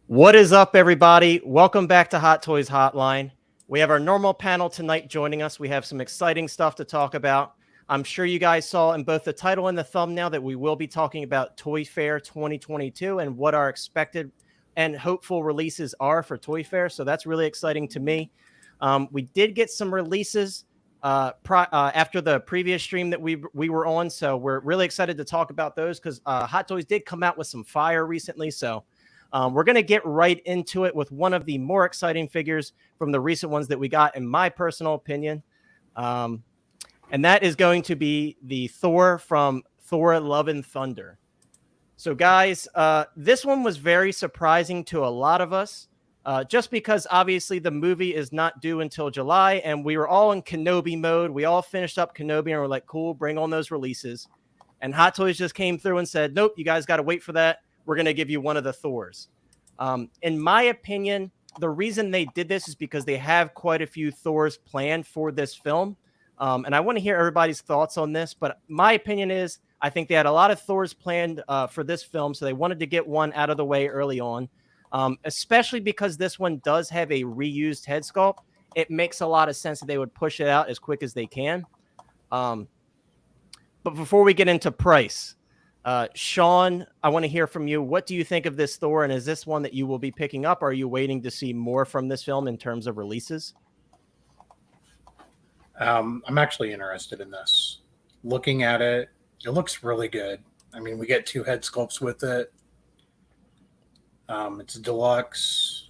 What is up, everybody? Welcome back to Hot Toys Hotline. We have our normal panel tonight joining us. We have some exciting stuff to talk about. I'm sure you guys saw in both the title and the thumbnail that we will be talking about Toy Fair 2022 and what our expected and hopeful releases are for Toy Fair. So that's really exciting to me. We did get some releases after the previous stream that we were on. So we're really excited to talk about those because Hot Toys did come out with some fire recently. So we're going to get right into it with one of the more exciting figures from the recent ones that we got, in my personal opinion. And that is going to be the Thor from Thor Love and Thunder. So, guys, this one was very surprising to a lot of us, just because obviously the movie is not due until July, and we were all in Kenobi mode. We all finished up Kenobi, and we're like, cool, bring on those releases. And Hot Toys just came through and said, nope, you guys got to wait for that. We're going to give you one of the Thors. In my opinion, the reason they did this is because they have quite a few Thors planned for this film. And I want to hear everybody's thoughts on this. But my opinion is I think they had a lot of Thors planned for this film. So they wanted to get one out of the way early on, especially because this one does have a reused head sculpt. It makes a lot of sense that they would push it out as quick as they can. But before we get into price, Sean, I want to hear from you. What do you think of this Thor? And is this one that you will be picking up? Or are you waiting to see more from this film in terms of releases? I'm actually interested in this. Looking at it, it looks really good. I mean, we get two head sculpts with it. It's a deluxe.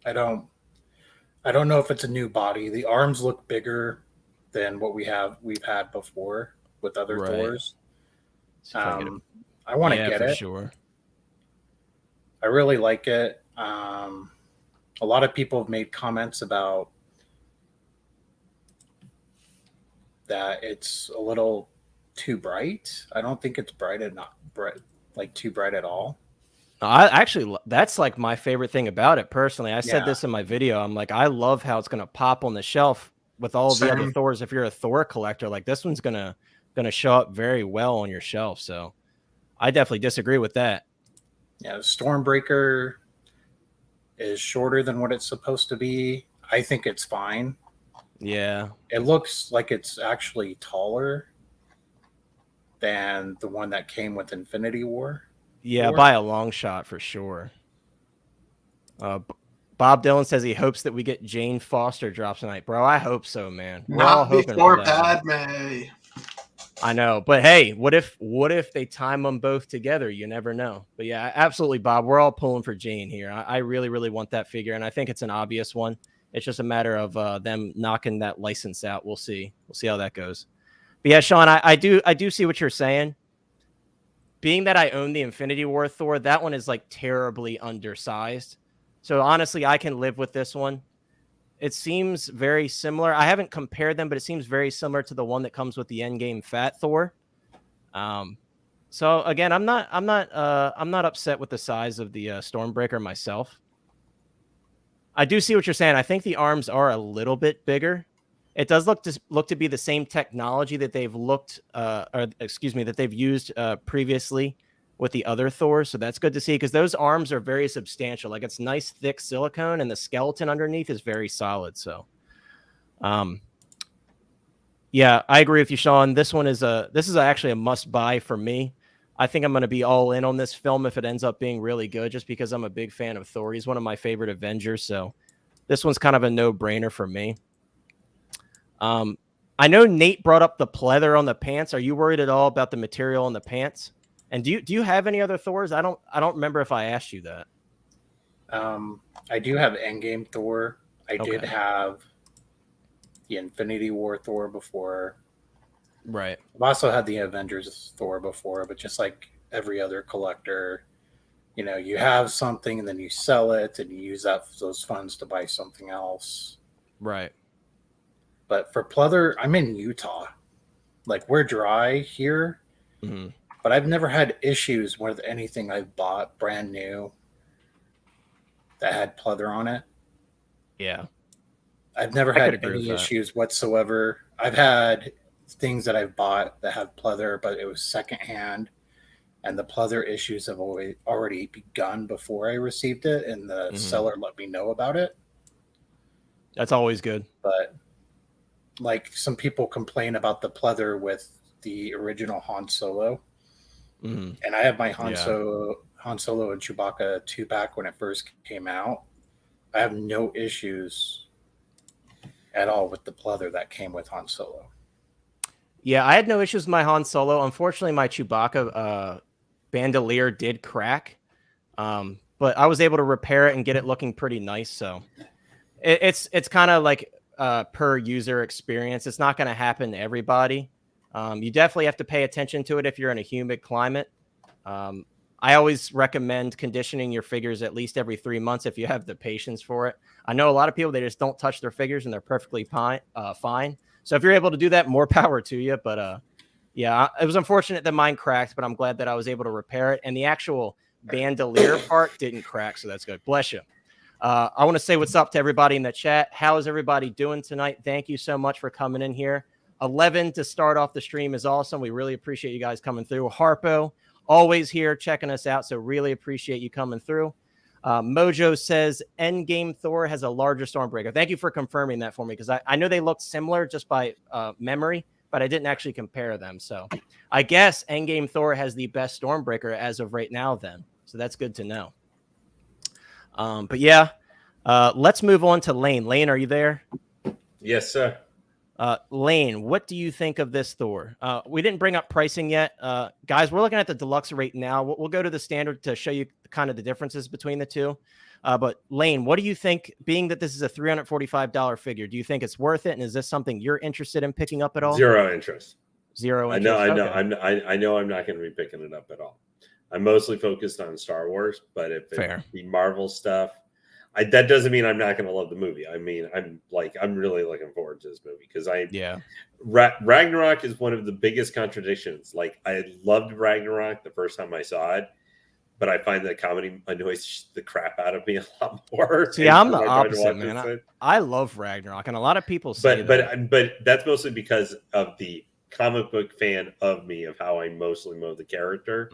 I don't know if it's a new body. The arms look bigger than what we've had before with other Thors. I want to get it. Sure. I really like it. A lot of people have made comments about that it's a little too bright. I don't think it's too bright at all. That's like my favorite thing about it personally. I said this in my video. I'm like, I love how it's going to pop on the shelf with all the other Thors. If you're a Thor collector, like this one's going to show up very well on your shelf. So I definitely disagree with that. Yeah, Stormbreaker is shorter than what it's supposed to be. I think it's fine. Yeah. It looks like it's actually taller than the one that came with Infinity War. Yeah, by a long shot for sure. Bob Dylan says he hopes that we get Jane Foster drops tonight. Bro, I hope so, man. We're all hoping for that. Padme. I know, but hey, what if they time them both together? You never know. But yeah, absolutely, Bob. We're all pulling for Jane here. I really, really want that figure, and I think it's an obvious one. It's just a matter of them knocking that license out. We'll see. We'll see how that goes. But yeah, Sean, I do see what you're saying. Being that I own the Infinity War Thor, that one is like terribly undersized. So honestly, I can live with this one. It seems very similar. I haven't compared them, but it seems very similar to the one that comes with the Endgame Fat Thor. So again, I'm not upset with the size of the Stormbreaker myself. I do see what you're saying. I think the arms are a little bit bigger. It does look to be the same technology that they've that they've used previously with the other Thor. So that's good to see because those arms are very substantial. Like it's nice, thick silicone, and the skeleton underneath is very solid. So, yeah, I agree with you, Sean. This is actually a must buy for me. I think I'm going to be all in on this film if it ends up being really good, just because I'm a big fan of Thor. He's one of my favorite Avengers. So this one's kind of a no-brainer for me. I know Nate brought up the pleather on the pants. Are you worried at all about the material on the pants? And do you have any other Thors? I don't remember if I asked you that. I do have Endgame Thor. I did have the Infinity War Thor before. Right. I've also had the Avengers Thor before, but just like every other collector, you know, you have something and then you sell it and you use those funds to buy something else. Right. But for pleather, I'm in Utah. Like we're dry here. Mm-hmm. But I've never had issues with anything I've bought brand new that had pleather on it. Yeah. I've never had any issues whatsoever. I've had things that I've bought that have pleather, but it was secondhand. and the pleather issues have already begun before I received it, and the seller let me know about it. That's always good. But like some people complain about the pleather with the original Han Solo, and I have my Han Solo and Chewbacca 2-pack when it first came out. I have no issues at all with the pleather that came with Han Solo. Yeah, I had no issues with my Han Solo. Unfortunately, my Chewbacca bandolier did crack, but I was able to repair it and get it looking pretty nice. So it's kind of like per user experience. It's not going to happen to everybody. You definitely have to pay attention to it if you're in a humid climate. I always recommend conditioning your figures at least every 3 months if you have the patience for it. I know a lot of people, they just don't touch their figures and they're perfectly fine. So if you're able to do that, more power to you. But yeah, it was unfortunate that mine cracked, but I'm glad that I was able to repair it. And the actual bandolier part didn't crack, so that's good. Bless you. I want to say what's up to everybody in the chat. How is everybody doing tonight? Thank you so much for coming in here. 11 to start off the stream is awesome. We really appreciate you guys coming through. Harpo, always here checking us out, so really appreciate you coming through. Mojo says Endgame Thor has a larger Stormbreaker. Thank you for confirming that for me, because I know they looked similar just by memory, but I didn't actually compare them. So I guess Endgame Thor has the best Stormbreaker as of right now then. So that's good to know. But yeah, let's move on to Lane. Lane, are you there? Yes, sir. Lane, what do you think of this Thor? We didn't bring up pricing yet. Guys, we're looking at the deluxe rate now. We'll go to the standard to show you kind of the differences between the two. But Lane, what do you think, being that this is a $345 figure, do you think it's worth it? And is this something you're interested in picking up at all? Zero interest. Zero interest. I know. Okay. I know I'm not going to be picking it up at all. I'm mostly focused on Star Wars, but if it be Marvel stuff, that doesn't mean I'm not going to love the movie. I mean, I'm really looking forward to this movie because Ragnarok is one of the biggest contradictions. Like, I loved Ragnarok the first time I saw it, but I find that comedy annoys the crap out of me a lot more. See, I'm the opposite, man. I love Ragnarok, and a lot of people say but that's mostly because of the comic book fan of me, of how I mostly know the character.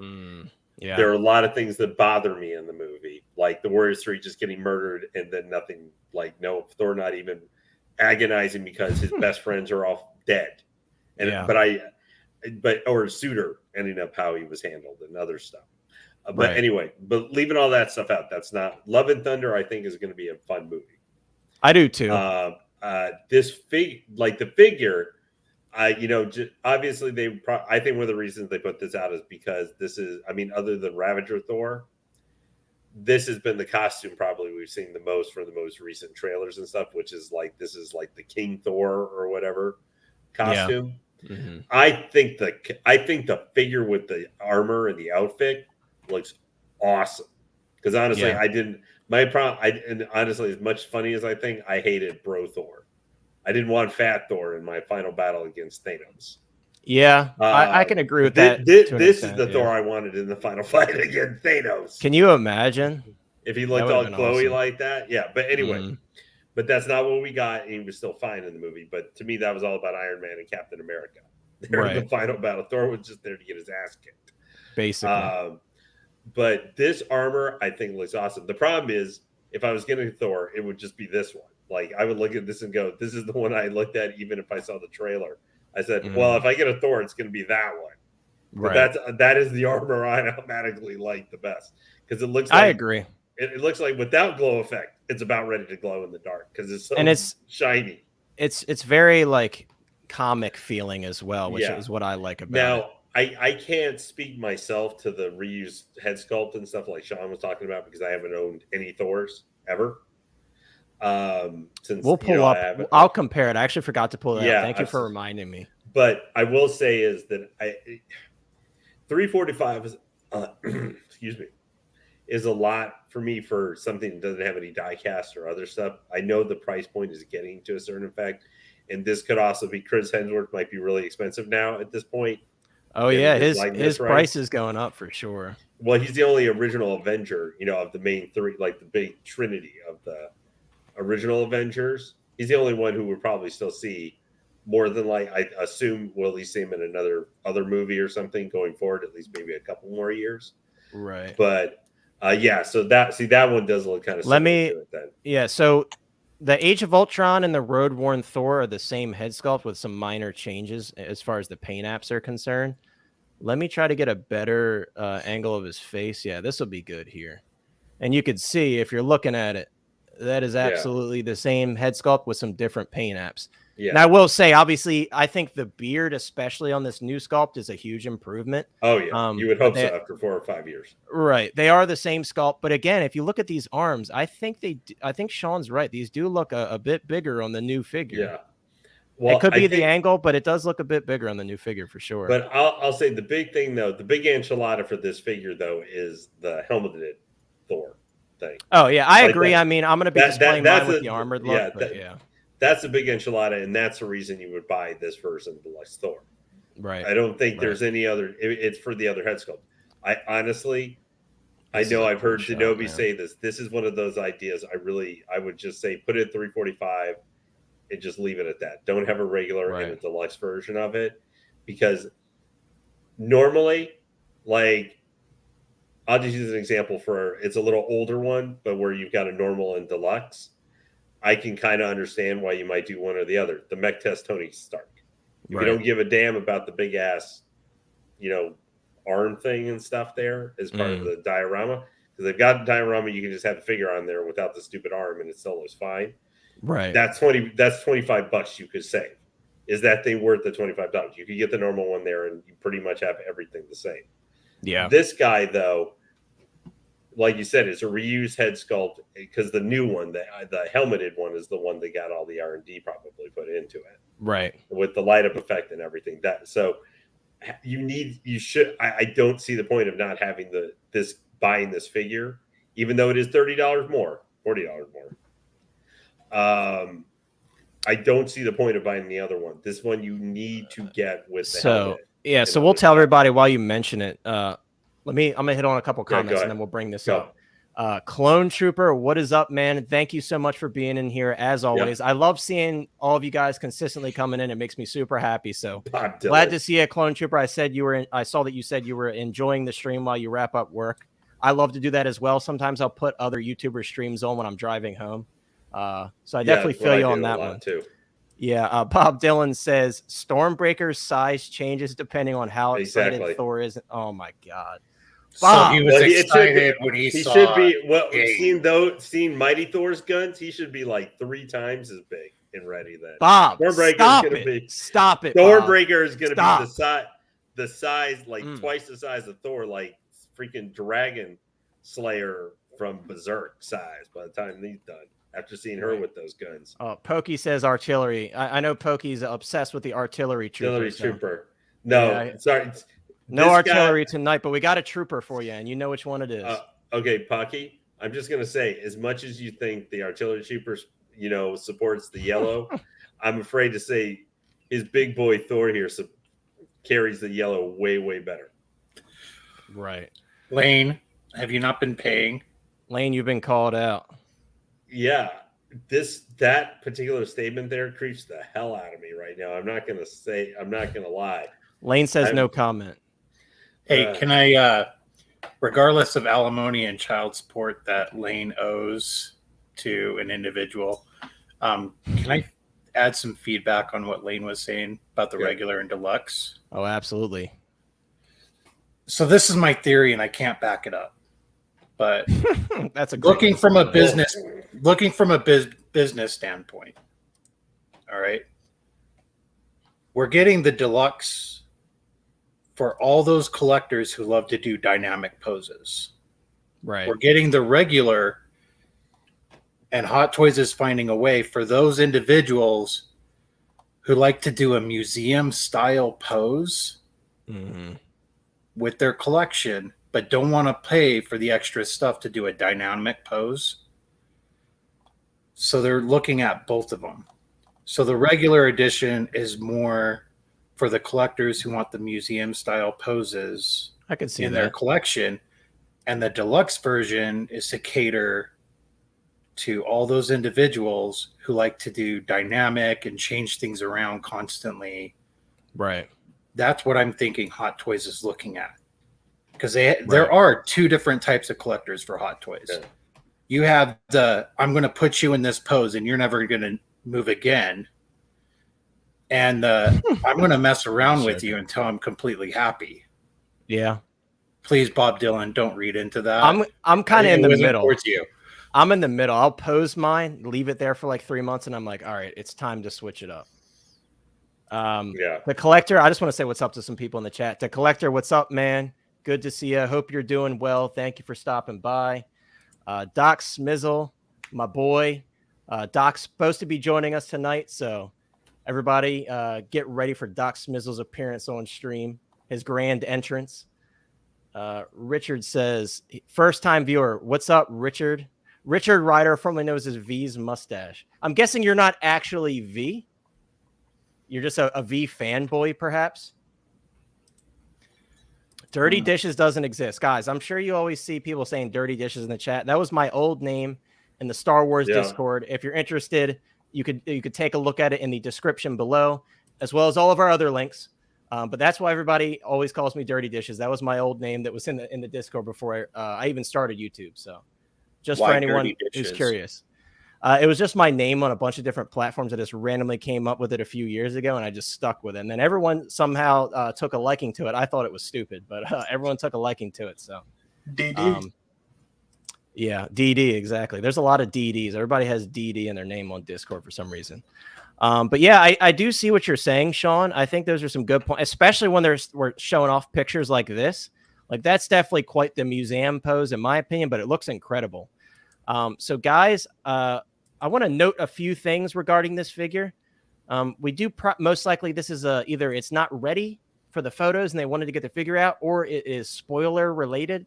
Yeah, there are a lot of things that bother me in the movie, like the Warriors 3 just getting murdered and then nothing, like Thor not even agonizing because his best friends are all dead. And or Suitor ending up how he was handled and other stuff. But anyway, but leaving all that stuff out, that's not Love and Thunder. I think is going to be a fun movie. I do too. The figure. Obviously I think one of the reasons they put this out is because this is, other than Ravager Thor, this has been the costume probably we've seen the most from the most recent trailers and stuff, which is this is like the King Thor or whatever costume. Yeah. Mm-hmm. I think the figure with the armor and the outfit looks awesome. Because honestly, honestly, as much funny as I think, I hated Bro Thor. I didn't want Fat Thor in my final battle against Thanos. Yeah, I can agree with that. This is the Thor I wanted in the final fight against Thanos. Can you imagine if he looked all glowy like that? Yeah, but anyway, but that's not what we got. And he was still fine in the movie. But to me, that was all about Iron Man and Captain America. They're in the final battle. Thor was just there to get his ass kicked, basically. But this armor, I think, looks awesome. The problem is, if I was getting Thor, it would just be this one. Like, I would look at this and go, this is the one I looked at even if I saw the trailer. I said, well, if I get a Thor, it's going to be that one. But that is the armor I automatically like the best. Because it looks like... I agree. It looks like without glow effect, it's about ready to glow in the dark because it's so shiny. It's very, comic feeling as well, which is what I like about it. Now, I can't speak myself to the reused head sculpt and stuff like Sean was talking about because I haven't owned any Thors ever. Since we'll pull up, I'll compare it. I actually forgot to pull it up. Thank you for reminding me. But I will say is that 345 is excuse me, is a lot for me for something that doesn't have any die cast or other stuff. I know the price point is getting to a certain effect, and this could also be Chris Hemsworth might be really expensive now at this point. Oh yeah, his price is going up for sure. Well, he's the only original Avenger, of the main three, like the big trinity of the original Avengers. He's the only one who would probably still see more than like I assume we'll at least see him in other movie or something going forward, at least maybe a couple more years. Right. But yeah, so that one does look kind of similar to it then. Yeah, so the Age of Ultron and the Road Worn Thor are the same head sculpt with some minor changes as far as the paint apps are concerned. Let me try to get a better angle of his face. Yeah, this will be good here. And you could see if you're looking at it, that is absolutely the same head sculpt with some different paint apps. Yeah. And I will say, obviously, I think the beard, especially on this new sculpt, is a huge improvement. Oh, yeah. You would hope so after 4 or 5 years. Right. They are the same sculpt. But again, if you look at these arms, I think Sean's right. These do look a bit bigger on the new figure. Yeah. Well, it could be the angle, but it does look a bit bigger on the new figure for sure. But I'll say the big thing, though, the big enchilada for this figure, though, is the helmeted Thor thing. Oh, yeah. I agree. I mean, I'm going to be displaying mine with the armored look. Yeah. That's the big enchilada, and that's the reason you would buy this version of the Deluxe Thor. Right. I don't think there's any other. It's for the other head sculpt. I honestly, I know I've heard Shinobi say this. This is one of those ideas. I would just say put it at 345 and just leave it at that. Don't have a regular and a deluxe version of it, because normally, like, I'll just use an example it's a little older one, but where you've got a normal and deluxe. I can kind of understand why you might do one or the other. The mech test Tony Stark. If you don't give a damn about the big ass, arm thing and stuff there as part of the diorama, because they've got a diorama, you can just have a figure on there without the stupid arm, and it still looks fine. Right. That's $25 you could save. Is that thing worth the $25? You could get the normal one there, and you pretty much have everything the same. Yeah. This guy, though, like you said, it's a reused head sculpt, because the new one, the helmeted one, is the one that got all the R&D probably put into it, right? With the light up effect and everything. I don't see the point of not having buying this figure, even though it is $30 more, $40 more. I don't see the point of buying the other one. This one you need to get with the helmet. Yeah, so we'll tell everybody while you mention it. I'm gonna hit on a couple comments and then we'll bring this up. Clone Trooper, what is up, man? Thank you so much for being in here as always. I love seeing all of you guys consistently coming in. It makes me super happy. So glad to see you, Clone Trooper. I saw that you said you were enjoying the stream while you wrap up work. I love to do that as well. Sometimes I'll put other YouTuber streams on when I'm driving home. So I definitely feel you on that one too. Yeah, Bob Dylan says Stormbreaker's size changes depending on how excited Thor is. Oh my God. Bob. So he was excited when he saw. Should be seeing Mighty Thor's guns. He should be like 3 times as big and ready then. Bob, stop it. Stormbreaker is going to be the size like twice the size of Thor, like freaking Dragon Slayer from Berserk size. By the time he's done, after seeing her with those guns. Oh, Pokey says artillery. I know Pokey's obsessed with the artillery trooper. No, sorry. No artillery tonight, but we got a trooper for you, and you know which one it is. Okay, Pocky, I'm just going to say, as much as you think the artillery trooper, supports the yellow, I'm afraid to say his big boy Thor here carries the yellow way, way better. Right. Lane, have you not been paying? Lane, you've been called out. Yeah. That particular statement there creeps the hell out of me right now. I'm not going to lie. Lane says no comment. Hey, can I, regardless of alimony and child support that Lane owes to an individual, can I add some feedback on what Lane was saying about the regular and deluxe? Oh, absolutely. So this is my theory, and I can't back it up. But that's looking from a business standpoint. All right, we're getting the deluxe for all those collectors who love to do dynamic poses. Right. We're getting the regular, and Hot Toys is finding a way for those individuals who like to do a museum style pose with their collection, but don't want to pay for the extra stuff to do a dynamic pose. So they're looking at both of them. So the regular edition is more for the collectors who want the museum style poses I can see in their collection. And the deluxe version is to cater to all those individuals who like to do dynamic and change things around constantly. Right. That's what I'm thinking Hot Toys is looking at. Because there are two different types of collectors for Hot Toys. Yeah. You have the, I'm going to put you in this pose and you're never going to move again. And I'm going to mess around with you until I'm completely happy. Yeah. Please, Bob Dylan, don't read into that. I'm kind of in the middle. Towards you. I'm in the middle. I'll pose mine, leave it there for like 3 months, and I'm like, all right, it's time to switch it up. The Collector, I just want to say what's up to some people in the chat. The Collector, what's up, man? Good to see you. Hope you're doing well. Thank you for stopping by. Doc Smizzle, my boy. Doc's supposed to be joining us tonight, so everybody get ready for Doc Smizzle's appearance on stream, his grand entrance. Richard says, first-time viewer. What's up, Richard? Richard Ryder, formerly known as V's mustache. I'm guessing you're not actually V. You're just a V fanboy, perhaps. Dirty Dishes doesn't exist. Guys, I'm sure you always see people saying Dirty Dishes in the chat. That was my old name in the Star Wars Discord. If you're interested, you could take a look at it in the description below, as well as all of our other links. But that's why everybody always calls me Dirty Dishes. That was my old name that was in the Discord before I even started YouTube. So just why for anyone who's curious. It was just my name on a bunch of different platforms. I just randomly came up with it a few years ago, and I just stuck with it. And then everyone somehow took a liking to it. I thought it was stupid, but everyone took a liking to it. So, DD. Yeah, DD, exactly. There's a lot of DDs. Everybody has DD in their name on Discord for some reason. But yeah, I do see what you're saying, Sean. I think those are some good points, especially when we're showing off pictures like this. Like, that's definitely quite the museum pose, in my opinion, but it looks incredible. So, guys, I want to note a few things regarding this figure. We do most likely this is either it's not ready for the photos and they wanted to get the figure out, or it is spoiler related.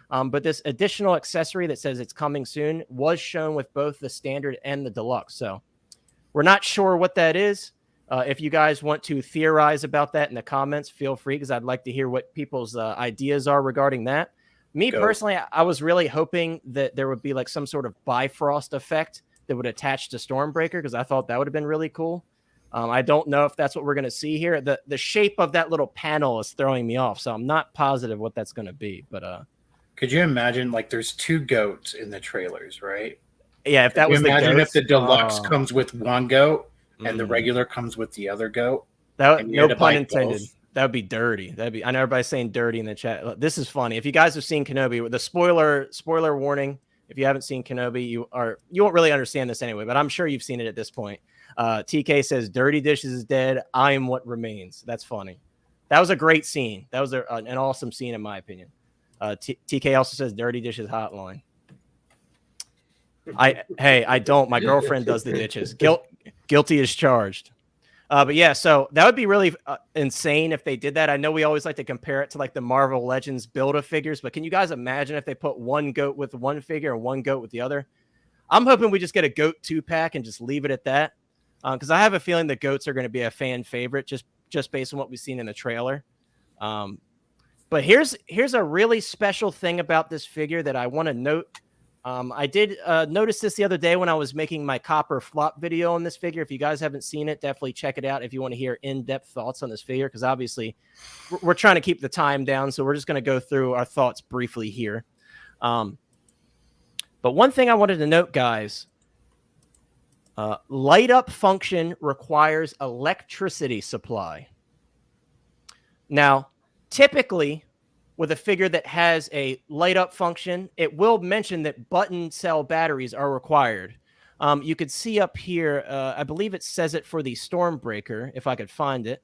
But this additional accessory that says it's coming soon was shown with both the standard and the deluxe. So we're not sure what that is. If you guys want to theorize about that in the comments, feel free, because I'd like to hear what people's ideas are regarding that. Me personally, I was really hoping that there would be like some sort of Bifrost effect that would attach to Stormbreaker, because I thought that would have been really cool. I don't know if that's what we're going to see here. The shape of that little panel is throwing me off, so I'm not positive what that's going to be. But could you imagine, like, there's two goats in the trailers, right? Yeah, if that was the imagine if the deluxe comes with one goat and the regular comes with the other goat. No pun intended. Both. That would be dirty. I know everybody's saying dirty in the chat. This is funny. If you guys have seen Kenobi, the spoiler warning. If you haven't seen Kenobi, you won't really understand this anyway, but I'm sure you've seen it at this point. TK says, Dirty Dishes is dead. I am what remains. That's funny. That was a great scene. That was an awesome scene, in my opinion. TK also says, Dirty Dishes hotline. I don't. My girlfriend does the dishes. Guilty as charged. But yeah, so that would be really insane if they did that. I know we always like to compare it to like the Marvel Legends Build-A-Figures, but can you guys imagine if they put one goat with one figure and one goat with the other? I'm hoping we just get a goat 2-pack and just leave it at that, because I have a feeling the goats are going to be a fan favorite just based on what we've seen in the trailer. But here's a really special thing about this figure that I want to note. I did notice this the other day when I was making my copper flop video on this figure. If you guys haven't seen it, definitely check it out if you want to hear in-depth thoughts on this figure, because obviously we're trying to keep the time down, so we're just going to go through our thoughts briefly here. But one thing I wanted to note, guys, light up function requires electricity supply. Now, typically, with a figure that has a light up function, it will mention that button cell batteries are required. You could see up here, I believe it says it for the Stormbreaker, if I could find it.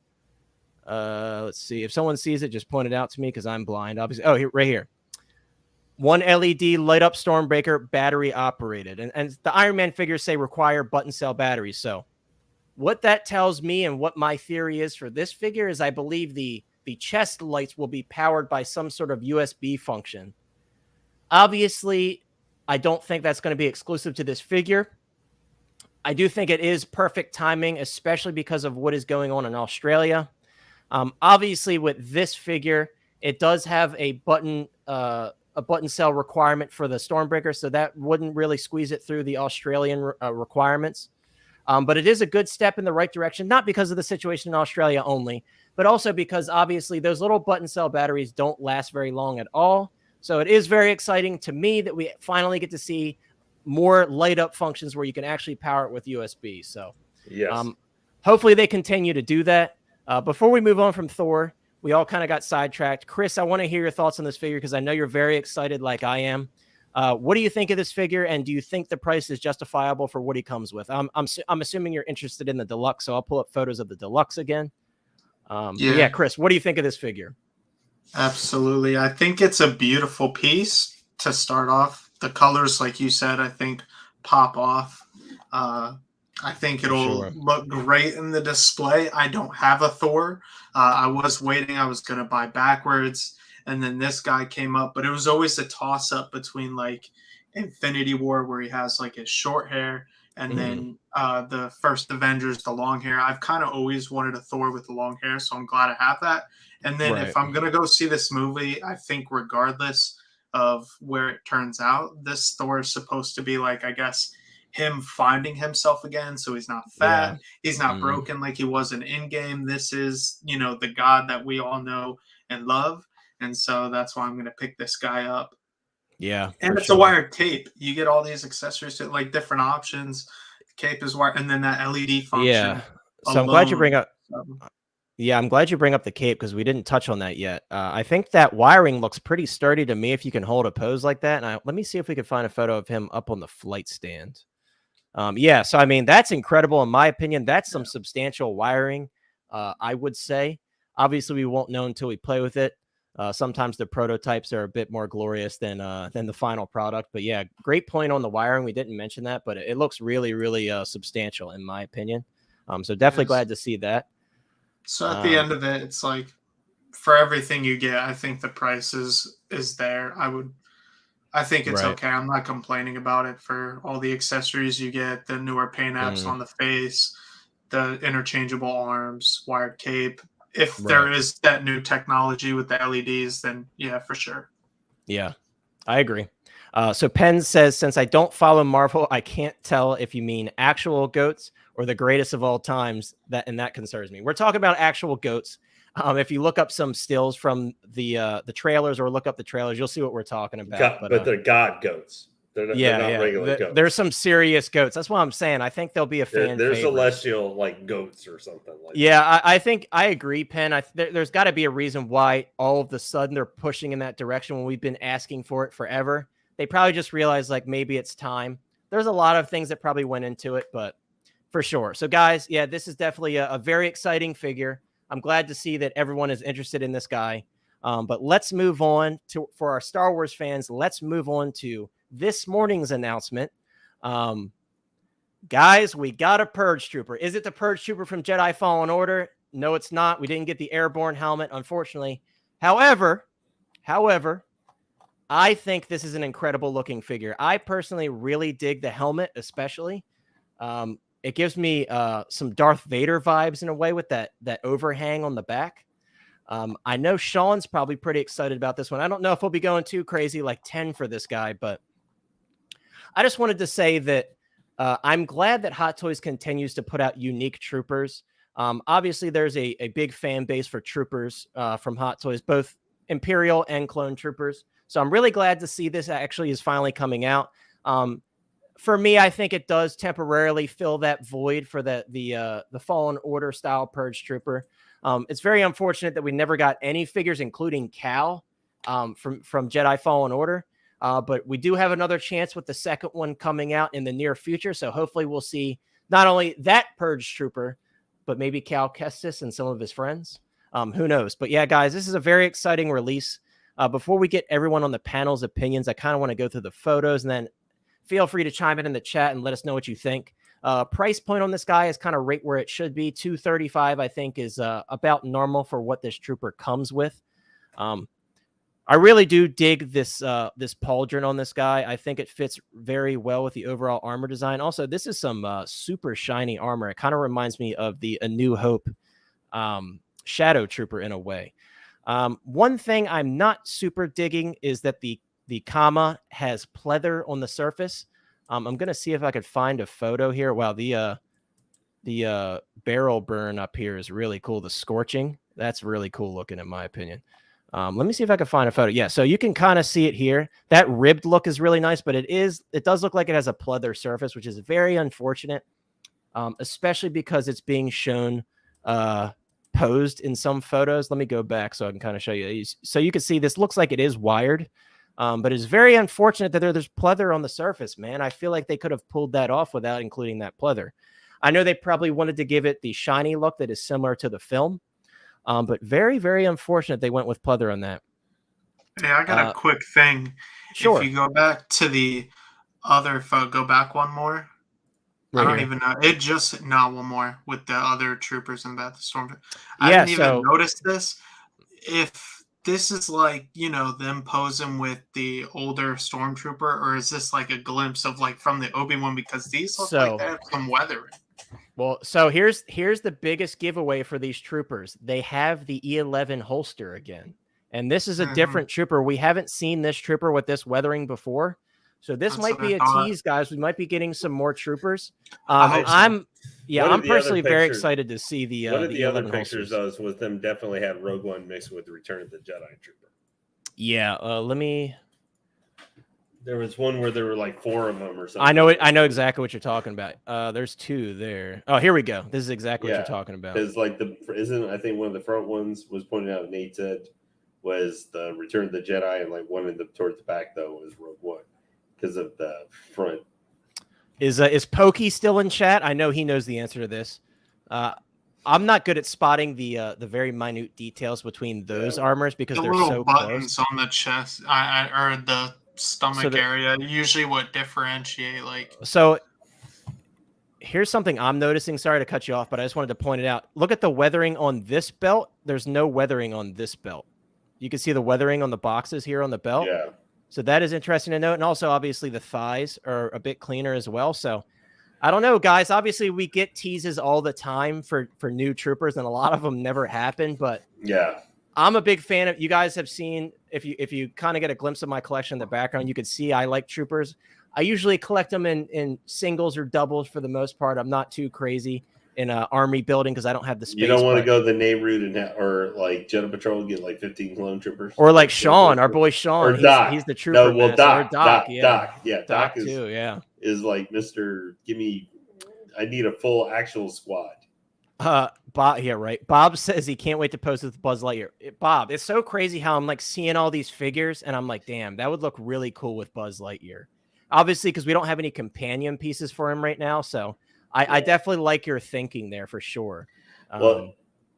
Let's see. If someone sees it, just point it out to me, because I'm blind, obviously. Oh, right here. 1 LED light up Stormbreaker, battery operated. And the Iron Man figures say require button cell batteries. So what that tells me and what my theory is for this figure is I believe the chest lights will be powered by some sort of USB function. Obviously, I don't think that's going to be exclusive to this figure. I do think it is perfect timing, especially because of what is going on in Australia. Obviously, with this figure, it does have a button a button cell requirement for the Stormbreaker, so that wouldn't really squeeze it through the Australian requirements. But it is a good step in the right direction, not because of the situation in Australia only, but also because obviously those little button cell batteries don't last very long at all. So it is very exciting to me that we finally get to see more light up functions where you can actually power it with USB. So yes. Hopefully they continue to do that. Before we move on from Thor, we all kind of got sidetracked. Chris, I want to hear your thoughts on this figure because I know you're very excited like I am. What do you think of this figure, and do you think the price is justifiable for what he comes with? I'm assuming you're interested in the deluxe, so I'll pull up photos of the deluxe again. Yeah, Chris, what do you think of this figure? Absolutely. I think it's a beautiful piece to start off. The colors, like you said, I think pop off. I think it'll look great in the display. I don't have a Thor. I was waiting. I was going to buy backwards. And then this guy came up. But it was always a toss-up between, like, Infinity War, where he has, like, his short hair. And then the first Avengers, the long hair. I've kind of always wanted a Thor with the long hair, so I'm glad I have that. And then if I'm going to go see this movie, I think regardless of where it turns out, this Thor is supposed to be, like, I guess, him finding himself again, so he's not fat, he's not broken like he was in Endgame. This is, you know, the God that we all know and love, and so that's why I'm going to pick this guy up. Yeah, and it's a wired cape. You get all these accessories to like different options. The cape is wired, and then that LED function. Yeah, so I'm glad you bring up. Yeah, I'm glad you bring up the cape because we didn't touch on that yet. I think that wiring looks pretty sturdy to me if you can hold a pose like that. And let me see if we can find a photo of him up on the flight stand. Yeah, so I mean, that's incredible in my opinion. That's some substantial wiring, I would say. Obviously, we won't know until we play with it. Sometimes the prototypes are a bit more glorious than the final product. But yeah, great point on the wiring. We didn't mention that, but it looks really, really substantial in my opinion. So definitely glad to see that. So at the end of it, it's like for everything you get, I think the price is there. I think it's okay. I'm not complaining about it for all the accessories you get, the newer paint apps on the face, the interchangeable arms, wired cape. If there is that new technology with the LEDs, then yeah, for sure. Yeah, I agree. So Penn says, since I don't follow Marvel, I can't tell if you mean actual goats or the greatest of all times, and that concerns me. We're talking about actual goats. If you look up some stills from the trailers or look up the trailers, you'll see what we're talking about. But they're god goats. They're not regular goats. There's some serious goats. That's what I'm saying. I think there'll be a fan. They're celestial like goats or something like that. I think I agree, Penn. There's got to be a reason why all of a sudden they're pushing in that direction when we've been asking for it forever. They probably just realized like maybe it's time. There's a lot of things that probably went into it, but for sure. So guys, yeah, this is definitely a very exciting figure. I'm glad to see that everyone is interested in this guy. But let's move on for our Star Wars fans. Let's move on to this morning's announcement. Guys, we got a Purge Trooper. Is it the Purge Trooper from Jedi Fallen Order? No, it's not. We didn't get the airborne helmet, unfortunately. However, I think this is an incredible looking figure. I personally really dig the helmet, especially. It gives me some Darth Vader vibes in a way with that overhang on the back. I know Sean's probably pretty excited about this one. I don't know if we'll be going too crazy like 10 for this guy, but I just wanted to say that I'm glad that Hot Toys continues to put out unique troopers. Obviously, there's a big fan base for troopers from Hot Toys, both Imperial and clone troopers. So I'm really glad to see this actually is finally coming out. For me, I think it does temporarily fill that void for the Fallen Order style Purge Trooper. It's very unfortunate that we never got any figures, including Cal, from Jedi Fallen Order. But we do have another chance with the second one coming out in the near future. So hopefully we'll see not only that Purge Trooper, but maybe Cal Kestis and some of his friends. Who knows? But yeah, guys, this is a very exciting release. Before we get everyone on the panel's opinions, I kind of want to go through the photos, and then feel free to chime in the chat and let us know what you think. Price point on this guy is kind of right where it should be. $235, I think, is about normal for what this trooper comes with. I really do dig this pauldron on this guy. I think it fits very well with the overall armor design. Also, this is some super shiny armor. It kind of reminds me of the A New Hope Shadow Trooper in a way. One thing I'm not super digging is that the The comma has pleather on the surface. I'm going to see if I could find a photo here. Wow, the barrel burn up here is really cool. The scorching, that's really cool looking in my opinion. Let me see if I can find a photo. Yeah, so you can kind of see it here. That ribbed look is really nice, but it does look like it has a pleather surface, which is very unfortunate, especially because it's being shown posed in some photos. Let me go back so I can kind of show you. So you can see this looks like it is wired, but it's very unfortunate that there's pleather on the surface, man. I feel like they could have pulled that off without including that pleather. I know they probably wanted to give it the shiny look that is similar to the film, but very, very unfortunate they went with pleather on that. Yeah, I got a quick thing. Sure. If you go back to the other photo, go back one more. Right, I don't even know. It just not one more with the other troopers in the storm. I didn't even notice this. If this is like, them posing with the older stormtrooper, or is this like a glimpse of like from the Obi Wan? Because these look like they have some weathering. Well, so here's the biggest giveaway for these troopers. They have the E11 holster again. And this is a different trooper. We haven't seen this trooper with this weathering before. So this might be a tease, guys. We might be getting some more troopers. I'm personally very excited to see the one of the other E11 pictures was them definitely had Rogue One mixed with the Return of the Jedi trooper. Yeah, let me. There was one where there were like 4 of them or something. I know exactly what you're talking about. There's 2 there. Oh, here we go. This is exactly what you're talking about. Because like I think one of the front ones was pointed out, Nate said, was the Return of the Jedi, and like one of them towards the back though was Rogue One because of the front. Is Pokey still in chat? I know he knows the answer to this. I'm not good at spotting the very minute details between those armors because they're so buttons close. On the chest, or the stomach area, usually what differentiate like. So here's something I'm noticing. Sorry to cut you off, but I just wanted to point it out. Look at the weathering on this belt. There's no weathering on this belt. You can see the weathering on the boxes here on the belt. Yeah. So that is interesting to note. And also, obviously, the thighs are a bit cleaner as well. So I don't know, guys. Obviously, we get teases all the time for new troopers, and a lot of them never happen. But yeah, I'm a big fan of. You guys have seen, if you kind of get a glimpse of my collection in the background, you could see I like troopers. I usually collect them in singles or doubles for the most part. I'm not too crazy in an army building because I don't have the space. You don't want to go the name route or like Jedi Patrol and get like 15 clone troopers, or like Sean, our boy Sean, or Doc. He's the trooper. No, well, Doc, Doc, Doc is too, yeah. Is like Mr. I need a full actual squad. Bob, yeah, right. Bob says he can't wait to post with Buzz Lightyear. Bob, it's so crazy how I'm like seeing all these figures and I'm like, damn, that would look really cool with Buzz Lightyear. Obviously, because we don't have any companion pieces for him right now, so I definitely like your thinking there for sure. Well,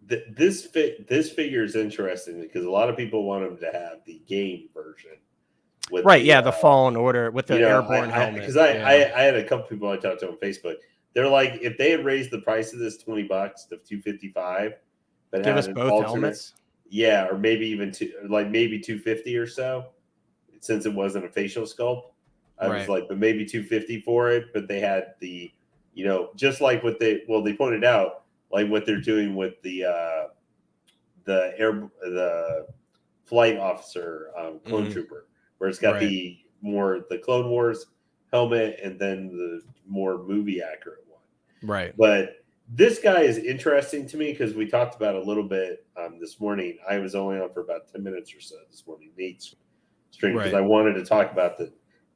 this figure is interesting because a lot of people want him to have the game version. With the Fallen Order with the airborne helmet. Because I had a couple people I talked to on Facebook. They're like, if they had raised the price of this $20 to $255, but give us both helmets. Yeah, or maybe even maybe $250 or so, since it wasn't a facial sculpt. I was like, but maybe $250 for it. But they had the, just like what they pointed out, like what they're doing with the flight officer clone trooper, where it's got the Clone Wars helmet and then the more movie accurate one. Right. But this guy is interesting to me because we talked about it a little bit this morning. I was only on for about 10 minutes or so this morning, Nate's stream, because I wanted to talk about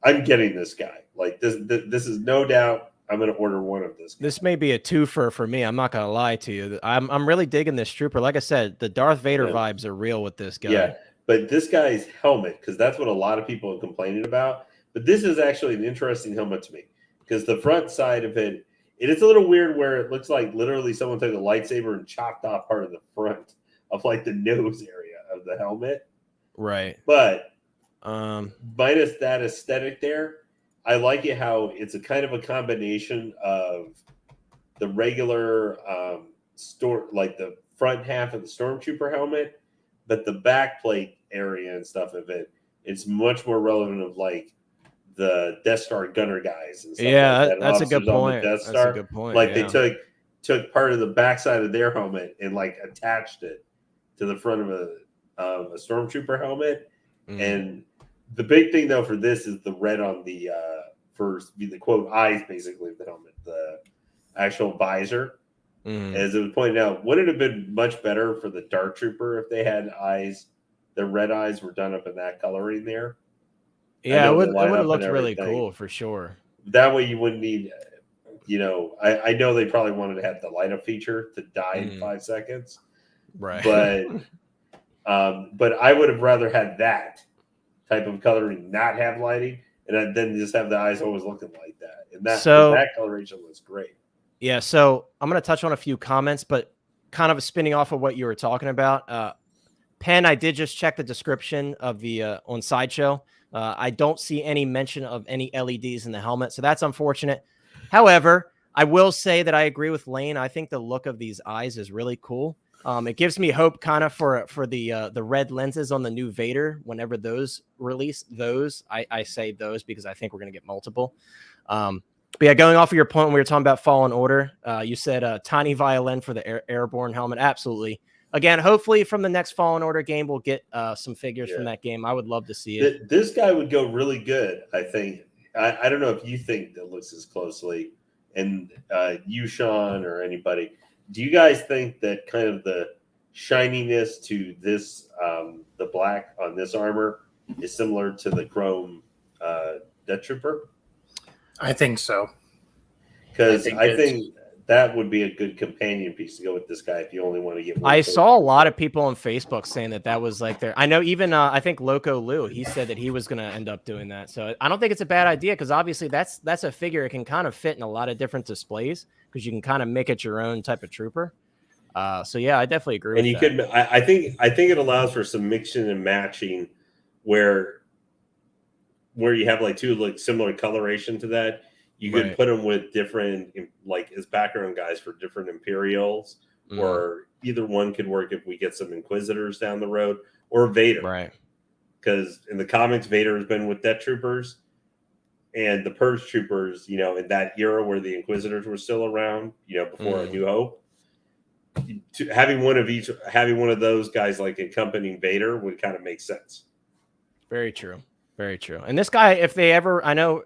I'm getting this guy. Like this is no doubt I'm going to order one of this guy. This may be a twofer for me. I'm not going to lie to you. I'm really digging this trooper. Like I said, the Darth Vader vibes are real with this guy. Yeah, but this guy's helmet, because that's what a lot of people are complaining about. But this is actually an interesting helmet to me because the front side of it is a little weird where it looks like literally someone took a lightsaber and chopped off part of the front of like the nose area of the helmet. Right. But minus that aesthetic there, I like it how it's a kind of a combination of the regular like the front half of the Stormtrooper helmet, but the back plate area and stuff of it, it's much more relevant of like the Death Star gunner guys and stuff. Yeah, like that. That's a good point. That's a good point. Like they took part of the backside of their helmet and like attached it to the front of a Stormtrooper helmet, and The big thing though for this is the red on the the quote eyes, basically of the helmet, the actual visor. As it was pointed out, would it have been much better for the Dark Trooper if they had eyes? The red eyes were done up in that coloring there. Yeah, it would have looked really cool for sure. That way you wouldn't need, I know they probably wanted to have the light up feature to die in 5 seconds. Right. But I would have rather had that type of coloring not have lighting and then just have the eyes always looking like that. And that coloration was great. Yeah, so I'm going to touch on a few comments, but kind of spinning off of what you were talking about. Penn, I did just check the description of the on Sideshow. I don't see any mention of any LEDs in the helmet, so that's unfortunate. However, I will say that I agree with Lane. I think the look of these eyes is really cool. It gives me hope kind of for the red lenses on the new Vader whenever those release. I say those because I think we're going to get multiple. But yeah, going off of your point when we were talking about Fallen Order, you said tiny violin for the airborne helmet. Absolutely. Again, hopefully from the next Fallen Order game, we'll get some figures from that game. I would love to see it. This guy would go really good, I think. I don't know if you think that looks as closely, and you, Sean, or anybody. Do you guys think that kind of the shininess to this, the black on this armor, is similar to the chrome Death Trooper? I think so. Because I think that would be a good companion piece to go with this guy if you only want to get one. I saw a lot of people on Facebook saying that was like their. I know even I think Loco Lou, he said that he was going to end up doing that. So I don't think it's a bad idea because obviously that's a figure it can kind of fit in a lot of different displays because you can kind of make it your own type of trooper. So yeah, I definitely agree. And you could, I think it allows for some mixing and matching where you have like two like similar coloration to that. You could put them with different, like as background guys for different Imperials, or either one could work if we get some Inquisitors down the road, or Vader. Right. Because in the comics, Vader has been with Death Troopers and the Purge Troopers, in that era where the Inquisitors were still around, before A New Hope. Having one of those guys like accompanying Vader would kind of make sense. Very true. Very true. And this guy, if they ever, I know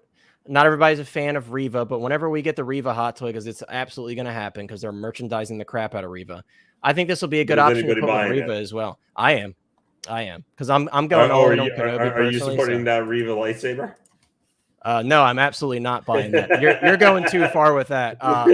not everybody's a fan of Reva, but whenever we get the Reva hot toy, because it's absolutely going to happen because they're merchandising the crap out of Reva, I think this will be a good option to put with Reva as well. I am because I'm going all in on Kenobi. Are you supporting that Reva lightsaber? No, I'm absolutely not buying that. You're going too far with that. I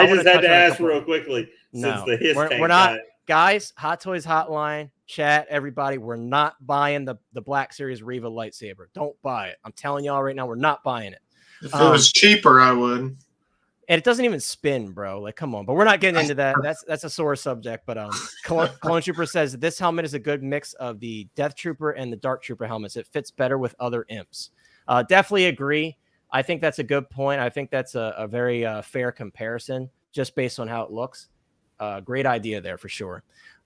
just had to ask real quickly since the hiss tank. We're not. Guys, Hot Toys Hotline, chat, everybody, we're not buying the Black Series Reva lightsaber. Don't buy it. I'm telling y'all right now, we're not buying it. If it was cheaper, I would. And it doesn't even spin, bro. Like, come on. But we're not getting into that. That's a sore subject. But Clone Trooper says this helmet is a good mix of the Death Trooper and the Dark Trooper helmets. It fits better with other imps. Definitely agree. I think that's a good point. I think that's a very fair comparison just based on how it looks. Great idea there for sure.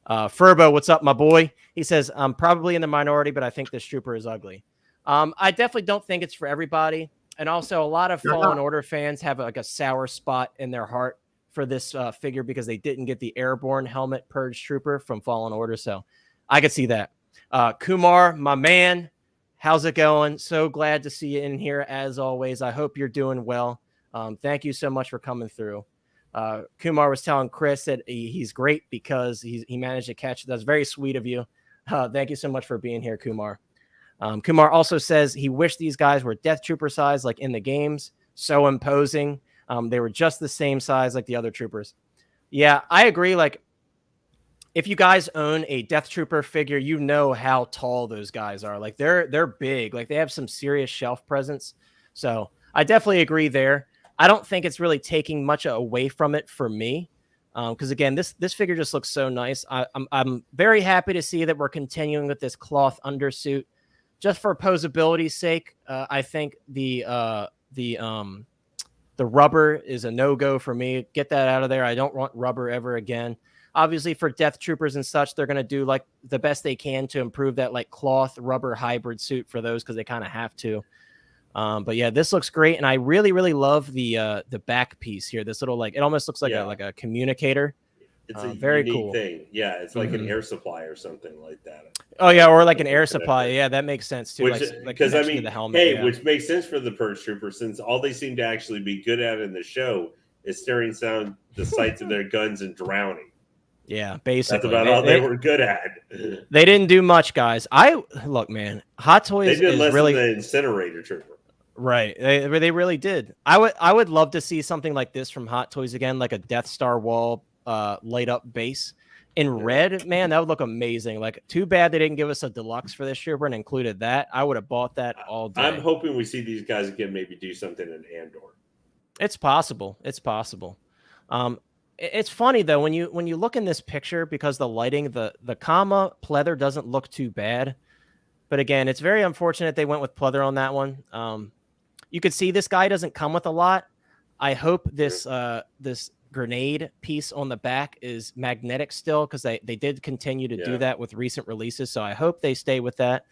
Furbo, what's up, my boy? He says, I'm probably in the minority, but I think this trooper is ugly. I definitely don't think it's for everybody. And also a lot of Fallen Order fans have like a sour spot in their heart for this figure because they didn't get the airborne helmet Purge Trooper from Fallen Order. So I could see that. Kumar, my man, how's it going? So glad to see you in here as always. I hope you're doing well. Thank you so much for coming through. Kumar was telling Chris that he's great because he managed to catch it. That's very sweet of you. Thank you so much for being here, Kumar. Kumar also says he wished these guys were Death Trooper size like in the games. So imposing. They were just the same size like the other troopers. Yeah, I agree. Like, if you guys own a Death Trooper figure, you know how tall those guys are. Like, they're big. Like, they have some serious shelf presence. So I definitely agree there. I don't think it's really taking much away from it for me. Because again, this figure just looks so nice. I'm very happy to see that we're continuing with this cloth undersuit, just for posability's sake. I think the rubber is a no-go for me. Get that out of there. I don't want rubber ever again. Obviously, for Death Troopers and such, they're going to do like the best they can to improve that like cloth rubber hybrid suit for those because they kind of have to. But yeah, this looks great, and I really, really love the back piece here. This little like it almost looks like a communicator. It's a very unique cool thing. Yeah, it's like an air supply or something like that. Oh yeah, or like an air supply. Yeah, that makes sense too. Which, like because I to mean, the helmet, which makes sense for the Purge Trooper, since all they seem to actually be good at in the show is staring down the sights of their guns and drowning. Yeah, basically. That's about all they were good at. They didn't do much, guys. Look, man, Hot Toys they did is less really than the Incinerator Trooper. Right. They really did. I would love to see something like this from Hot Toys again, like a Death Star wall light up base in red. Man, that would look amazing. Like, too bad they didn't give us a deluxe for this trooper and included that. I would have bought that all day. I'm hoping we see these guys again, maybe do something in Andor. It's possible. It's possible. It's funny though when you look in this picture, because the lighting, the comma pleather doesn't look too bad, but again, it's very unfortunate they went with pleather on that one. You could see this guy doesn't come with a lot. I hope this this grenade piece on the back is magnetic still, because they did continue to do that with recent releases. So I hope they stay with that.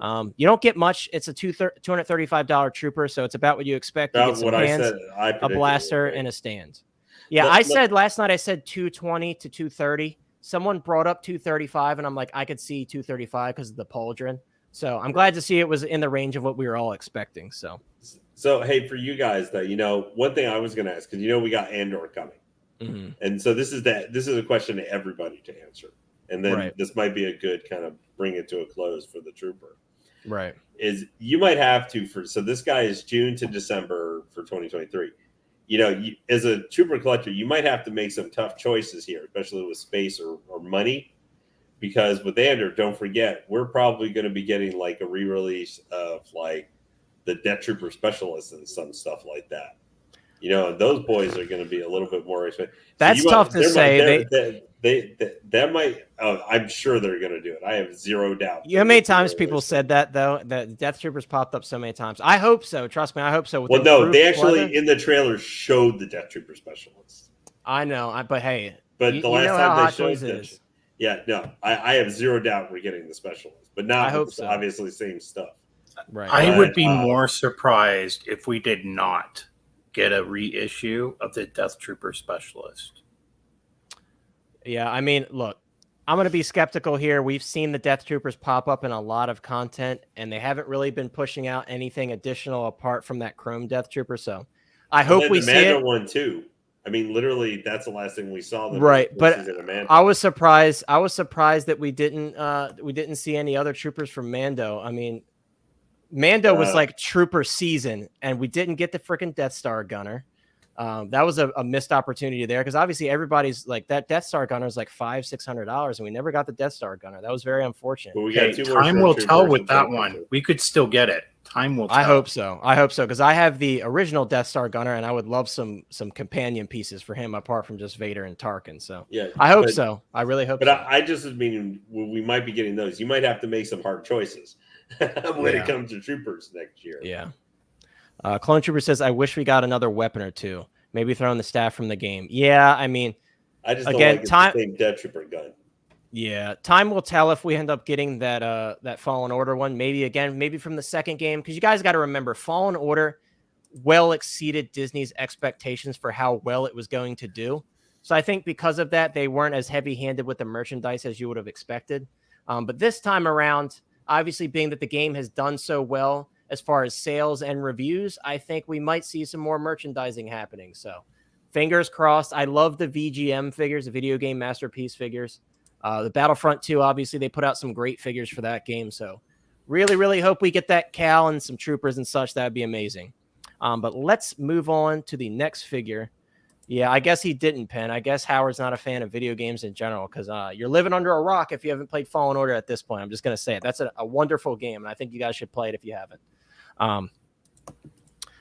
You don't get much. It's a $235 trooper, so it's about what you expect. You get some hands, a blaster, and a stand. Yeah, I said last night, I said 220 to 230. Someone brought up 235, and I'm like, I could see 235 because of the pauldron. So I'm glad to see it was in the range of what we were all expecting. So hey, for you guys though, one thing I was going to ask, because we got Andor coming, and so this is a question to everybody to answer, and then this might be a good kind of bring it to a close for the trooper. Right? Is you might have to so this guy is June to December for 2023. As a trooper collector, you might have to make some tough choices here, especially with space or money, because with Andor, don't forget, we're probably going to be getting like a re-release of like the Death Trooper Specialist and some stuff like that. And those boys are going to be a little bit more expensive. That's tough to say. That might. I'm sure they're going to do it. I have zero doubt. You know how many times people said that though? That Death Troopers popped up so many times. I hope so. Trust me, I hope so. Well, no, they actually in the trailer showed the Death Trooper Specialists. I know, but hey, the last time they showed it, no, I have zero doubt we're getting the Specialists, but not obviously same stuff. Right. I would be more surprised if we did not get a reissue of the Death Trooper Specialist. Yeah, I mean, look, I'm going to be skeptical here. We've seen the Death Troopers pop up in a lot of content, and they haven't really been pushing out anything additional apart from that Chrome Death Trooper. So I hope we see it. The Mando one too. I mean, literally, that's the last thing we saw. Right, but I was surprised. I was surprised that we didn't see any other troopers from Mando. I mean, Mando was like trooper season, and we didn't get the freaking Death Star gunner. That was a missed opportunity there, because obviously everybody's like, that Death Star gunner is like $500-600, and we never got the Death Star gunner. That was very unfortunate. Time will tell with that one. We could still get it. Time will tell. I hope so, because I have the original Death Star gunner, and I would love some companion pieces for him apart from just Vader and Tarkin. So yeah, I hope so. I really hope so. But I just mean we might be getting those. You might have to make some hard choices when it comes to troopers next year. Yeah. Clone Trooper says, I wish we got another weapon or two. Maybe throwing the staff from the game. Yeah, I mean, I just don't like the same Death Trooper gun. Yeah, time will tell if we end up getting that Fallen Order one. Maybe from the second game, because you guys got to remember, Fallen Order well exceeded Disney's expectations for how well it was going to do. So I think because of that, they weren't as heavy-handed with the merchandise as you would have expected. But this time around, obviously being that the game has done so well as far as sales and reviews, I think we might see some more merchandising happening. So fingers crossed. I love the VGM figures, the Video Game Masterpiece figures. The Battlefront 2, obviously, they put out some great figures for that game. So really, really hope we get that Cal and some troopers and such. That'd be amazing. But let's move on to the next figure. Yeah, I guess he didn't, Penn. I guess Howard's not a fan of video games in general, because you're living under a rock if you haven't played Fallen Order at this point. I'm just going to say it. That's a wonderful game, and I think you guys should play it if you haven't.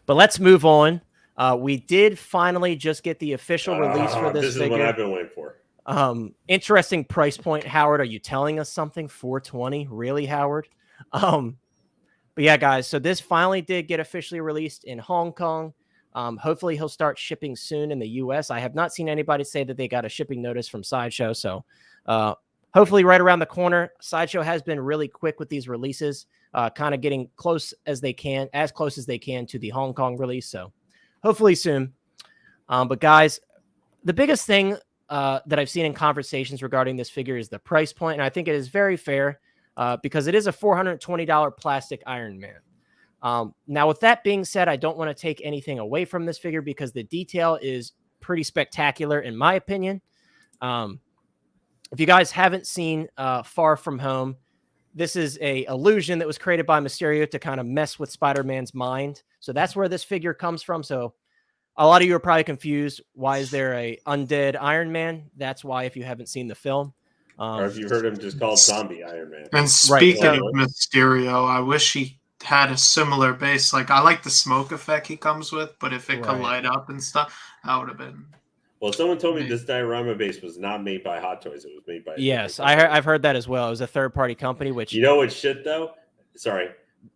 But let's move on. We did finally just get the official release for this figure. This is what I've been waiting for. Interesting price point, Howard. Are you telling us something? $420? Really, Howard? But yeah, guys, so this finally did get officially released in Hong Kong. Hopefully he'll start shipping soon in the US. I have not seen anybody say that they got a shipping notice from Sideshow. So hopefully right around the corner. Sideshow has been really quick with these releases, kind of getting close as they can to the Hong Kong release. So hopefully soon. But guys, the biggest thing that I've seen in conversations regarding this figure is the price point, and I think it is very fair because it is a $420 plastic Iron Man. Now, with that being said, I don't want to take anything away from this figure because the detail is pretty spectacular, in my opinion. If you guys haven't seen Far From Home, this is a illusion that was created by Mysterio to kind of mess with Spider-Man's mind. So that's where this figure comes from. So a lot of you are probably confused. Why is there a undead Iron Man? That's why, if you haven't seen the film. Or if you heard him just called Zombie Iron Man. And speaking of Mysterio, I wish he had a similar base. Like, I like the smoke effect he comes with, but if it could light up and stuff, that would have been... Well, someone told me this diorama base was not made by Hot Toys. It was made by... Yes, I've heard that as well. It was a third-party company, which... You know what shit, though? Sorry.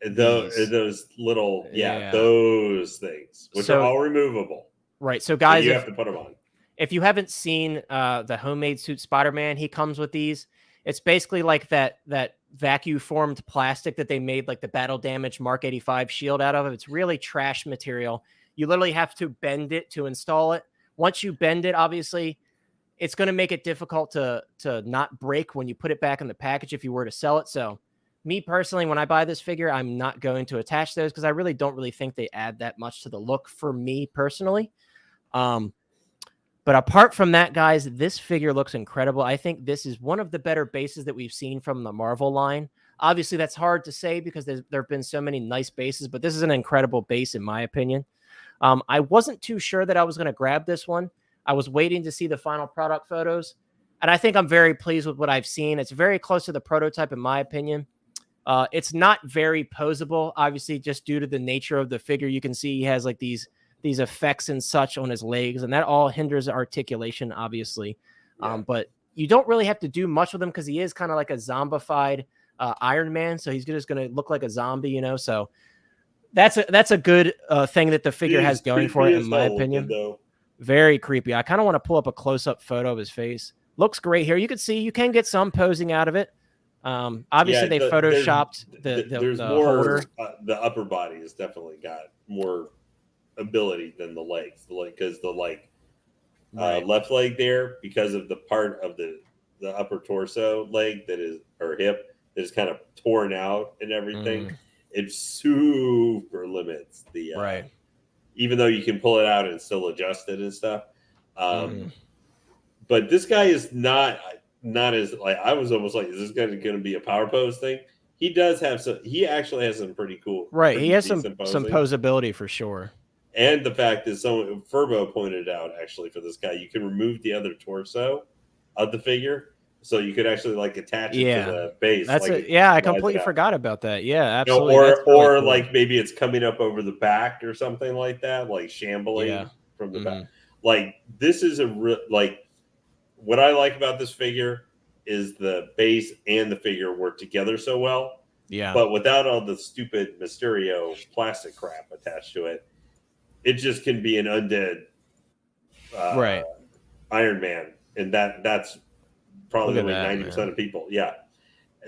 Those little... Yeah, those things, which are all removable. Right, so guys... You have to put them on. If you haven't seen the homemade suit Spider-Man, he comes with these. It's basically like that vacuum-formed plastic that they made like the Battle Damage Mark 85 shield out of. It's really trash material. You literally have to bend it to install it. Once you bend it, obviously, it's going to make it difficult to not break when you put it back in the package if you were to sell it. So me personally, when I buy this figure, I'm not going to attach those because I really don't think they add that much to the look for me personally. But apart from that, guys, this figure looks incredible. I think this is one of the better bases that we've seen from the Marvel line. Obviously, that's hard to say because there have been so many nice bases, but this is an incredible base in my opinion. I wasn't too sure that I was going to grab this one. I was waiting to see the final product photos, and I think I'm very pleased with what I've seen. It's very close to the prototype in my opinion. It's not very posable, obviously, just due to the nature of the figure. You can see he has like these effects and such on his legs, and that all hinders articulation, obviously. Yeah. But you don't really have to do much with him because he is kind of like a zombified Iron Man, so he's just going to look like a zombie, you know. So that's a good thing that the figure has going for it, in my opinion. Very creepy. I kind of want to pull up a close-up photo of his face. Looks great here. You can see you can get some posing out of it. Obviously, they photoshopped the more holder. The upper body has definitely got more ability than the legs, because the left leg there, because of the part of the upper torso leg that is, or hip, that is kind of torn out and everything. It super limits the even though you can pull it out and still adjust it and stuff. But this guy is not as, like, I was almost like, is this guy going to be a power pose thing? He does have some. He actually has some pretty cool. Right, he has some posability for sure. And the fact is, someone Furbo pointed out, actually, for this guy, you can remove the other torso of the figure, so you could actually like attach it to the base. That's like it. Yeah, I completely forgot about that. Yeah, absolutely. You know, or really cool. Like maybe it's coming up over the back or something like that, like shambling from the back. Like, this is like, what I like about this figure is the base and the figure work together so well. Yeah. But without all the stupid Mysterio plastic crap attached to it, it just can be an undead Iron Man. And that's probably only 90% of people. Yeah.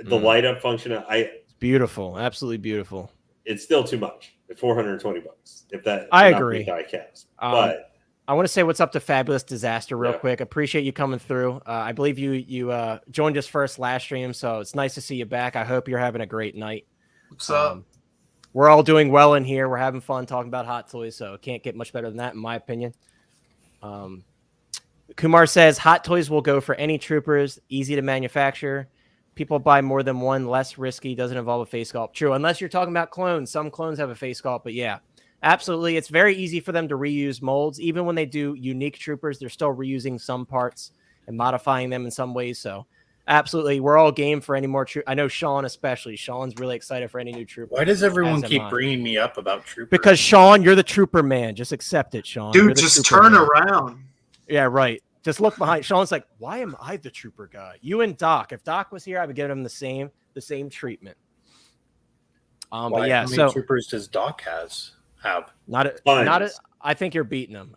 The light up function, it's beautiful. Absolutely beautiful. It's still too much at $420. If that, I agree. Die cast. But I want to say what's up to Fabulous Disaster real quick. Appreciate you coming through. I believe you joined us first last stream, so it's nice to see you back. I hope you're having a great night. What's up? We're all doing well in here. We're having fun talking about Hot Toys, so it can't get much better than that, in my opinion. Kumar says Hot Toys will go for any troopers, easy to manufacture. People buy more than one, less risky, doesn't involve a face sculpt. True, unless you're talking about clones. Some clones have a face sculpt, but yeah. Absolutely. It's very easy for them to reuse molds. Even when they do unique troopers, they're still reusing some parts and modifying them in some ways. So absolutely, we're all game for any more troopers. I know Sean especially. Sean's really excited for any new trooper. Why does everyone keep bringing me up about troopers? Because, Sean, you're the trooper man. Just accept it, Sean. Dude, just turn around. Yeah, right. Just look behind. Sean's like, why am I the trooper guy? You and Doc. If Doc was here, I would give him the same treatment. But yeah, how many troopers does Doc have? I think you're beating him.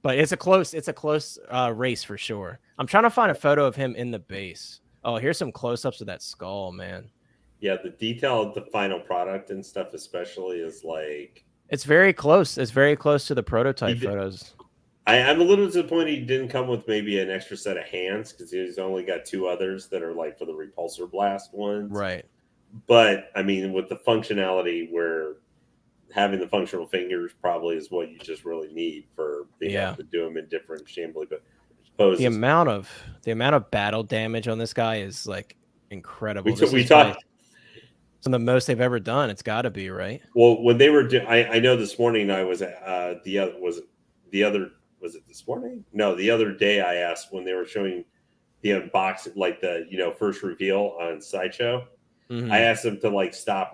But it's a close race for sure. I'm trying to find a photo of him in the base. Oh, here's some close-ups of that skull, man. Yeah, the detail of the final product and stuff especially is like, it's very close. It's very close to the prototype photos. I'm a little disappointed he didn't come with maybe an extra set of hands because he's only got 2 others that are like for the repulsor blast ones. Right. But I mean, with the functionality where having the functional fingers probably is what you just really need for being able to do them in different shambly poses. The amount of battle damage on this guy is like incredible. We talked some of the most they've ever done. It's got to be, right? Well, when they were I know this morning I was at was it this morning? No, the other day I asked when they were showing the unboxing, like the first reveal on Sideshow. Mm-hmm. I asked them to like stop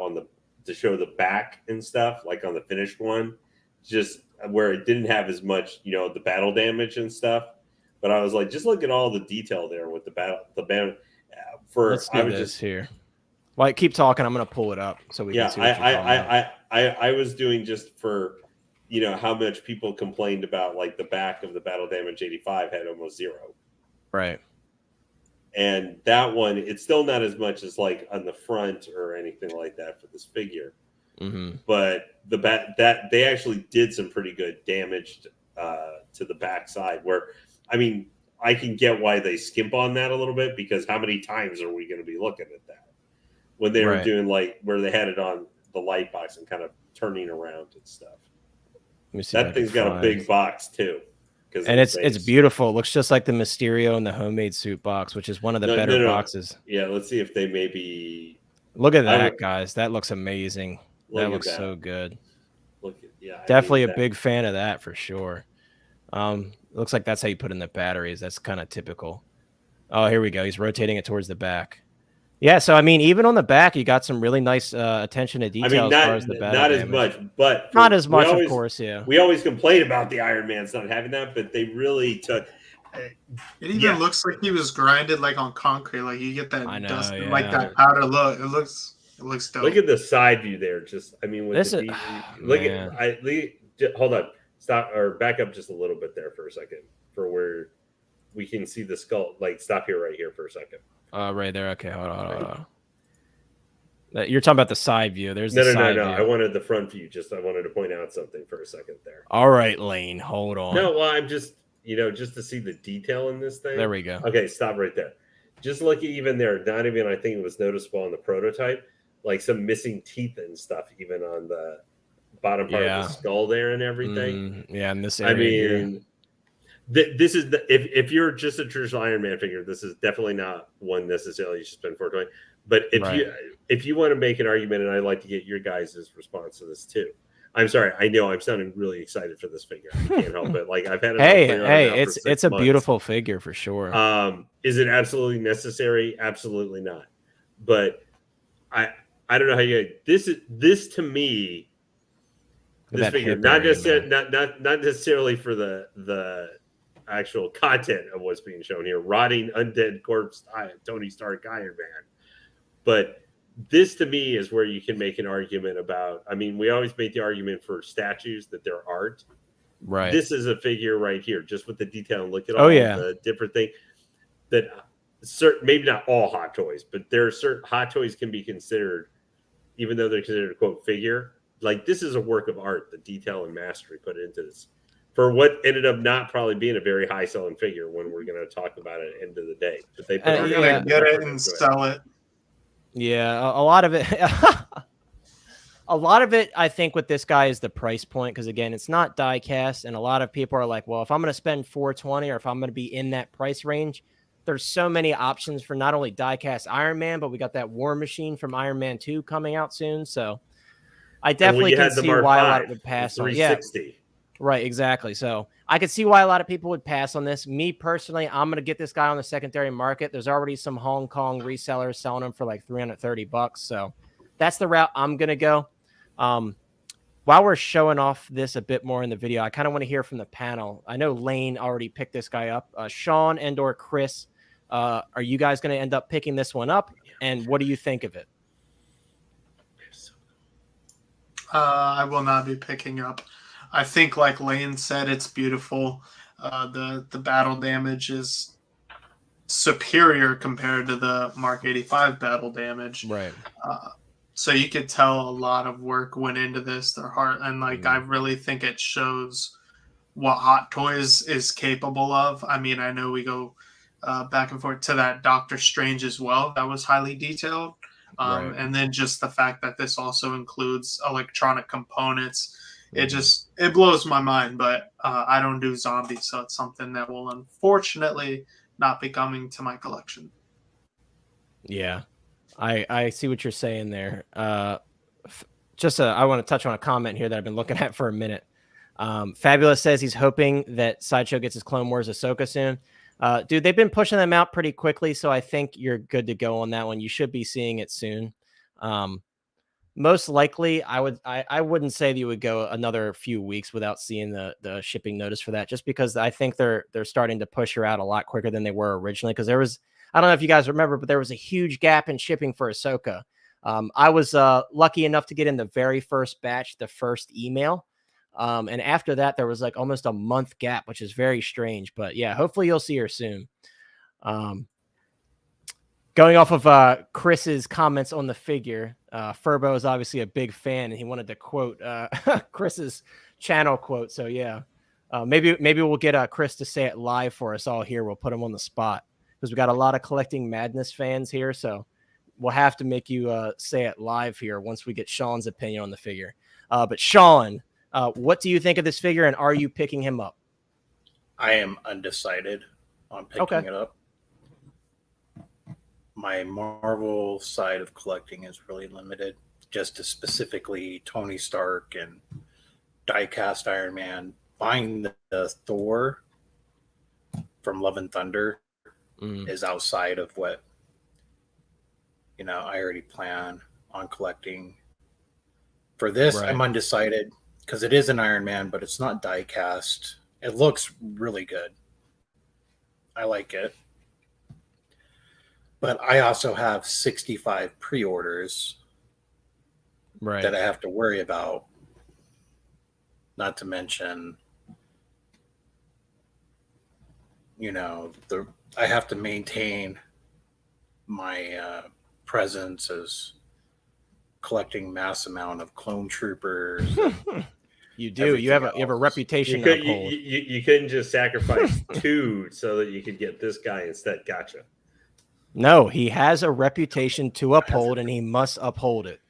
to show the back and stuff, like on the finished one, just where it didn't have as much, the battle damage and stuff. But I was like, just look at all the detail there with the battle. Let's do this here. Well, keep talking. I'm gonna pull it up so we can see what you're talking about. I was doing just for how much people complained about like the back of the battle damage 85 had almost 0. Right. And that one, it's still not as much as like on the front or anything like that for this figure. Mm-hmm. But that they actually did some pretty good damage to the back side. Where, I mean, I can get why they skimp on that a little bit, because how many times are we going to be looking at that when they were doing like where they had it on the light box and kind of turning around and stuff. Let me see that thing's got a big box too. And it's beautiful. It looks just like the Mysterio and the homemade suit box, which is one of the better boxes. Yeah, let's see if they maybe look at that, guys. That looks amazing. That looks so good. Definitely a big fan of that for sure. Looks like that's how you put in the batteries. That's kind of typical. Oh, here we go. He's rotating it towards the back. Yeah, so I mean, even on the back, you got some really nice attention to detail as far as the battle not damage. As much, but not as much, of course. Yeah, we always complain about the Iron Man's not having that, but they really took. It even looks like he was grinded like on concrete. Like you get that dust, like that powder look. It looks dope. Look at the side view there. Just, I mean, with this the hold on, stop or back up just a little bit there for a second, for where we can see the skull. Like, stop here, right here for a second. Right there. Okay, hold on. You're talking about the side view. There's no. I wanted the front view. I wanted to point out something for a second there. All right, Lane, hold on. No, well, I'm just, just to see the detail in this thing. There we go. Okay, stop right there. Just look at even there. Not even, I think it was noticeable on the prototype, like some missing teeth and stuff, even on the bottom part of the skull there and everything. In this area. I mean. This is if you're just a traditional Iron Man figure, this is definitely not one necessarily you should spend $420. But if you want to make an argument, and I'd like to get your guys' response to this too. I'm sorry, I know I'm sounding really excited for this figure. I can't help it. Like, I've had it. It's a beautiful figure for sure. Is it absolutely necessary? Absolutely not. But I don't know how you. This to me. This figure, not necessarily for the actual content of what's being shown here, rotting undead corpse Tony Stark Iron Man, but this to me is where you can make an argument about. I mean, we always make the argument for statues that they're art. Right. This is a figure right here, just with the detail. And look at all the different things that maybe not all Hot Toys, but there are certain Hot Toys can be considered, even though they're considered a quote figure. Like, this is a work of art, the detail and mastery put into this, for what ended up not probably being a very high selling figure when we're going to talk about it at the end of the day. But they put going to get it and sell it. Yeah, a lot of it. A lot of it, I think, with this guy is the price point, because again, it's not die cast, and a lot of people are like, well, if I'm going to spend $420 or if I'm going to be in that price range, there's so many options for not only die cast Iron Man, but we got that War Machine from Iron Man 2 coming out soon, so. I definitely can see why a lot would pass on. Yeah, right, exactly. So I could see why a lot of people would pass on this. Me personally, I'm going to get this guy on the secondary market. There's already some Hong Kong resellers selling him for like $330. So that's the route I'm going to go. While we're showing off this a bit more in the video, I kind of want to hear from the panel. I know Lane already picked this guy up. Sean and or Chris, are you guys going to end up picking this one up? And what do you think of it? I will not be picking up. I think, like Lane said, it's beautiful. The battle damage is superior compared to the Mark 85 battle damage. Right. So you could tell a lot of work went into this. Their heart, and I really think it shows what Hot Toys is capable of. I mean, I know we go back and forth to that Doctor Strange as well. That was highly detailed. Right. And then just the fact that this also includes electronic components. It blows my mind, but I don't do zombies, so it's something that will unfortunately not be coming to my collection. Yeah, I see what you're saying there. I want to touch on a comment here that I've been looking at for a minute. Fabulous says he's hoping that Sideshow gets his Clone Wars Ahsoka soon. Dude, they've been pushing them out pretty quickly, so I think you're good to go on that one. You should be seeing it soon. Most likely, I wouldn't say that you would go another few weeks without seeing the shipping notice for that, just because I think they're starting to push her out a lot quicker than they were originally. Because I don't know if you guys remember, but there was a huge gap in shipping for Ahsoka. I was lucky enough to get in the very first batch, the first email. And after that, there was like almost a month gap, which is very strange. But yeah, hopefully you'll see her soon. Going off of Chris's comments on the figure, Furbo is obviously a big fan, and he wanted to quote Chris's channel quote. So yeah, maybe we'll get Chris to say it live for us all here. We'll put him on the spot because we got a lot of Collecting Madness fans here. So we'll have to make you say it live here once we get Sean's opinion on the figure. But Sean, what do you think of this figure, and are you picking him up? I am undecided on picking it up. My Marvel side of collecting is really limited, just to specifically Tony Stark and die-cast Iron Man. Buying the Thor from Love and Thunder is outside of what I already plan on collecting. For this, I'm undecided because it is an Iron Man, but it's not die-cast. It looks really good. I like it. But I also have 65 pre-orders that I have to worry about. Not to mention, I have to maintain my presence as collecting mass amount of clone troopers. You do. You have a reputation to uphold. You couldn't just sacrifice 2 so that you could get this guy instead. Gotcha. No, he has a reputation to uphold, and he must uphold it.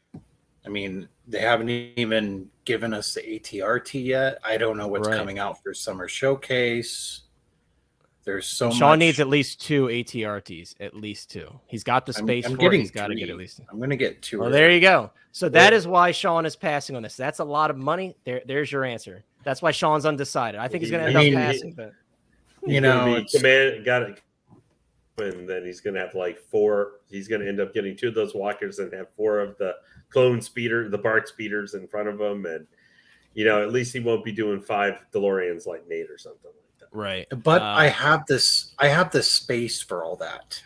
I mean, they haven't even given us the ATRT yet. I don't know what's coming out for Summer Showcase. There's so much. Sean needs at least 2 ATRTs, at least 2. He's got the space for it. He's got to get at least 2. I'm going to get 2. Well, there you go. So that is why Sean is passing on this. That's a lot of money. There's your answer. That's why Sean's undecided. I think he's going to end up passing. But got it. And then he's going to have like 4. He's going to end up getting 2 of those walkers and have 4 of the clone speeder, the BART speeders in front of him. And, at least he won't be doing 5 DeLoreans like Nate or something like that. Right. But I have this space for all that.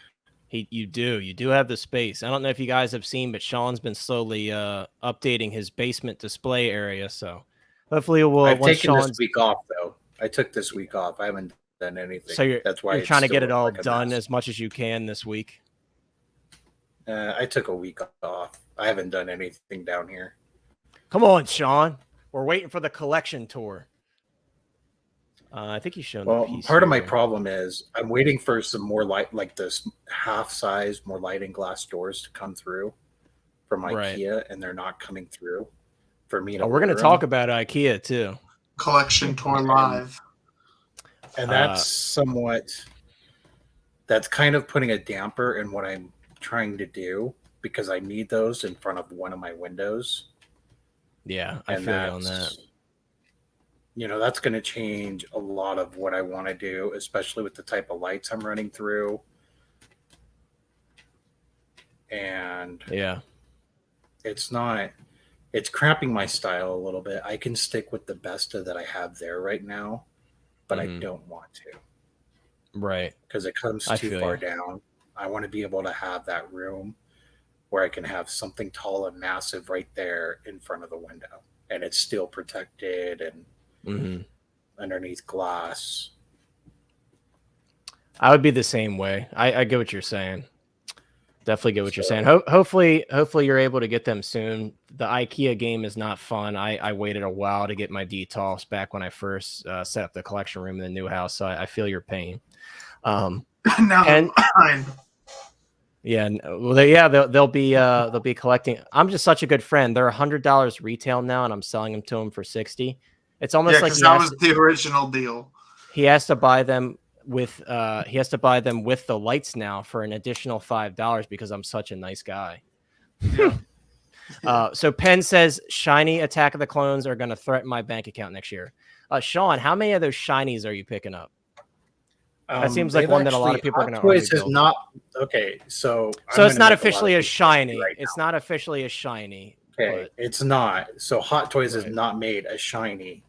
You do have the space. I don't know if you guys have seen, but Sean's been slowly updating his basement display area. So hopefully I've taken this week off, though. I took this week off. I haven't done anything. So that's why you're trying to get it all done as much as you can this week. I took a week off. I haven't done anything down here. Come on, Sean. We're waiting for the collection tour. I think he's shown. Well, part of my problem is I'm waiting for some more light, like this half size, more lighting glass doors to come through from IKEA, and they're not coming through for me. We're going to talk about IKEA too. Collection tour live. And that's that's kind of putting a damper in what I'm trying to do because I need those in front of one of my windows. Yeah, I feel you on that. That's going to change a lot of what I want to do, especially with the type of lights I'm running through. And it's cramping my style a little bit. I can stick with the Besta that I have there right now. But I don't want to. Right. Because it comes too far down. I want to be able to have that room where I can have something tall and massive right there in front of the window. And it's still protected and underneath glass. I would be the same way. I get what you're saying. Definitely get what you're saying. Hopefully you're able to get them soon. The IKEA game is not fun. I waited a while to get my DTOS back when I first set up the collection room in the new house, so I feel your pain. No, and fine. Yeah, well, they'll be collecting. I'm just such a good friend. They're $100 retail now, and I'm selling them to him for $60. It's almost like that was the original deal. He has to buy them with the lights now for an additional $5 because I'm such a nice guy. Yeah. So Penn says shiny Attack of the Clones are going to threaten my bank account next year. Sean, how many of those shinies are you picking up? That seems like one that a lot of people are going to Hottoys is not okay. So it's not officially a shiny. It's not officially a shiny. Okay, it's not. So Hot Toys is not made a shiny.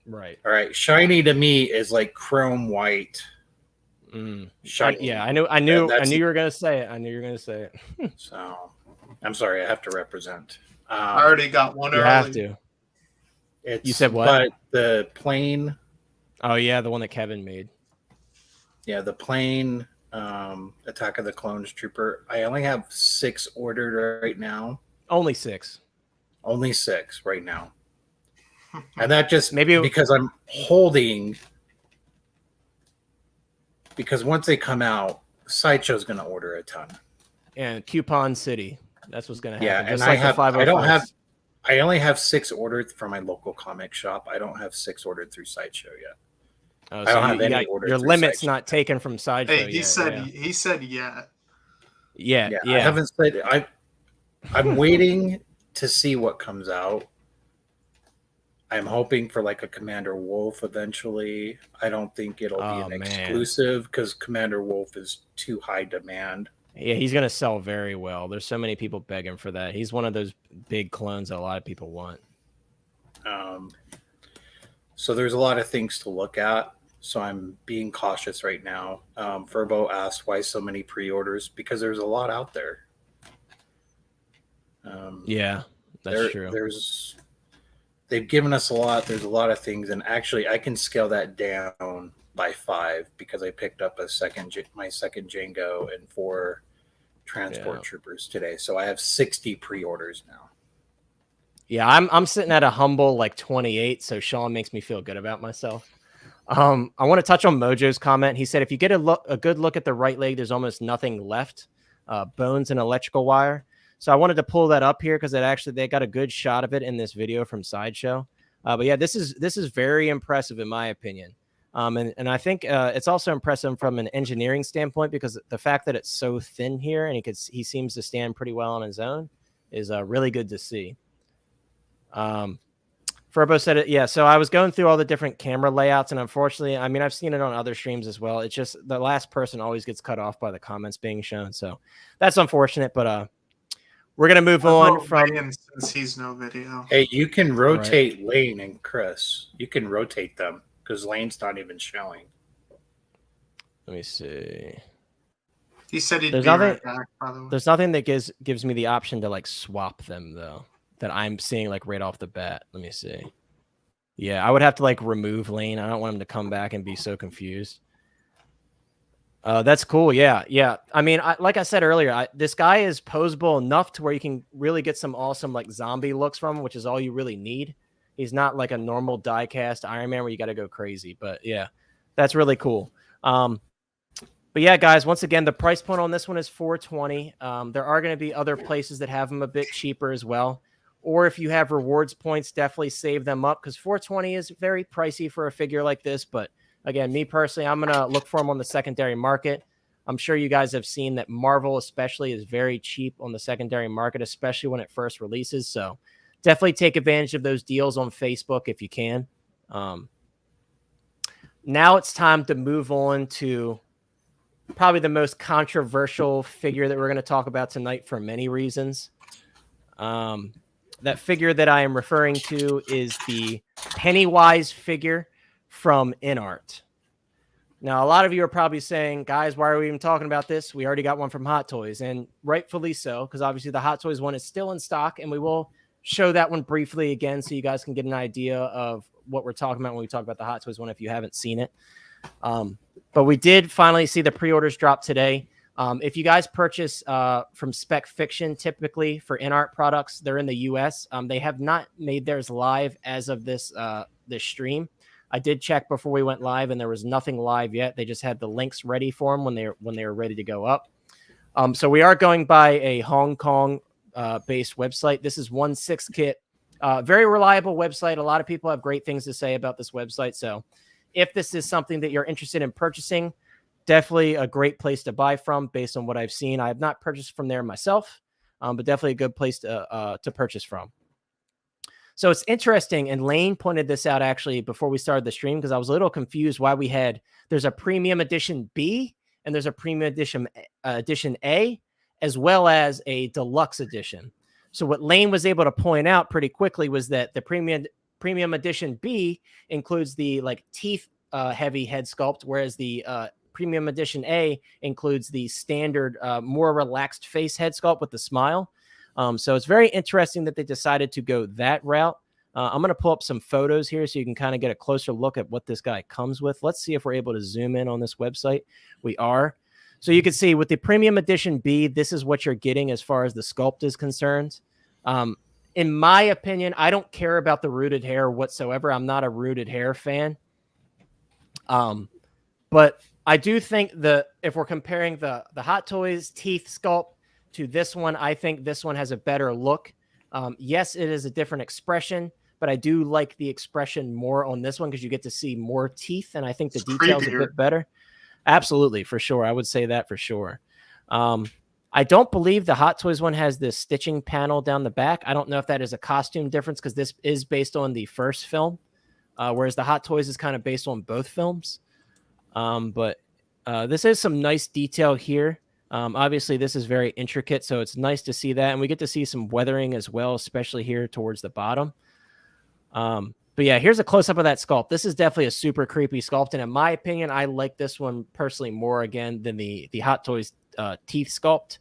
Right. All right. Shiny to me is like chrome white. Shiny. I knew you were gonna say it. So I'm sorry, I have to represent. I already got one. You have to. You said what? But the plain. Oh yeah, the one that Kevin made. Yeah, the plain Attack of the Clones Trooper. I only have 6 ordered right now. Only 6. Only 6 right now. And that just maybe because I'm holding. Because once they come out, Sideshow's going to order a ton. And Coupon City, that's what's going to happen. Yeah, and I only have 6 ordered from my local comic shop. I don't have 6 ordered through Sideshow yet. Oh, so I don't have any ordered. Your limit's not taken from Sideshow. Hey, he said yeah. Yeah. I haven't said. I'm waiting to see what comes out. I'm hoping for like a Commander Wolf eventually. I don't think it'll be an exclusive because Commander Wolf is too high demand. Yeah, he's going to sell very well. There's so many people begging for that. He's one of those big clones that a lot of people want. So there's a lot of things to look at. So I'm being cautious right now. Furbo asked why so many pre-orders because there's a lot out there. Yeah, that's true. They've given us a lot. There's a lot of things, and actually, I can scale that down by 5 because I picked up my second Django and 4 transport troopers today. So I have 60 pre-orders now. Yeah, I'm sitting at a humble like 28. So Sean makes me feel good about myself. I want to touch on Mojo's comment. He said, if you get a good look at the right leg, there's almost nothing left. Bones and electrical wire. So I wanted to pull that up here because they got a good shot of it in this video from Sideshow. But yeah, this is very impressive in my opinion. And I think it's also impressive from an engineering standpoint because the fact that it's so thin here and he seems to stand pretty well on his own is really good to see. Furbo said it. Yeah. So I was going through all the different camera layouts and unfortunately, I mean, I've seen it on other streams as well. It's just the last person always gets cut off by the comments being shown. So that's unfortunate, but we're going to move on from since he's no video. Hey, you can rotate Lane and Chris. You can rotate them because Lane's not even showing. Let me see. He said he'd be right back, by the way. There's nothing that gives me the option to like swap them though that I'm seeing like right off the bat. Let me see. Yeah, I would have to like remove Lane. I don't want him to come back and be so confused. That's cool. Yeah. I mean, like I said earlier, this guy is posable enough to where you can really get some awesome like zombie looks from him, which is all you really need. He's not like a normal die-cast Iron Man where you got to go crazy. But yeah, that's really cool. But yeah, guys, once again, the price point on this one is $420. There are going to be other places that have them a bit cheaper as well. Or if you have rewards points, definitely save them up because $420 is very pricey for a figure like this. But again, me personally, I'm going to look for them on the secondary market. I'm sure you guys have seen that Marvel especially is very cheap on the secondary market, especially when it first releases. So definitely take advantage of those deals on Facebook if you can. Now it's time to move on to probably the most controversial figure that we're going to talk about tonight for many reasons. That figure that I am referring to is the Pennywise figure from InArt. Now, a lot of you are probably saying, guys, why are we even talking about this? We already got one from Hot Toys, and rightfully so, because obviously the Hot Toys one is still in stock, and we will show that one briefly again so you guys can get an idea of what we're talking about when we talk about the Hot Toys one if you haven't seen it. But we did finally see the pre-orders drop today. If you guys purchase from Spec Fiction, typically for in-art products, they're in the US. They have not made theirs live as of this stream. I did check before we went live, and there was nothing live yet. They just had the links ready for them when they were ready to go up. So we are going by a Hong Kong based website. This is 1/6 Kit. Very reliable website. A lot of people have great things to say about this website. So if this is something that you're interested in purchasing, definitely a great place to buy from based on what I've seen. I have not purchased from there myself, but definitely a good place to purchase from. So it's interesting, and Lane pointed this out actually before we started the stream, because I was a little confused why there's a premium edition B and there's a premium edition A, as well as a deluxe edition. So what Lane was able to point out pretty quickly was that the premium edition B includes the like teeth heavy head sculpt, whereas the premium edition A includes the standard, more relaxed face head sculpt with the smile. So it's very interesting that they decided to go that route. I'm going to pull up some photos here so you can kind of get a closer look at what this guy comes with. Let's see if we're able to zoom in on this website. We are. So you can see with the premium edition B, this is what you're getting as far as the sculpt is concerned. In my opinion, I don't care about the rooted hair whatsoever. I'm not a rooted hair fan. But I do think if we're comparing the Hot Toys teeth sculpt to this one, I think this one has a better look. Yes, it is a different expression, but I do like the expression more on this one because you get to see more teeth, and I think the details are a bit better. Absolutely, for sure. I would say that for sure. I don't believe the Hot Toys one has this stitching panel down the back. I don't know if that is a costume difference because this is based on the first film, whereas the Hot Toys is kind of based on both films. But this is some nice detail here. Obviously, this is very intricate, so it's nice to see that. And we get to see some weathering as well, especially here towards the bottom. But yeah, here's a close-up of that sculpt. This is definitely a super creepy sculpt. And in my opinion, I like this one personally more, again, than the Hot Toys teeth sculpt.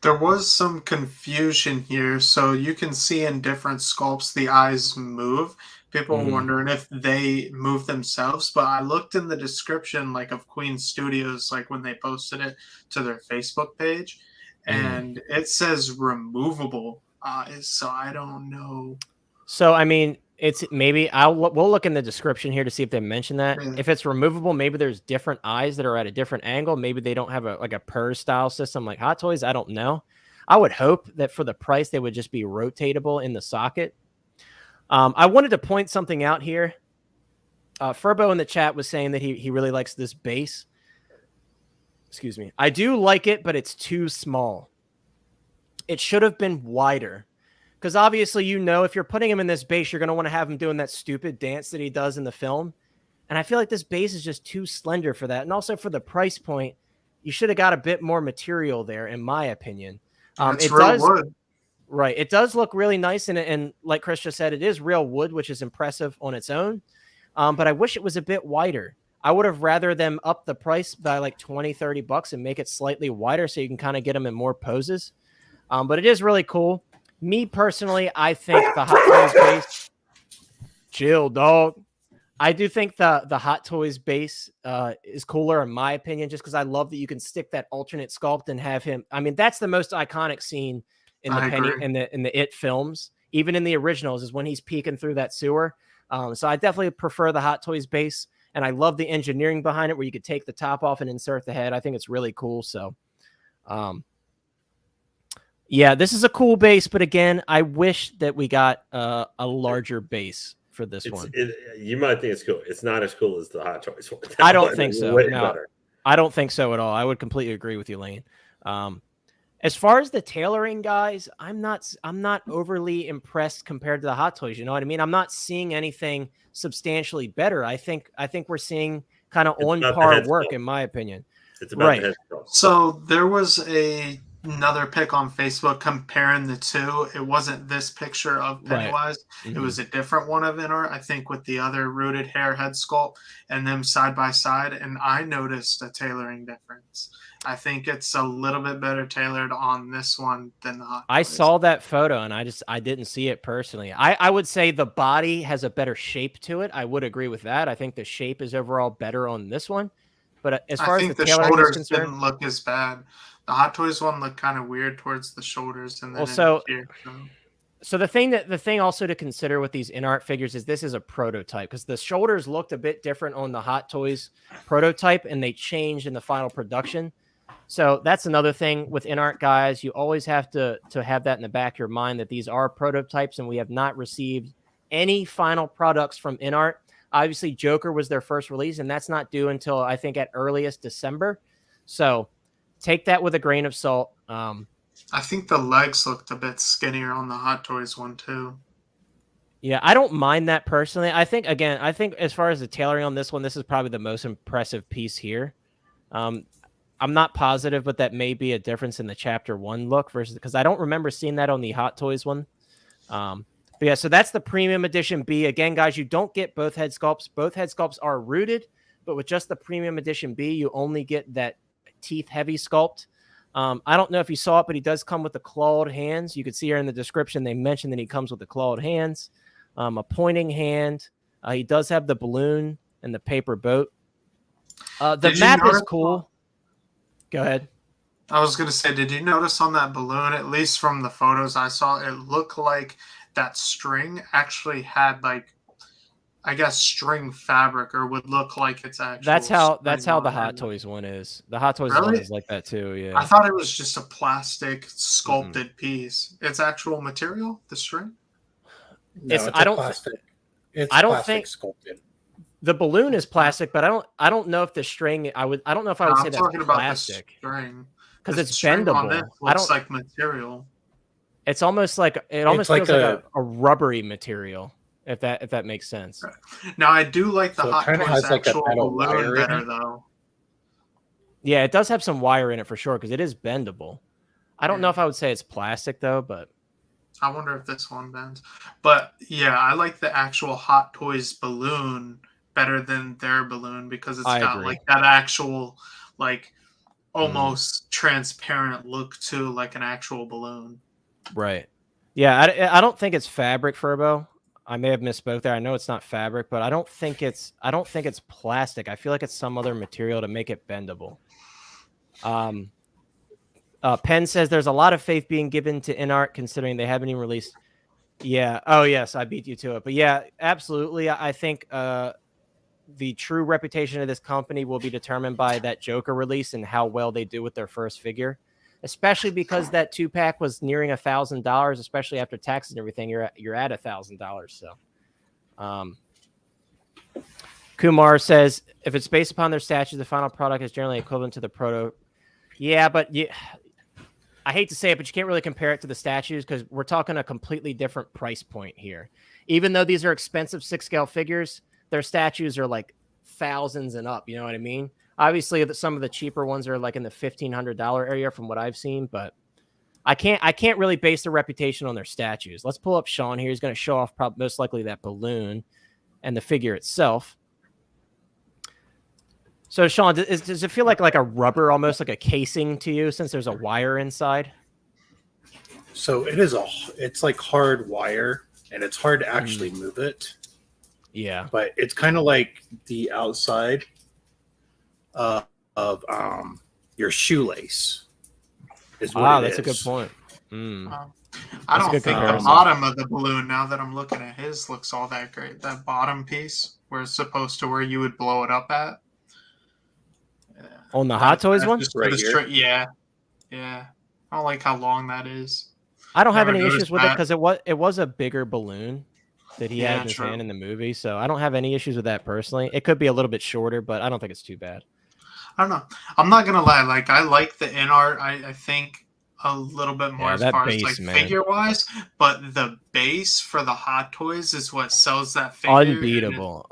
There was some confusion here. So you can see in different sculpts, the eyes move. People were wondering if they move themselves, but I looked in the description, like of Queen Studios, like when they posted it to their Facebook page, and it says removable eyes. So I don't know. So I mean, it's maybe we'll look in the description here to see if they mention that. Yeah. If it's removable, maybe there's different eyes that are at a different angle. Maybe they don't have a Purge style system like Hot Toys. I don't know. I would hope that for the price they would just be rotatable in the socket. I wanted to point something out here. Furbo in the chat was saying that he really likes this base. Excuse me. I do like it, but it's too small. It should have been wider. Because obviously, if you're putting him in this base, you're going to want to have him doing that stupid dance that he does in the film. And I feel like this base is just too slender for that. And also for the price point, you should have got a bit more material there, in my opinion. It's real wood. Right. It does look really nice. And like Chris just said, it is real wood, which is impressive on its own. But I wish it was a bit wider. I would have rather them up the price by like $20-$30 and make it slightly wider so you can kind of get them in more poses. But it is really cool. Me personally, I think the Hot Toys base. Chill, dog. I do think the Hot Toys base is cooler in my opinion, just because I love that you can stick that alternate sculpt and have him. I mean, that's the most iconic scene in the It films, even in the originals, is when he's peeking through that sewer. So I definitely prefer the Hot Toys base, and I love the engineering behind it, where you could take the top off and insert the head. I think it's really cool. So, yeah, this is a cool base, but again, I wish that we got a larger base for this one. You might think it's cool. It's not as cool as the Hot Toys one. I don't think so. No, I don't think so at all. I would completely agree with you, Lane. As far as the tailoring, guys, I'm not overly impressed compared to the Hot Toys. You know what I mean? I'm not seeing anything substantially better. I think we're seeing kind of on par work, in my opinion. It's about the head sculpt. So there was another pic on Facebook comparing the two. It wasn't this picture of Pennywise. Right. It was a different one of Inner, I think, with the other rooted hair head sculpt and them side by side. And I noticed a tailoring difference. I think it's a little bit better tailored on this one than the Hot Toys. I saw that photo and I didn't see it personally. I would say the body has a better shape to it. I would agree with that. I think the shape is overall better on this one. But as I far as think the the tailoring is shoulders concerned, didn't look as bad. The Hot Toys one looked kind of weird towards the shoulders, and then also. here. So the thing also to consider with these in-art figures is this is a prototype, because the shoulders looked a bit different on the Hot Toys prototype, and they changed in the final production. So that's another thing with in-art, guys. You always have to have that in the back of your mind, that these are prototypes, and we have not received any final products from in-art. Obviously, Joker was their first release, and that's not due until, I think, at earliest December. So take that with a grain of salt. I think the legs looked a bit skinnier on the Hot Toys one too. Yeah, I don't mind that personally. I think as far as the tailoring on this one, this is probably the most impressive piece here. I'm not positive, but that may be a difference in the Chapter 1 look versus, because I don't remember seeing that on the Hot Toys one. But yeah, so that's the Premium Edition B. Again, guys, you don't get both head sculpts. Both head sculpts are rooted, but with just the Premium Edition B, you only get that teeth-heavy sculpt. I don't know if you saw it, but he does come with the clawed hands. You can see here in the description, they mentioned that he comes with the clawed hands, a pointing hand. He does have the balloon and the paper boat. The map is cool. Go ahead. I was going to say, did you notice on that balloon, at least from the photos I saw, it looked like that string actually had, like, I guess, string fabric, or would look like it's actually. That's how the Hot Toys one is. The Hot Toys one is like that too. Yeah. I thought it was just a plastic sculpted piece. It's actual material, the string. No, it's plastic. I don't think sculpted. The balloon is plastic, but I don't know if the string. I don't know if I would say that's talking plastic. About the string because it's bendable. Looks like material. It's almost like feels like a rubbery material. If that makes sense. Now I do like the Hot Toys actual balloon better though. Yeah, it does have some wire in it for sure because it is bendable. I don't know if I would say it's plastic though, but I wonder if this one bends. But yeah, I like the actual Hot Toys balloon better than their balloon because it's got like that actual like almost transparent look to like an actual balloon. Right. Yeah, I don't think it's fabric, Furbo. I may have misspoke there. I know it's not fabric, but I don't think it's plastic. I feel like it's some other material to make it bendable. Penn says there's a lot of faith being given to in-art considering they haven't even released. Yeah. Oh yes, I beat you to it. But yeah, absolutely. I think the true reputation of this company will be determined by that Joker release and how well they do with their first figure. Especially because that 2-pack was nearing $1,000, especially after taxes and everything. You're at $1,000. So, Kumar says if it's based upon their statues, the final product is generally equivalent to the proto. Yeah, but I hate to say it, but you can't really compare it to the statues because we're talking a completely different price point here. Even though these are expensive 6-scale figures, their statues are like thousands and up. You know what I mean? Obviously, some of the cheaper ones are like in the $1,500 area from what I've seen, but I can't really base their reputation on their statues. Let's pull up Sean here. He's going to show off most likely that balloon and the figure itself. So, Sean, does it feel like a rubber, almost like a casing to you, since there's a wire inside? So it's like hard wire, and it's hard to actually move it. Yeah, but it's kind of like the outside of your shoelace. That's a good point. I don't think the bottom of the balloon, now that I'm looking at his, looks all that great. That bottom piece, where it's supposed to where you would blow it up at. On the Hot Toys one? Right here. Yeah. I don't like how long that is. I don't have any issues with it because it was a bigger balloon that he had in his hand in the movie, so I don't have any issues with that personally. It could be a little bit shorter, but I don't think it's too bad. I don't know. I'm not gonna lie. Like I like the in art. I think a little bit more as far as like figure wise, but the base for the Hot Toys is what sells that figure. Unbeatable.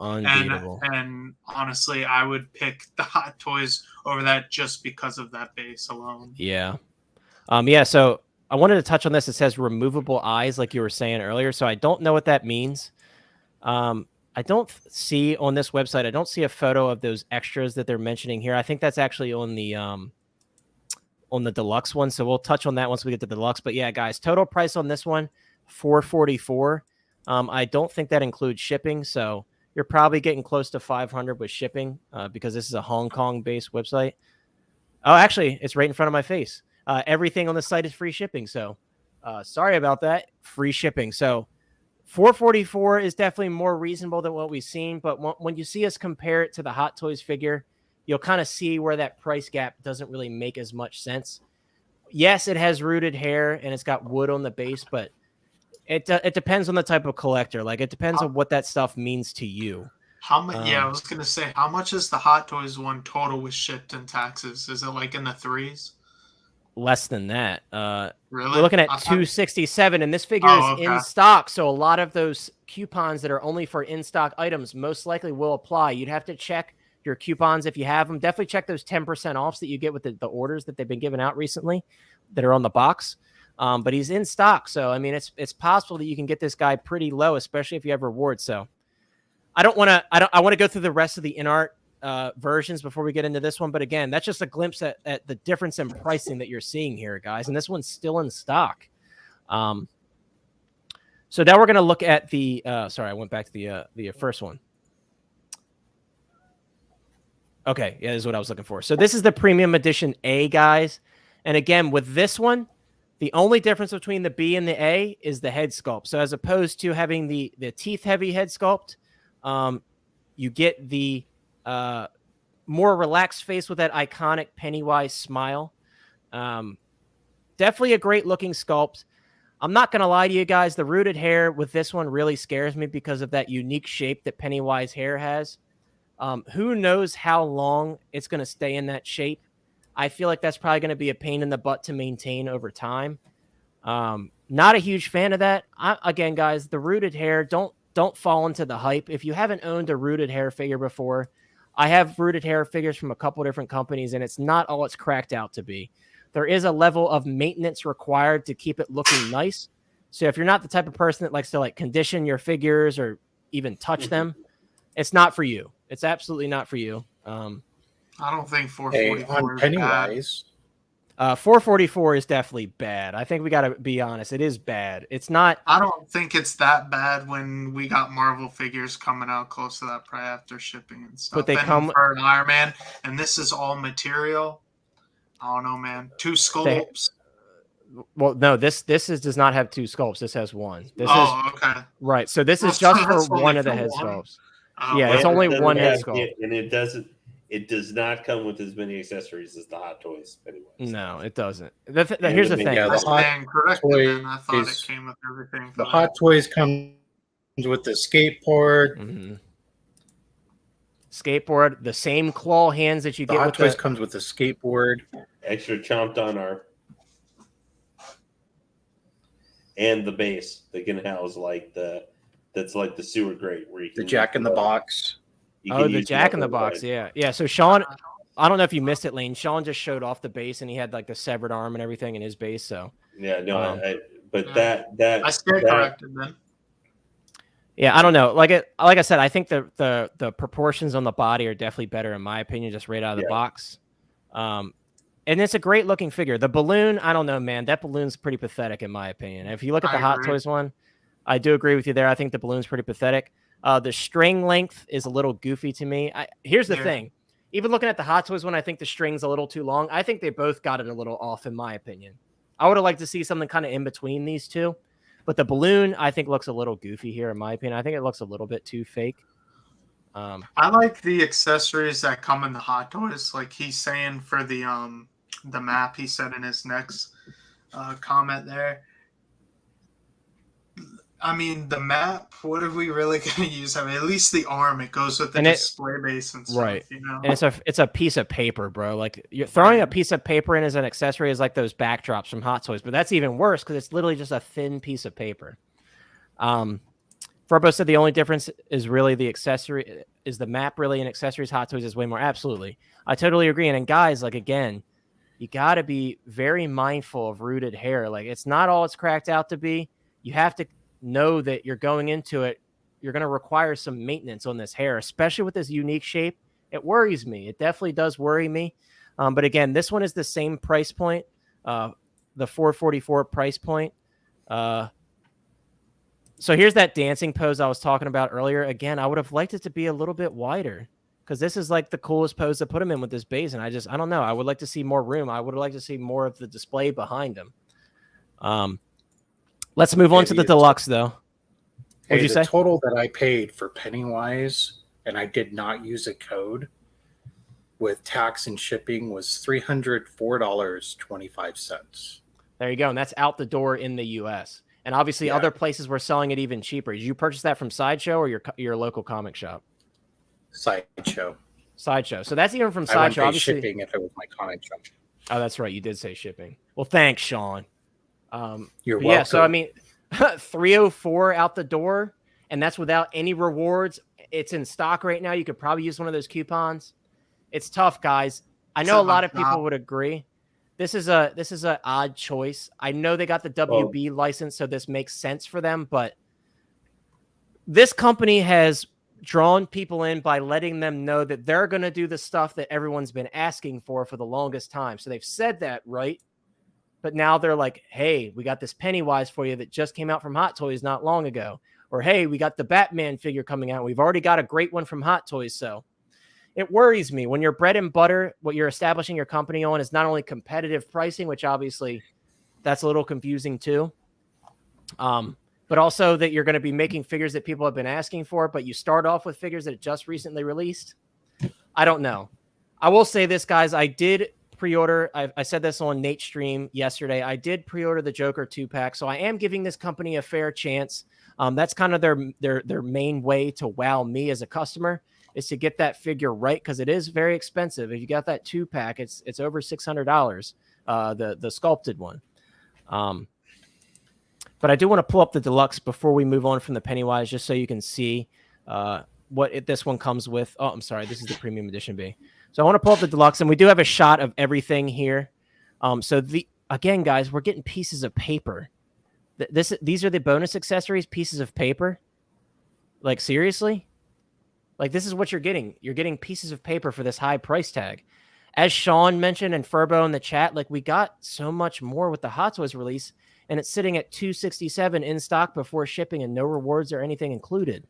And honestly, I would pick the Hot Toys over that just because of that base alone. Yeah. So I wanted to touch on this. It says removable eyes, like you were saying earlier. So I don't know what that means. I don't see on this website. I don't see a photo of those extras that they're mentioning here. I think that's actually on the deluxe one. So we'll touch on that once we get to the deluxe. But yeah, guys, total price on this one, $444. I don't think that includes shipping. So you're probably getting close to 500 with shipping because this is a Hong Kong based website. Oh, actually, it's right in front of my face. Everything on the site is free shipping. So sorry about that. Free shipping. So $444 is definitely more reasonable than what we've seen. But when you see us compare it to the Hot Toys figure, you'll kind of see where that price gap doesn't really make as much sense. Yes, it has rooted hair and it's got wood on the base, but it depends on the type of collector. Like, it depends on what that stuff means to you. How much? Yeah, I was gonna say, how much is the Hot Toys one total with shipped and taxes? Is it like in the $3s? Less than that. Really? We're looking at $267, and this figure is in stock. So a lot of those coupons that are only for in-stock items most likely will apply. You'd have to check your coupons if you have them. Definitely check those 10% offs that you get with the orders that they've been giving out recently that are on the box. But he's in stock. So, I mean, it's possible that you can get this guy pretty low, especially if you have rewards. So I want to go through the rest of the in-art versions before we get into this one. But again, that's just a glimpse at the difference in pricing that you're seeing here, guys. And this one's still in stock. So now we're going to look at the, sorry, I went back to the first one. Okay. Yeah, this is what I was looking for. So this is the premium edition A, guys. And again, with this one, the only difference between the B and the A is the head sculpt. So as opposed to having the teeth heavy head sculpt, you get the more relaxed face with that iconic Pennywise smile. Definitely a great looking sculpt. I'm not going to lie to you guys. The rooted hair with this one really scares me because of that unique shape that Pennywise hair has. Who knows how long it's going to stay in that shape. I feel like that's probably going to be a pain in the butt to maintain over time. Not a huge fan of that. Again, guys, the rooted hair, don't fall into the hype. If you haven't owned a rooted hair figure before, I have rooted hair figures from a couple different companies, and it's not all it's cracked out to be. There is a level of maintenance required to keep it looking nice. So if you're not the type of person that likes to like condition your figures or even touch them, it's not for you. It's absolutely not for you. I don't think 444 on Pennywise. 444 is definitely bad. I think we got to be honest. It is bad. It's not. I don't think it's that bad when we got Marvel figures coming out close to that price after shipping and stuff. But they and come for an Iron Man, and this is all material. I don't know, man. 2 sculpts. Well, no, this does not have 2 sculpts. This has 1. This okay. Right. So this is just for one of the head sculpts. Yeah, it's only one head sculpt. And it does not come with as many accessories as the Hot Toys. Anyways. No, it doesn't. Here's the thing. Yeah, the Hot Toys, I thought it came with everything. The Hot Toys comes with the skateboard. Mm-hmm. Skateboard, the same claw hands that you get. The Hot Toys comes with the skateboard. Extra chomped on arm. And the base. They can house that's like the sewer grate where you can the Jack in the Box. The Jack in the Box, yeah. Yeah, so Sean, I don't know if you missed it, Lane. Sean just showed off the base, and he had like the severed arm and everything in his base, so. Yeah, no, I stand corrected then. Yeah, I don't know. Like I said, I think the proportions on the body are definitely better, in my opinion, just right out of the box. And it's a great looking figure. The balloon, I don't know, man. That balloon's pretty pathetic, in my opinion. If you look at the Hot Toys one, I do agree with you there. I think the balloon's pretty pathetic. The string length is a little goofy to me. Here's the thing. Even looking at the Hot Toys one, I think the string's a little too long. I think they both got it a little off, in my opinion. I would have liked to see something kind of in between these two. But the balloon, I think, looks a little goofy here, in my opinion. I think it looks a little bit too fake. I like the accessories that come in the Hot Toys. Like he's saying for the map, he said in his next comment there. I mean, the map, what are we really going to use? I mean, at least the arm, it goes with the display base and stuff, right. You know? And it's a piece of paper, bro. Like, you're throwing a piece of paper in as an accessory is like those backdrops from Hot Toys, but that's even worse because it's literally just a thin piece of paper. Furbo said the only difference is really the accessory. Is the map really an accessories? Hot Toys is way more. Absolutely. I totally agree. And guys, like, again, you got to be very mindful of rooted hair. Like, it's not all it's cracked out to be. You have to know that you're going into it, you're going to require some maintenance on this hair, especially with this unique shape. It worries me. It definitely does worry me. But again, this one is the same price point, the $444 price point. So here's that dancing pose I was talking about earlier. Again, I would have liked it to be a little bit wider because this is like the coolest pose to put him in with this base. And I don't know. I would like to see more room. I would like to see more of the display behind him. Let's move on to the deluxe, though. What'd you say? The total that I paid for Pennywise, and I did not use a code, with tax and shipping was $304.25. There you go. And that's out the door in the U.S. And obviously other places were selling it even cheaper. Did you purchase that from Sideshow or your local comic shop? Sideshow. So that's even from I wouldn't Sideshow. pay Obviously, shipping if it was my comic shop. Oh, that's right. You did say shipping. Well, thanks, Sean. You're welcome. Yeah, so I mean, 304 out the door, and that's without any rewards. It's in stock right now. You could probably use one of those coupons. It's tough, guys. I know a lot of people would agree. This is a odd choice. I know they got the WB license, so this makes sense for them, but this company has drawn people in by letting them know that they're going to do the stuff that everyone's been asking for the longest time. So they've said that, right? But now they're like, hey, we got this Pennywise for you that just came out from Hot Toys not long ago. Or, hey, we got the Batman figure coming out. We've already got a great one from Hot Toys. So it worries me when your bread and butter, what you're establishing your company on is not only competitive pricing, which obviously that's a little confusing too. But also that you're going to be making figures that people have been asking for, but you start off with figures that just recently released. I don't know. I will say this, guys. I did pre-order. I said this on Nate's stream yesterday. I did pre-order the Joker 2-pack, so I am giving this company a fair chance. That's kind of their main way to wow me as a customer is to get that figure right, because it is very expensive. If you got that 2-pack, it's over $600. The sculpted one. But I do want to pull up the deluxe before we move on from the Pennywise, just so you can see what this one comes with. Oh, I'm sorry. This is the premium edition B. So I want to pull up the deluxe, and we do have a shot of everything here. Again, guys, we're getting pieces of paper. These are the bonus accessories, pieces of paper. Like, seriously? Like, this is what you're getting. You're getting pieces of paper for this high price tag. As Sean mentioned and Furbo in the chat, like, we got so much more with the Hot Toys release, and it's sitting at $267 in stock before shipping and no rewards or anything included.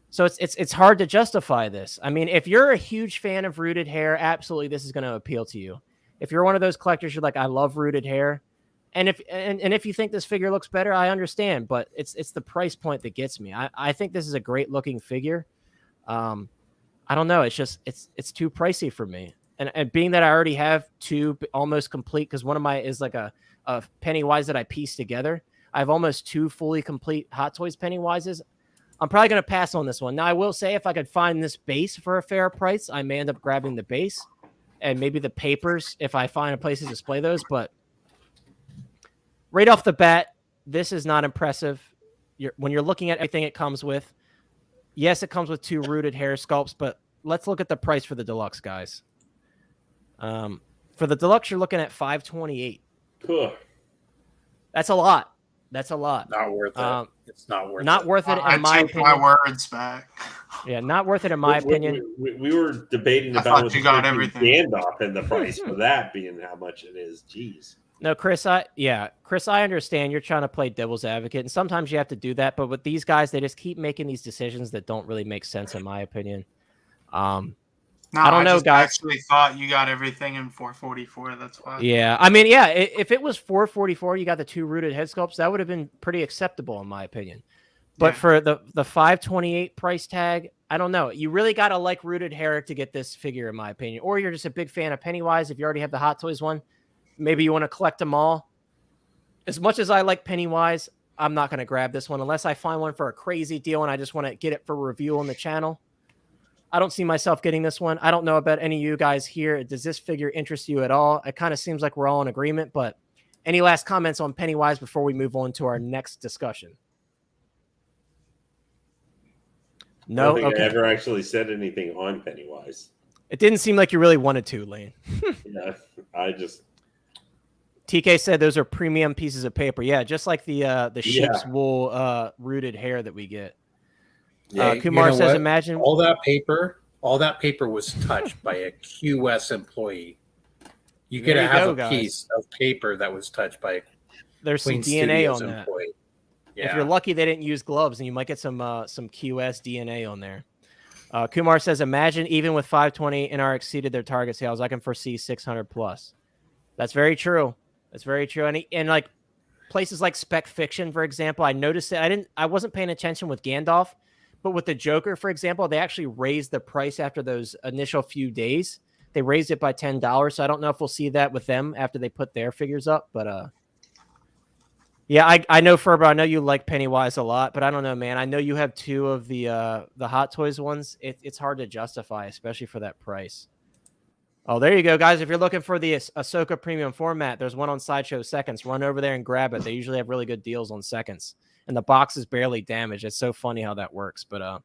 So it's hard to justify this. I mean, if you're a huge fan of rooted hair, absolutely this is going to appeal to you. If you're one of those collectors, you're like, I love rooted hair. And if you think this figure looks better, I understand, but it's the price point that gets me. I think this is a great looking figure. I don't know. It's too pricey for me. And being that I already have two almost complete, because one of my is like a Pennywise that I pieced together. I have almost two fully complete Hot Toys Pennywises. I'm probably going to pass on this one. Now, I will say if I could find this base for a fair price, I may end up grabbing the base and maybe the papers if I find a place to display those. But right off the bat, this is not impressive. When you're looking at everything it comes with, yes, it comes with two rooted hair sculpts, but let's look at the price for the deluxe, guys. For the deluxe, you're looking at $528. That's a lot. That's a lot. Not worth it. It's not worth it. Not worth it in my opinion. I take my words back. Yeah, not worth it in my opinion. We were debating about with you got everything. Standoff and the price for that being how much it is. Jeez. No, Chris, I understand you're trying to play devil's advocate, and sometimes you have to do that. But with these guys, they just keep making these decisions that don't really make sense, in my opinion. No, I don't know, guys. Actually thought you got everything in 444. That's why. Yeah, I mean, yeah. If it was 444, you got the two rooted head sculpts. That would have been pretty acceptable, in my opinion. But for the 528 price tag, I don't know. You really got to like rooted hair to get this figure, in my opinion. Or you're just a big fan of Pennywise. If you already have the Hot Toys one, maybe you want to collect them all. As much as I like Pennywise, I'm not going to grab this one unless I find one for a crazy deal and I just want to get it for review on the channel. I don't see myself getting this one. I don't know about any of you guys here. Does this figure interest you at all? It kind of seems like we're all in agreement, but any last comments on Pennywise before we move on to our next discussion? No? I don't think I ever actually said anything on Pennywise. It didn't seem like you really wanted to, Lane. Yeah, I just... TK said those are premium pieces of paper. Yeah, just like the sheep's wool rooted hair that we get. Yeah, Kumar says, what? imagine all that paper was touched by a QS employee. You get to have a piece of paper that was touched by there's some Queen DNA Studios on that. employee. If you're lucky, they didn't use gloves, and you might get some QS DNA on there. Kumar says, imagine even with 520 NR exceeded their target sales, I can foresee 600 plus. That's very true. That's very true. And like places like Spec Fiction, for example, I noticed it. I wasn't paying attention with Gandalf, but with the Joker, for example, they actually raised the price after those initial few days. They raised it by $10. So I don't know if we'll see that with them after they put their figures up, but yeah, I know, Ferber, I know you like Pennywise a lot, but I don't know, man. I know you have 2 of the Hot Toys ones. It's hard to justify, especially for that price. Oh, there you go, guys. If you're looking for the Ahsoka Premium format, there's one on Sideshow Seconds. Run over there and grab it. They usually have really good deals on Seconds. And the box is barely damaged. It's so funny how that works. But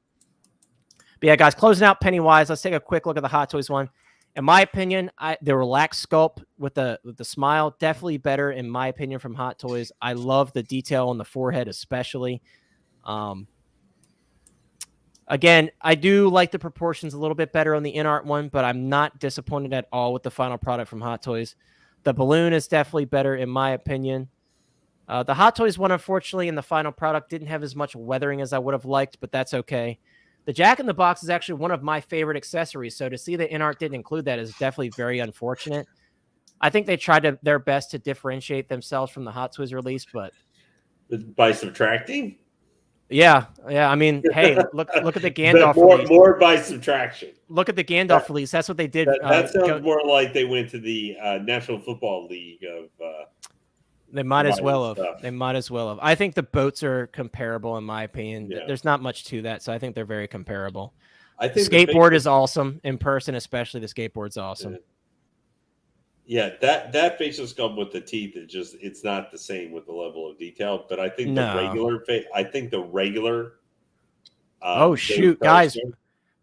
yeah, guys, closing out Pennywise, let's take a quick look at the Hot Toys one. In my opinion, the relaxed sculpt with the smile, definitely better, in my opinion, from Hot Toys. I love the detail on the forehead, especially. Again, I do like the proportions a little bit better on the in-art one, but I'm not disappointed at all with the final product from Hot Toys. The balloon is definitely better, in my opinion. The Hot Toys one, unfortunately, in the final product didn't have as much weathering as I would have liked, but that's okay. The Jack in the Box is actually one of my favorite accessories, so to see the in-art didn't include that is definitely very unfortunate. I think they tried their best to differentiate themselves from the Hot Toys release, but by subtracting. Yeah. I mean, hey, look at the Gandalf release. More by subtraction. Look at the Gandalf release. That's what they did. That sounds more like they went to the National Football League of. They might as well have. They might as well have. I think the boats are comparable, in my opinion. Yeah. There's not much to that, so I think they're very comparable. I think Skateboard is awesome in person, especially the Skateboard's awesome. Yeah, that facial sculpt with the teeth is it's not the same with the level of detail. But I think the regular. Oh shoot, guys!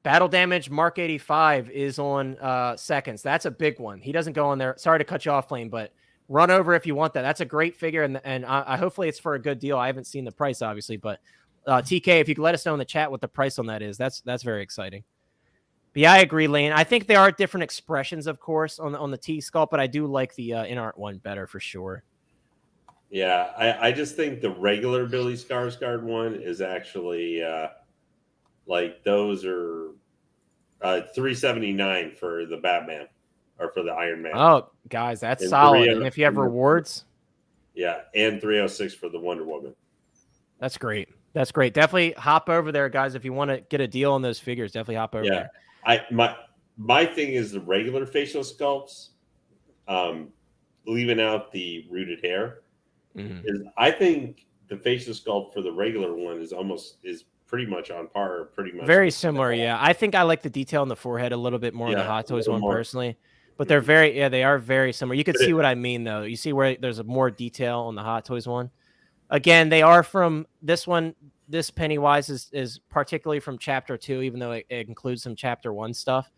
Battle Damage Mark 85 is on Seconds. That's a big one. He doesn't go on there. Sorry to cut you off, Lane, but. Run over if you want that. That's a great figure, and I hopefully it's for a good deal. I haven't seen the price, obviously, but TK, if you could let us know in the chat what the price on that is, that's very exciting. But yeah, I agree, Lane. I think there are different expressions, of course, on the T sculpt, but I do like the in-art one better for sure. Yeah, I just think the regular Billy Skarsgård one is actually like those are $379 for the Batman. Or for the Iron Man. Oh, guys, that's solid. And if you have rewards. Yeah, and 306 for the Wonder Woman. That's great. That's great. Definitely hop over there, guys. If you want to get a deal on those figures, definitely hop over there. My thing is the regular facial sculpts, leaving out the rooted hair. Mm-hmm. Is I think the facial sculpt for the regular one is pretty much on par. Pretty much very similar. Yeah, I think I like the detail on the forehead a little bit more on the Hot Toys one personally. But they're they are very similar. You can see what I mean, though. You see where there's more detail on the Hot Toys one. Again, they are from this one. This Pennywise is particularly from Chapter 2, even though it includes some Chapter 1 stuff.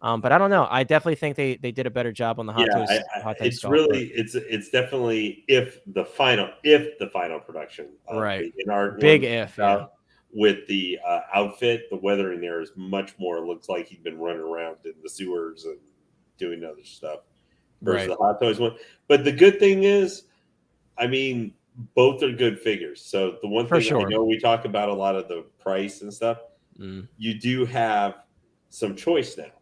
But I don't know. I definitely think they did a better job on the Hot Toys. It's really it's definitely if the final production right in our big if with the outfit, the weathering there is much more. Looks like he'd been running around in the sewers and doing other stuff versus the Hot Toys one. But the good thing is, I mean, both are good figures. So the one thing I know we talk about a lot of the price and stuff, you do have some choice now.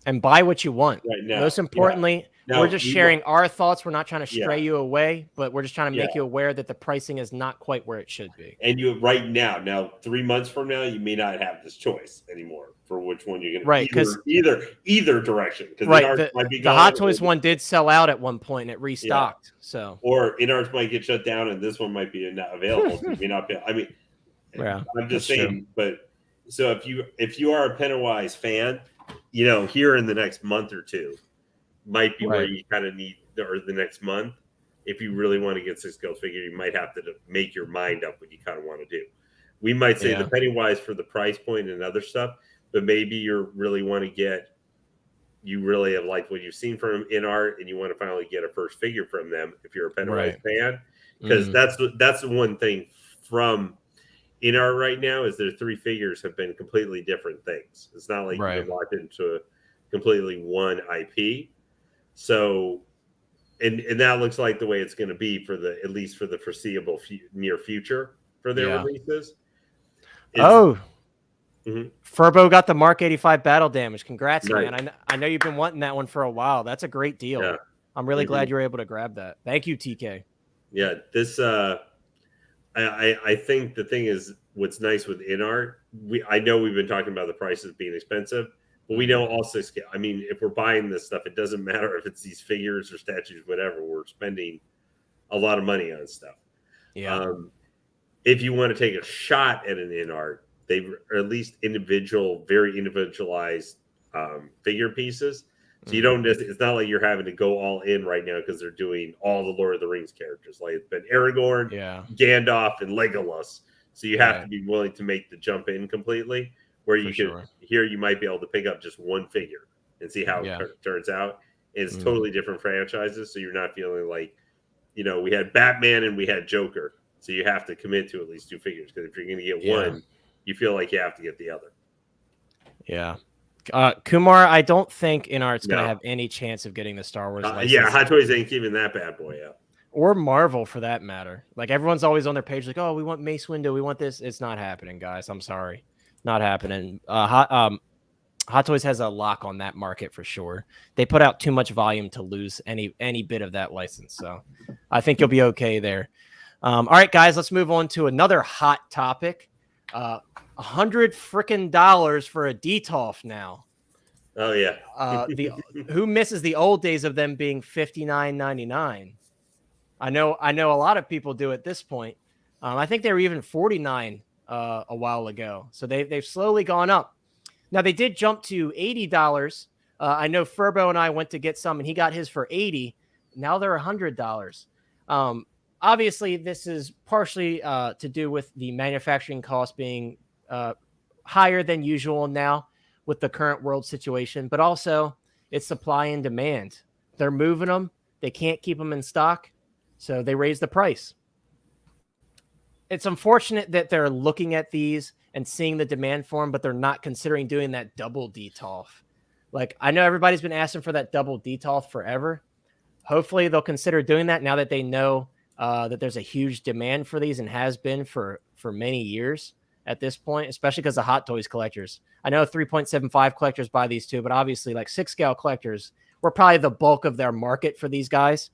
And buy what you want. Right now. Most importantly, we're just sharing our thoughts. We're not trying to stray you away, but we're just trying to make you aware that the pricing is not quite where it should be. And you right now 3 months from now, you may not have this choice anymore for which one you're going to either direction. Right. The Hot Toys one did sell out at one point and it restocked. So or in-arts might get shut down and this one might be not available. So may not be, I mean, I'm just saying, true. But so if you are a Pennywise fan, here in the next month or two might be where you kind of need, or the next month, if you really want to get 6 Girls figure, you might have to make your mind up what you kind of want to do. We might say the Pennywise for the price point and other stuff, but maybe you really want to you really have liked what you've seen from them in art and you want to finally get a first figure from them if you're a Pennywise fan, because that's the one thing from in art right now is their 3 figures have been completely different things. It's not like you've locked into a completely one IP. So, and that looks like the way it's going to be at least for the foreseeable near future. for their releases. Furbo got the Mark 85 battle damage. Congrats, Nice. man. I know you've been wanting that one for a while. That's a great deal. Yeah. I'm really glad you were able to grab that. Thank you, TK. Yeah, this I think the thing is what's nice with InArt, I know we've been talking about the prices being expensive, but we know also, I mean, if we're buying this stuff, it doesn't matter if it's these figures or statues, whatever, we're spending a lot of money on stuff. Yeah. If you want to take a shot at an InArt, they've at least very individualized figure pieces. So you don't it's not like you're having to go all in right now because they're doing all the Lord of the Rings characters. Like it's been Aragorn, Gandalf, and Legolas. So you have to be willing to make the jump in completely. Where you here you might be able to pick up just one figure and see how it turns out. And it's totally different franchises, so you're not feeling like, we had Batman and we had Joker. So you have to commit to at least 2 figures, because if you're going to get one, you feel like you have to get the other. Yeah. Kumar, I don't think InArt's going to have any chance of getting the Star Wars license. Hot Toys ain't keeping that bad boy out. Or Marvel, for that matter. Like, everyone's always on their page like, oh, we want Mace Windu, we want this. It's not happening, guys. I'm sorry. Not happening. Hot Toys has a lock on that market for sure. They put out too much volume to lose any bit of that license. So I think you'll be okay there. All right, guys, let's move on to another hot topic. $100 frickin' for a Detolf now. Oh yeah. Who misses the old days of them being $59.99? I know a lot of people do at this point. I think they were even $49 a while ago. So they've slowly gone up. Now they did jump to $80. I know Furbo and I went to get some, and he got his for $80. Now they're $100. Obviously, this is partially to do with the manufacturing cost being higher than usual now with the current world situation, but also it's supply and demand. They're moving them. They can't keep them in stock, so they raise the price. It's unfortunate that they're looking at these and seeing the demand for them, but they're not considering doing that double Detolf. Like, I know everybody's been asking for that double Detolf forever. Hopefully they'll consider doing that now that they know that there's a huge demand for these and has been for many years at this point, especially because the Hot Toys collectors. I know 3.75 collectors buy these too, but obviously like 6 scale collectors were probably the bulk of their market for these guys.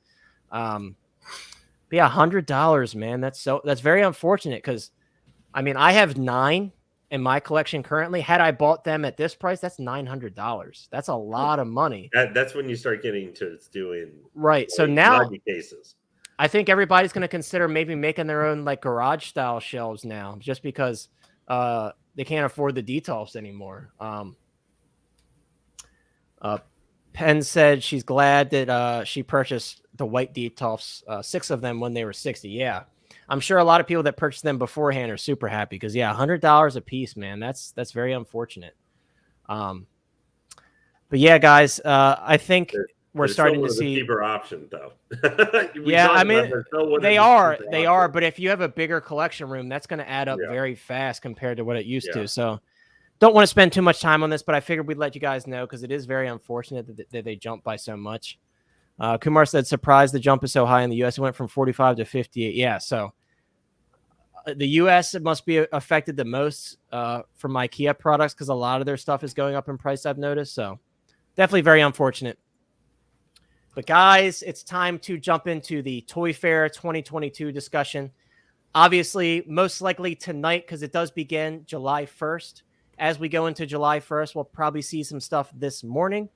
But yeah, $100, man. That's very unfortunate because, I mean, I have 9 in my collection currently. Had I bought them at this price, that's $900. That's a lot of money. That's when you start getting to doing right. So now cases. I think everybody's going to consider maybe making their own like garage style shelves now, just because they can't afford the Detolfs anymore. Penn said she's glad that she purchased the white Detolfs, 6 of them when they were $60. Yeah, I'm sure a lot of people that purchased them beforehand are super happy because $100 a piece, man. That's very unfortunate. But yeah, guys, I think we're starting to see cheaper option though. Yeah, I mean they are, but if you have a bigger collection room, that's going to add up very fast compared to what it used to. So don't want to spend too much time on this, but I figured we'd let you guys know because it is very unfortunate that they jumped by so much. Kumar said, surprised the jump is so high in the U.S. It went from 45 to 58. Yeah, so the U.S. it must be affected the most from IKEA products because a lot of their stuff is going up in price, I've noticed. So definitely very unfortunate. But guys, it's time to jump into the Toy Fair 2022 discussion. Obviously, most likely tonight because it does begin July 1st. As we go into July 1st, we'll probably see some stuff this morning.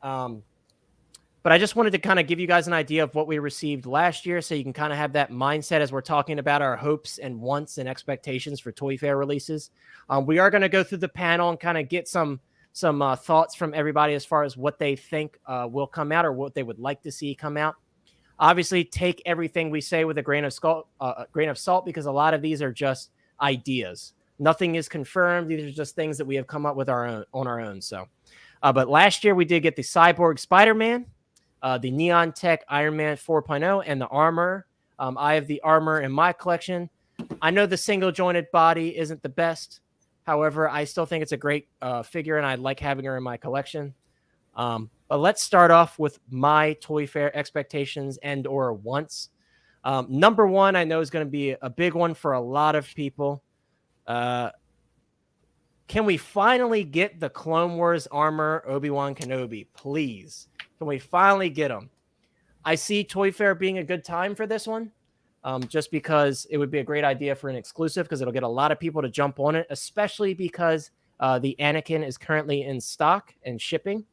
But I just wanted to kind of give you guys an idea of what we received last year so you can kind of have that mindset as we're talking about our hopes and wants and expectations for Toy Fair releases. We are going to go through the panel and kind of get some thoughts from everybody as far as what they think will come out or what they would like to see come out. Obviously, take everything we say with a grain of salt because a lot of these are just ideas. Nothing is confirmed. These are just things that we have come up with on our own. So, but last year we did get the Cyborg Spider-Man, the Neon Tech Iron Man 4.0, and the armor. I have the armor in my collection. I know the single jointed body isn't the best. However, I still think it's a great figure, and I like having her in my collection. But let's start off with my Toy Fair expectations and or wants. Number one, I know is going to be a big one for a lot of people. Can we finally get the Clone Wars armor Obi Wan Kenobi? Please. Can we finally get them? I see Toy Fair being a good time for this one. Just because it would be a great idea for an exclusive, because it'll get a lot of people to jump on it, especially because the Anakin is currently in stock and shipping.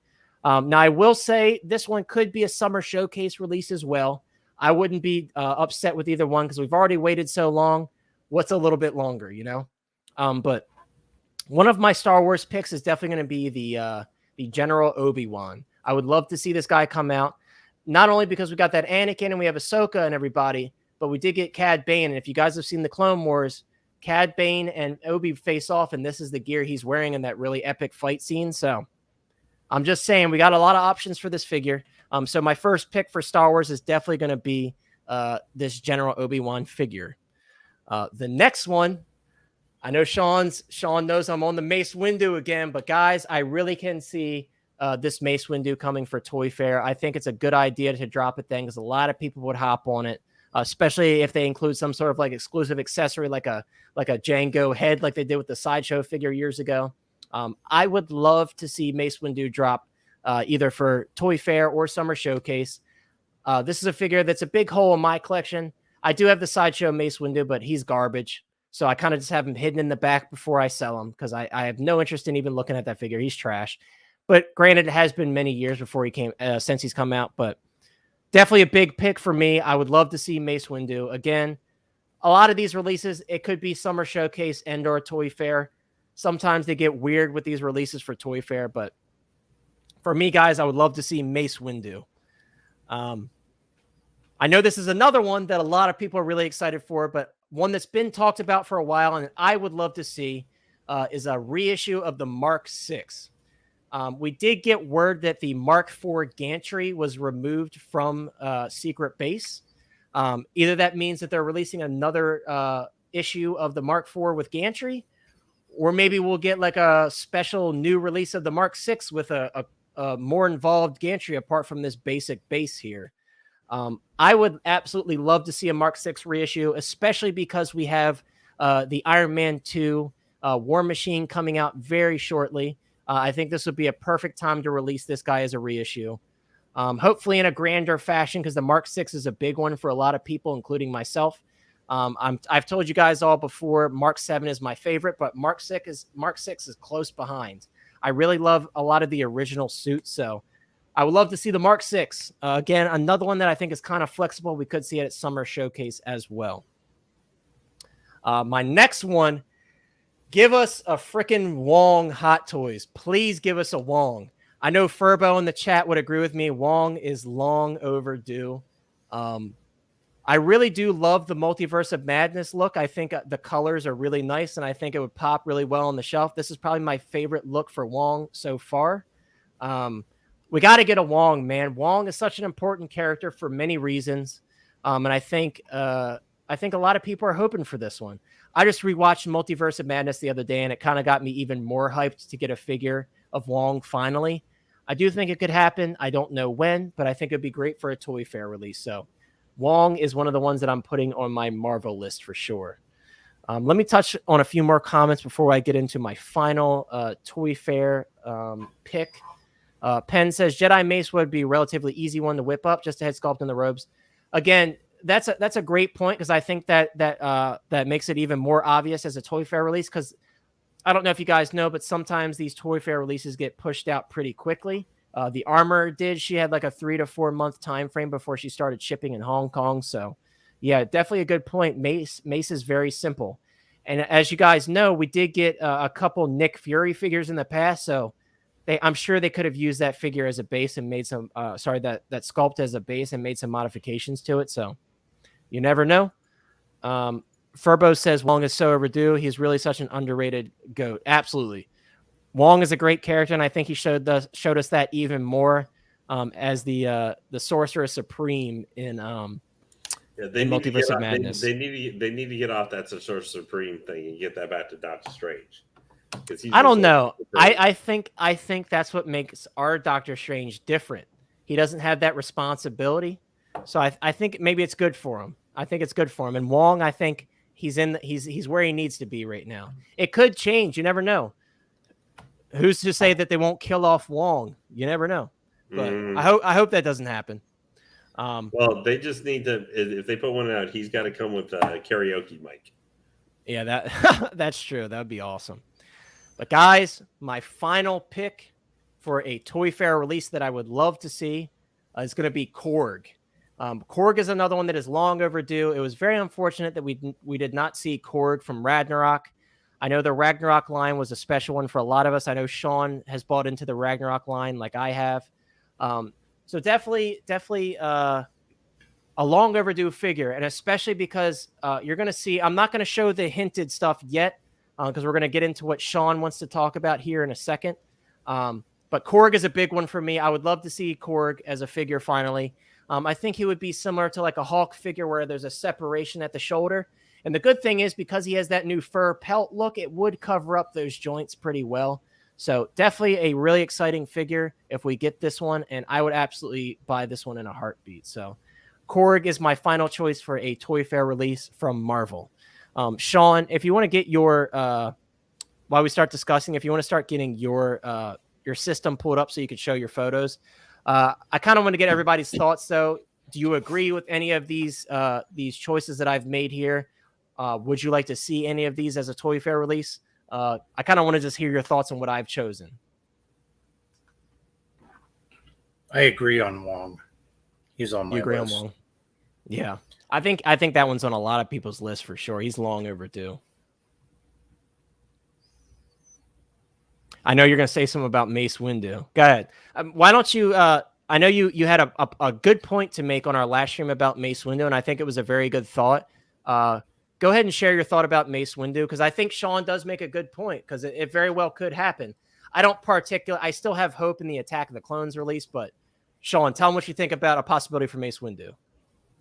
Now, I will say this one could be a summer showcase release as well. I wouldn't be upset with either one because we've already waited so long. What's a little bit longer, you know? But one of my Star Wars picks is definitely going to be the General Obi Wan. I would love to see this guy come out, not only because we got that Anakin and we have Ahsoka and everybody, but we did get Cad Bane. And if you guys have seen the Clone Wars, Cad Bane and Obi face off, and this is the gear he's wearing in that really epic fight scene. So I'm just saying we got a lot of options for this figure. So my first pick for Star Wars is definitely going to be this General Obi-Wan figure. The next one, I know Sean knows I'm on the Mace Windu again, but guys, I really can see this Mace Windu coming for Toy Fair. I think it's a good idea to drop it then because a lot of people would hop on it. Especially if they include some sort of like exclusive accessory, like a Django head, like they did with the Sideshow figure years ago. I would love to see Mace Windu drop either for Toy Fair or Summer Showcase. This is a figure that's a big hole in my collection. I do have the Sideshow Mace Windu, but he's garbage. So I kind of just have him hidden in the back before I sell him because I have no interest in even looking at that figure. He's trash. But granted, it has been many years before he came since he's come out, but definitely a big pick for me. I would love to see Mace Windu. Again, a lot of these releases, it could be Summer Showcase and or Toy Fair. Sometimes they get weird with these releases for Toy Fair, but for me, guys, I would love to see Mace Windu. I know this is another one that a lot of people are really excited for, but one that's been talked about for a while and I would love to see is a reissue of the Mark VI. We did get word that the Mark IV gantry was removed from Secret Base. Either that means that they're releasing another issue of the Mark IV with gantry, or maybe we'll get like a special new release of the Mark VI with a more involved gantry apart from this basic base here. I would absolutely love to see a Mark VI reissue, especially because we have the Iron Man 2 War Machine coming out very shortly. I think this would be a perfect time to release this guy as a reissue. Hopefully in a grander fashion, because the Mark VI is a big one for a lot of people, including myself. I've told you guys all before, Mark 7 is my favorite, but Mark 6 is close behind. I really love a lot of the original suits, so I would love to see the Mark 6. Again, another one that I think is kind of flexible. We could see it at Summer Showcase as well. My next one, give us a freaking Wong Hot Toys. Please give us a Wong. I know Furbo in the chat would agree with me. Wong is long overdue. I really do love the Multiverse of Madness look. I think the colors are really nice, and I think it would pop really well on the shelf. This is probably my favorite look for Wong so far. We got to get a Wong, man. Wong is such an important character for many reasons, and I think a lot of people are hoping for this one. I just rewatched Multiverse of Madness the other day, and it kind of got me even more hyped to get a figure of Wong finally. I do think it could happen. I don't know when, but I think it'd be great for a Toy Fair release. So Wong is one of the ones that I'm putting on my Marvel list for sure. Let me touch on a few more comments before I get into my final Toy Fair pick. Penn says Jedi Mace would be a relatively easy one to whip up, just a head sculpt in the robes. Again, that's a great point because I think that makes it even more obvious as a Toy Fair release. Because I don't know if you guys know, but sometimes these Toy Fair releases get pushed out pretty quickly. The Armor did. She had like a 3 to 4 month time frame before she started shipping in Hong Kong. So, yeah, definitely a good point. Mace is very simple. And as you guys know, we did get a couple Nick Fury figures in the past. So I'm sure they could have used that figure as a base and made some, that sculpt as a base and made some modifications to it. So you never know. Furbo says Wong is so overdue. He's really such an underrated GOAT. Absolutely. Wong is a great character, and I think he showed us that even more as the Sorcerer Supreme in Multiverse of Madness. They need to get off that Sorcerer Supreme thing and get that back to Doctor Strange. I don't know. I think that's what makes our Doctor Strange different. He doesn't have that responsibility, so I think maybe it's good for him. I think it's good for him. And Wong, I think he's where he needs to be right now. It could change. You never know. Who's to say that they won't kill off Wong? You never know. But I hope that doesn't happen. Well, they just need to. If they put one out, he's got to come with a karaoke mic. Yeah, that's true. That would be awesome. But guys, my final pick for a Toy Fair release that I would love to see is going to be Korg. Korg is another one that is long overdue. It was very unfortunate that we did not see Korg from Ragnarok. I know the Ragnarok line was a special one for a lot of us. I know Sean has bought into the Ragnarok line like I have. So definitely a long overdue figure, and especially because you're going to see, I'm not going to show the hinted stuff yet because we're going to get into what Sean wants to talk about here in a second. But Korg is a big one for me. I would love to see Korg as a figure finally. I think he would be similar to like a Hulk figure where there's a separation at the shoulder. And the good thing is because he has that new fur pelt look, it would cover up those joints pretty well. So definitely a really exciting figure if we get this one. And I would absolutely buy this one in a heartbeat. So Korg is my final choice for a Toy Fair release from Marvel. Sean, if you want to get your, while we start discussing, if you want to start getting your system pulled up so you could show your photos, I kind of want to get everybody's thoughts though. Do you agree with any of these choices that I've made here? Would you like to see any of these as a Toy Fair release? I kind of want to just hear your thoughts on what I've chosen. I agree on Wong. He's on my list. You agree on Wong? Yeah. I think that one's on a lot of people's list for sure. He's long overdue. I know you're going to say something about Mace Windu. Go ahead. Why don't you I know you had a good point to make on our last stream about Mace Windu, and I think it was a very good thought. Go ahead and share your thought about Mace Windu, because I think Sean does make a good point, because it very well could happen. I still have hope in the Attack of the Clones release, but Sean, tell them what you think about a possibility for Mace Windu.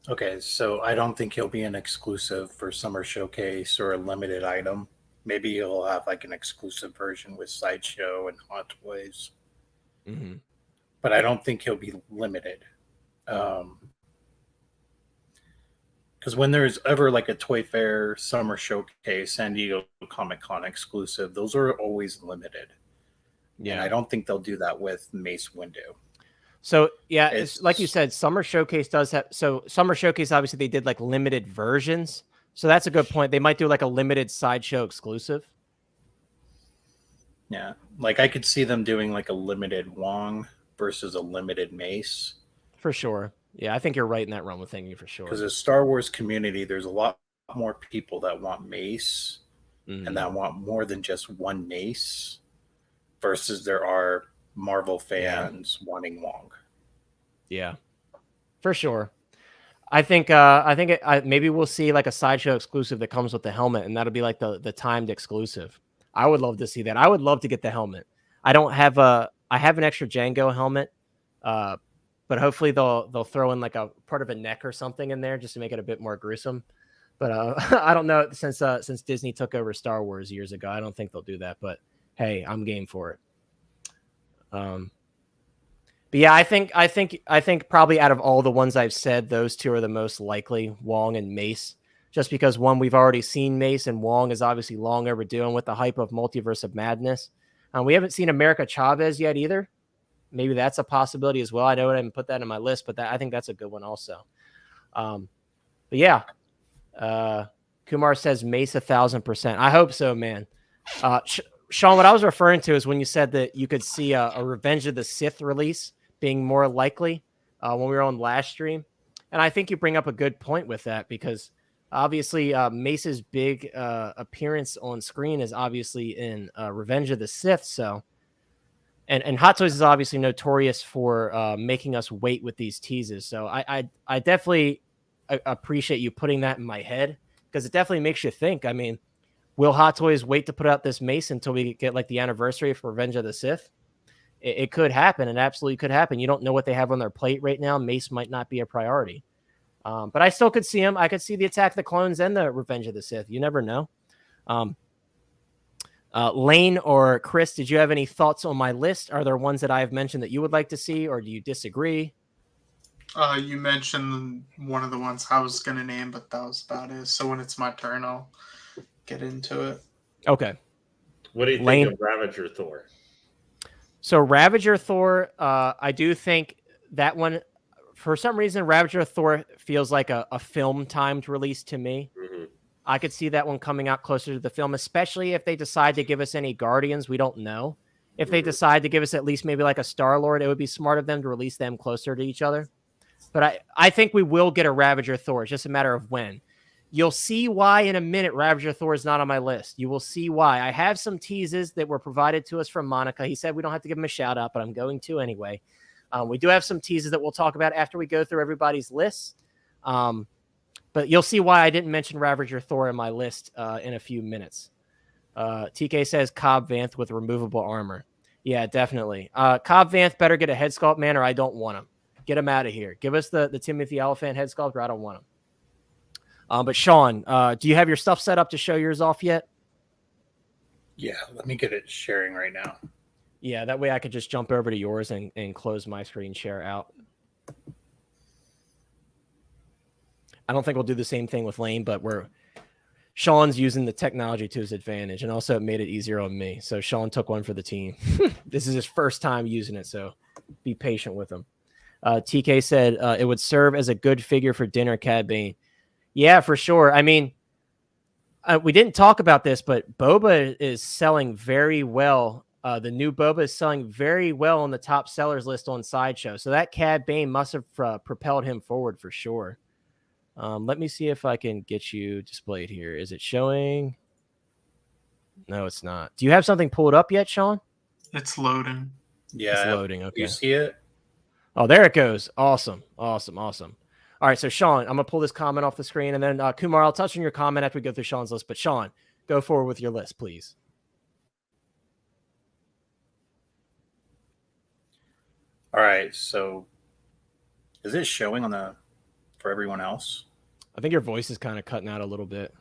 Okay, so I don't think he'll be an exclusive for Summer Showcase or a limited item. Maybe he'll have like an exclusive version with Sideshow and Hot Toys. Mm-hmm. But I don't think he'll be limited. Because when there's ever like a Toy Fair, Summer Showcase, San Diego Comic-Con exclusive, those are always limited. Yeah. And I don't think they'll do that with Mace Windu. So, yeah, it's like you said, Summer Showcase does have... So, Summer Showcase, obviously, they did like limited versions. So, that's a good point. They might do like a limited Sideshow exclusive. Yeah. Like, I could see them doing like a limited Wong versus a limited Mace. For sure. Yeah, I think you're right in that realm of thinking for sure. Because the Star Wars community, there's a lot more people that want Mace and that want more than just one Mace versus there are Marvel fans wanting Wong. Yeah, for sure. I think maybe we'll see like a Sideshow exclusive that comes with the helmet, and that'll be like the timed exclusive. I would love to see that. I would love to get the helmet. I have an extra Django helmet, but hopefully they'll throw in like a part of a neck or something in there just to make it a bit more gruesome. But I don't know, since Disney took over Star Wars years ago, I don't think they'll do that. But hey, I'm game for it. But yeah, I think probably out of all the ones I've said, those two are the most likely, Wong and Mace. Just because one, we've already seen Mace, and Wong is obviously long overdue, and with the hype of Multiverse of Madness. We haven't seen America Chavez yet either. Maybe that's a possibility as well. I know I didn't put that in my list, but I think that's a good one also. But yeah, Kumar says Mace 1,000%. I hope so, man. Sean, what I was referring to is when you said that you could see a Revenge of the Sith release being more likely when we were on last stream. And I think you bring up a good point with that, because obviously Mace's big appearance on screen is obviously in Revenge of the Sith. So, and Hot Toys is obviously notorious for making us wait with these teases. So I definitely appreciate you putting that in my head, because it definitely makes you think. I mean, will Hot Toys wait to put out this Mace until we get like the anniversary for Revenge of the Sith? It could happen. It absolutely could happen. You don't know what they have on their plate right now. Mace might not be a priority. But I still could see him. I could see the Attack of the Clones and the Revenge of the Sith. You never know. Lane or Chris, did you have any thoughts on my list? Are there ones that I have mentioned that you would like to see, or do you disagree? You mentioned one of the ones I was gonna name, but that was about it. So when it's my turn, I'll get into it. Okay. What do you Lane? think of Ravager Thor? So Ravager Thor, I do think that one, for some reason, Ravager Thor feels like a film timed release to me. Mm-hmm. I could see that one coming out closer to the film, especially if they decide to give us any Guardians. We don't know. If they decide to give us at least maybe like a Star-Lord, it would be smart of them to release them closer to each other. But I think we will get a Ravager Thor. It's just a matter of when. You'll see why in a minute Ravager Thor is not on my list. You will see why. I have some teases that were provided to us from Monica. He said we don't have to give him a shout out, but I'm going to anyway. We do have some teases that we'll talk about after we go through everybody's lists. But you'll see why I didn't mention Ravager Thor in my list in a few minutes. TK says Cobb Vanth with removable armor. Yeah, definitely. Cobb Vanth better get a head sculpt, man, or I don't want him. Get him out of here. Give us the Timothy Elephant head sculpt, or I don't want him. But Sean, do you have your stuff set up to show yours off yet? Yeah, let me get it sharing right now. Yeah, that way I could just jump over to yours and close my screen share out. I don't think we'll do the same thing with Lane, but Sean's using the technology to his advantage, and also it made it easier on me. So Sean took one for the team. This is his first time using it, so be patient with him. TK said it would serve as a good figure for dinner, Cad Bane. Yeah, for sure. I mean, we didn't talk about this, but Boba is selling very well. The new Boba is selling very well on the top sellers list on Sideshow. So that Cad Bane must have propelled him forward for sure. Let me see if I can get you displayed here. Is it showing? No, it's not. Do you have something pulled up yet, Sean? It's loading. Yeah, it's loading. Okay. You see it? Oh, there it goes. Awesome. All right, so Sean, I'm going to pull this comment off the screen, and then Kumar, I'll touch on your comment after we go through Sean's list. But Sean, go forward with your list, please. All right, so is it showing for everyone else? I think your voice is kind of cutting out a little bit.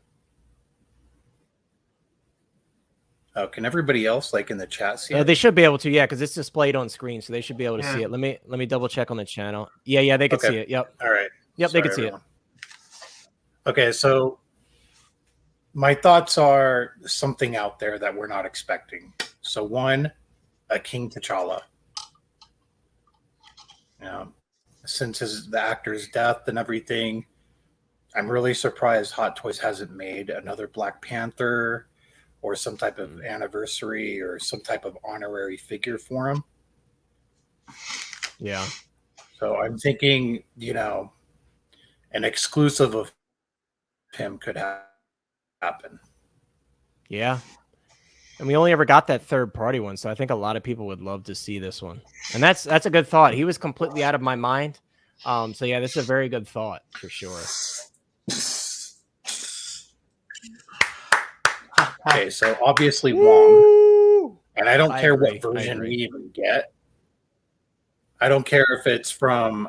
Oh, can everybody else, like in the chat, see it? They should be able to, yeah, because it's displayed on screen, so they should be able to see it. Let me double check on the channel. Yeah, they could see it. Yep. All right. Yep, they could see it. Okay, so my thoughts are something out there that we're not expecting. So one, a King T'Challa. Since the actor's death and everything, I'm really surprised Hot Toys hasn't made another Black Panther or some type of anniversary or some type of honorary figure for him. Yeah. So I'm thinking, an exclusive of him could happen. Yeah. And we only ever got that third-party one, so I think a lot of people would love to see this one. And that's a good thought. He was completely out of my mind. So, yeah, this is a very good thought for sure. Okay, so obviously Wong. And I don't care what version we even get. I don't care if it's from,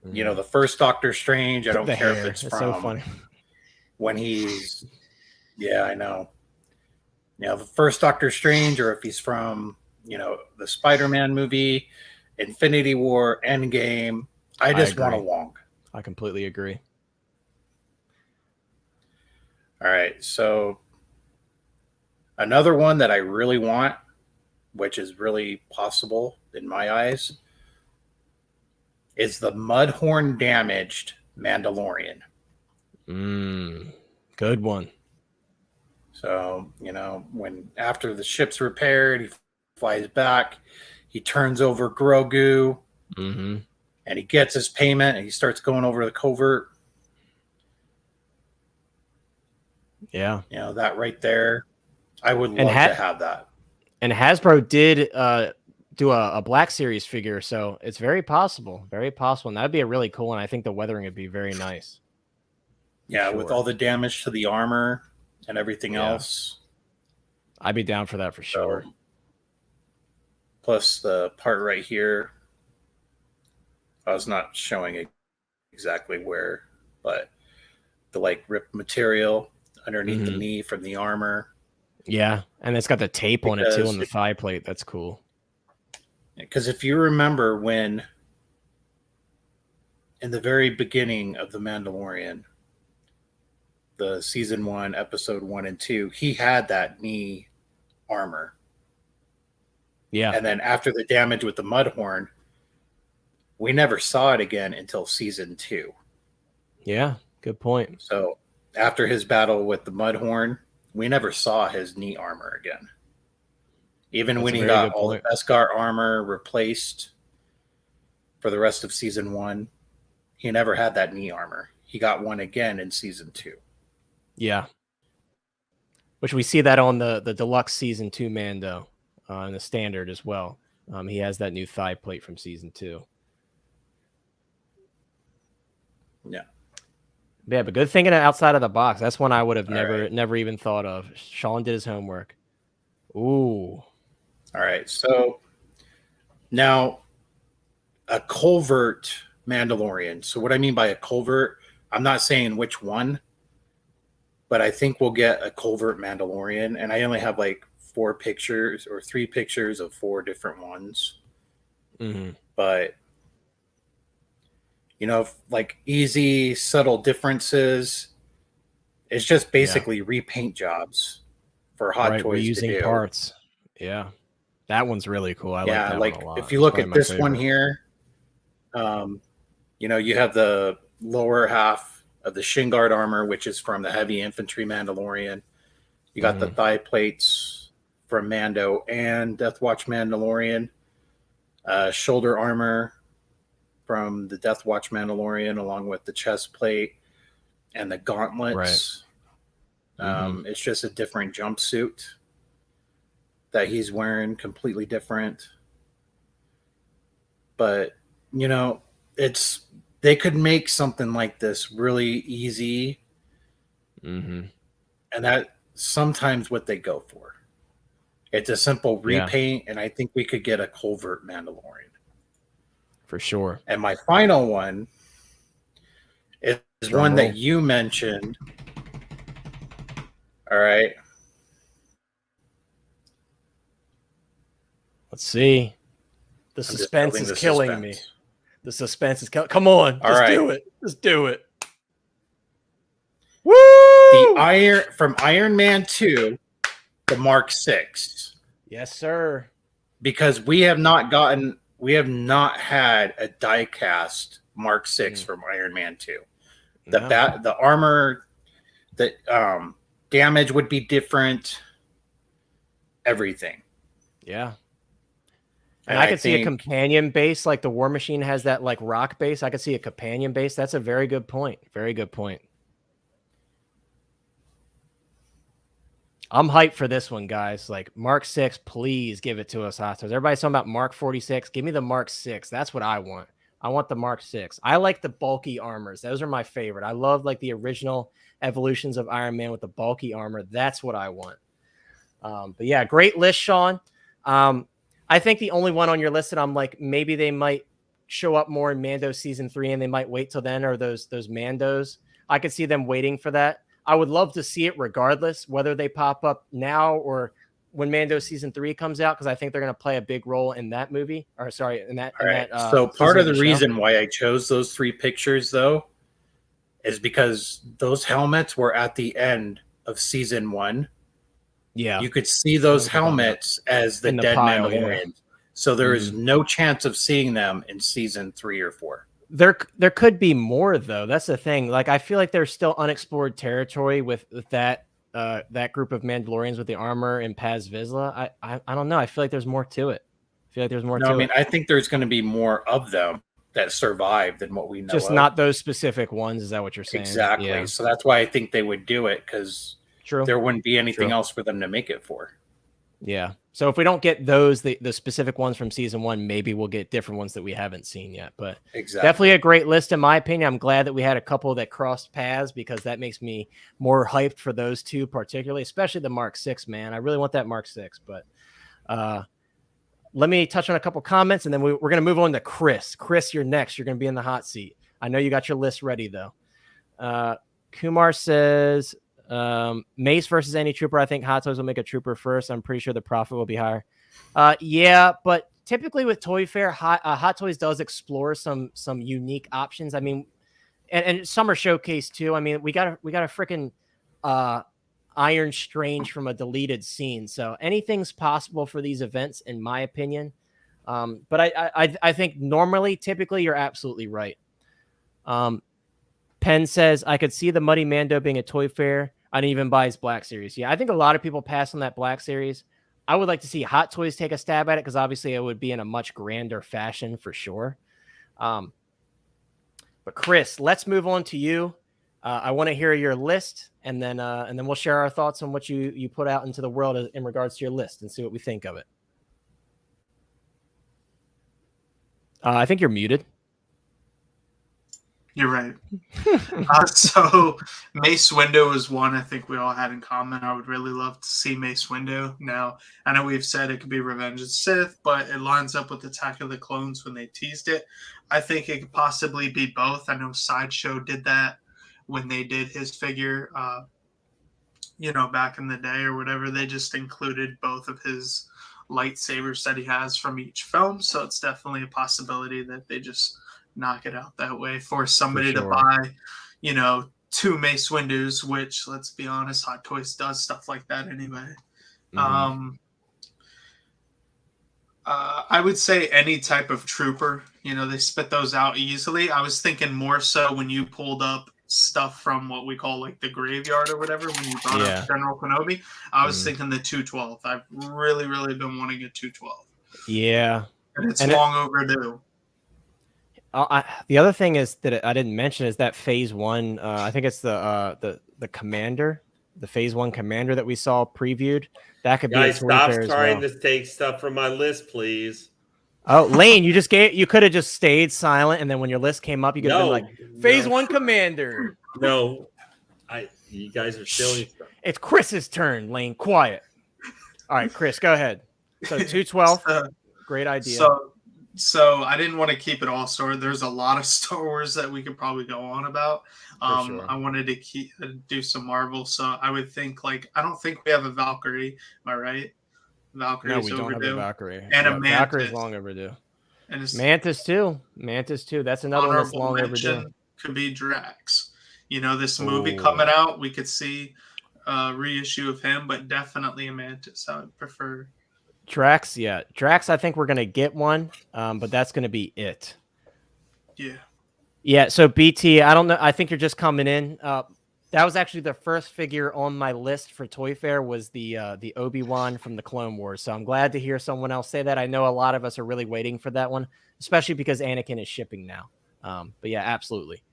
the first Doctor Strange. I don't care if it's from so funny. When he's, I know. The first Doctor Strange, or if he's from, the Spider-Man movie, Infinity War, Endgame. I just want a Wong. I completely agree. All right, so another one that I really want, which is really possible in my eyes, is the Mudhorn damaged Mandalorian. Good one. So, when after the ship's repaired, he flies back, he turns over Grogu, and he gets his payment, and he starts going over the covert. Yeah. That right there, I would love to have that. And Hasbro did do a Black Series figure, so it's very possible. Very possible. And that'd be a really cool one. I think the weathering would be very nice. Yeah, with all the damage to the armor and everything else. I'd be down for that for sure. Plus the part right here. I was not showing it exactly where, but the ripped material underneath the knee from the armor. Yeah, and it's got the tape on it too on the thigh plate. That's cool. Because if you remember when, in the very beginning of The Mandalorian, the season 1, episode 1 and 2, he had that knee armor. Yeah. And then after the damage with the Mudhorn, we never saw it again until season 2. Yeah, good point. So after his battle with the Mudhorn, we never saw his knee armor again. Even when he got all the Beskar armor replaced for the rest of season 1, he never had that knee armor. He got one again in season 2. Yeah. Which we see that on the deluxe season 2 Mando, and the standard as well. He has that new thigh plate from season 2. Yeah. Yeah, but good thinking outside of the box. That's one I would have never even thought of. Sean did his homework. Ooh. All right. So now a covert Mandalorian. So what I mean by a covert, I'm not saying which one, but I think we'll get a covert Mandalorian. And I only have like 4 pictures or 3 pictures of 4 different ones. Mm-hmm. But, you know, like easy, subtle differences. It's just basically repaint jobs for Hot Toys using to do. Parts. Yeah. That one's really cool. I like that one a lot. If you look at this one here, you know, you have the lower half of the shin guard armor, which is from the heavy infantry Mandalorian. You got the thigh plates from Mando and Death Watch Mandalorian. Shoulder armor from the Death Watch Mandalorian, along with the chest plate and the gauntlets. Right. It's just a different jumpsuit that he's wearing, completely different. But, you know, they could make something like this really easy. Mm-hmm. And that's sometimes what they go for. It's a simple repaint, and I think we could get a covert Mandalorian. For sure. And my final one is one that you mentioned. All right. Let's see. The suspense is killing me. The suspense is killing. Come on. Just do it. Just do it. Woo! The from Iron Man 2, the Mark 6. Yes, sir. Because we have not had a die-cast Mark 6 from Iron Man 2. The armor, the damage would be different. Everything. Yeah. And I could see a companion base, like the War Machine has that like rock base. I could see a companion base. That's a very good point. Very good point. I'm hyped for this one, guys. Like Mark 6, please give it to us, Hottoys. Everybody's talking about Mark 46. Give me the Mark 6. That's what I want. I want the Mark 6. I like the bulky armors. Those are my favorite. I love like the original evolutions of Iron Man with the bulky armor. That's what I want. But yeah, great list, Sean. I think the only one on your list that I'm like, maybe they might show up more in Mando season 3 and they might wait till then, or those Mandos. I could see them waiting for that. I would love to see it regardless, whether they pop up now or when Mando season 3 comes out, because I think they're going to play a big role in that movie. Or sorry, in that. So part of the reason why I chose those 3 pictures, though, is because those helmets were at the end of season 1. Yeah, you could see those helmets as the dead Mandalorians. Yeah. So there is no chance of seeing them in season 3 or 4. There could be more though. That's the thing. Like I feel like there's still unexplored territory with that group of Mandalorians with the armor and Paz Vizsla. I don't know. I feel like there's more to it. I think there's going to be more of them that survive than what we know. Just not those specific ones. Is that what you're saying? Exactly. Yeah. So that's why I think they would do it, because there wouldn't be anything else for them to make it for. Yeah. So if we don't get those, the specific ones from season 1, maybe we'll get different ones that we haven't seen yet. But definitely a great list in my opinion. I'm glad that we had a couple that crossed paths, because that makes me more hyped for those 2 particularly, especially the Mark 6, man. I really want that Mark 6. But let me touch on a couple comments, and then we're going to move on to Chris. Chris, you're next. You're going to be in the hot seat. I know you got your list ready, though. Kumar says... Mace versus any trooper. I think Hot Toys will make a trooper first. I'm pretty sure the profit will be higher. Yeah, but typically with Toy Fair, Hot Toys does explore some unique options. I mean, and Summer Showcase too. I mean, we got a freaking Iron Strange from a deleted scene. So anything's possible for these events, in my opinion. But I think typically, you're absolutely right. Penn says, I could see the Muddy Mando being a Toy Fair. I didn't even buy his Black Series. Yeah, I think a lot of people pass on that Black Series. I would like to see Hot Toys take a stab at it because obviously it would be in a much grander fashion for sure. But Chris, let's move on to you. I want to hear your list, and then we'll share our thoughts on what you put out into the world in regards to your list and see what we think of it. I think you're muted. You're right. So Mace Windu is one I think we all had in common. I would really love to see Mace Windu. Now, I know we've said it could be Revenge of the Sith, but it lines up with Attack of the Clones when they teased it. I think it could possibly be both. I know Sideshow did that when they did his figure, back in the day or whatever. They just included both of his lightsabers that he has from each film. So it's definitely a possibility that they just knock it out that way, force somebody to buy, 2 Mace Windus, which, let's be honest, Hot Toys does stuff like that anyway. Mm-hmm. I would say any type of trooper, they spit those out easily. I was thinking more so when you pulled up stuff from what we call like the graveyard or whatever, when you brought up General Kenobi, I was thinking the 212. I've really, really been wanting a 212. Yeah. And it's long overdue. The other thing is that I didn't mention is that Phase 1. I think it's the commander, the Phase 1 commander that we saw previewed. That could be a Toy Fair as well. Trying to take stuff from my list, please. Oh, Lane, you could have just stayed silent, and then when your list came up, you could have been like Phase 1 commander. No, you guys are stealing stuff. It's Chris's turn, Lane. Quiet. All right, Chris, go ahead. So 212, great idea. So I didn't want to keep it all Star Wars. There's a lot of Star Wars that we could probably go on about. Sure. I wanted to do some Marvel. So I would think I don't think we have a Valkyrie. Am I right? Valkyrie's no, we don't overdue. have a Valkyrie. And a Mantis. Valkyrie's long overdue. And Mantis too. That's another one that's long overdue. Could be Drax. This movie coming out, we could see a reissue of him, but definitely a Mantis. I would prefer. Drax, yeah. Drax, I think we're going to get one, but that's going to be it. Yeah. Yeah, so BT, I don't know. I think you're just coming in. That was actually the first figure on my list for Toy Fair was the Obi Wan from the Clone Wars. So I'm glad to hear someone else say that. I know a lot of us are really waiting for that one, especially because Anakin is shipping now. But yeah, absolutely.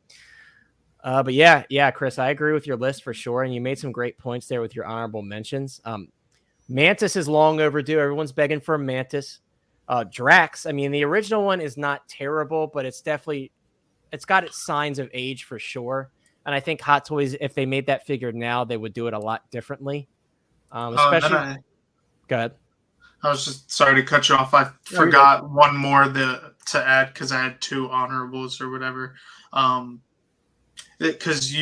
But yeah, Chris, I agree with your list for sure. And you made some great points there with your honorable mentions. Mantis is long overdue. Everyone's begging for a Mantis. Drax, I mean, the original one is not terrible, but it's got its signs of age for sure. And I think Hot Toys, if they made that figure now, they would do it a lot differently. Especially. Go ahead. I was just sorry to cut you off. I forgot one more to add because I had 2 honorables or whatever. Because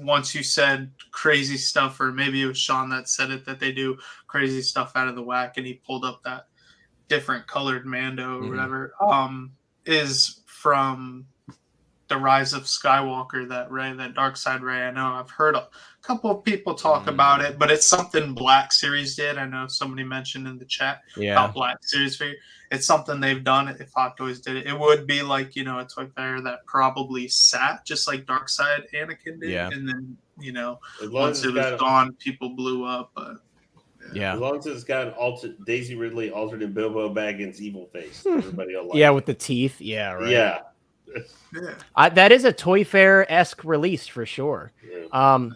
once you said crazy stuff, or maybe it was Sean that said it, that they do crazy stuff out of the whack, and he pulled up that different colored Mando or whatever, is from the Rise of Skywalker, that dark side Rey. I know I've heard a couple of people talk about it, but it's something Black Series did. I know somebody mentioned in the chat about Black Series figure. It's something they've done. If Hot Toys did it, it would be like, a Toy Fair that probably sat just like Dark Side Anakin did. Yeah. And then, once it was gone, people blew up. But yeah. As long as it's got an Daisy Ridley alternate Bilbo Baggins evil face, everybody will like it. With the teeth. Yeah, right. Yeah. That is a Toy Fair-esque release for sure. Yeah.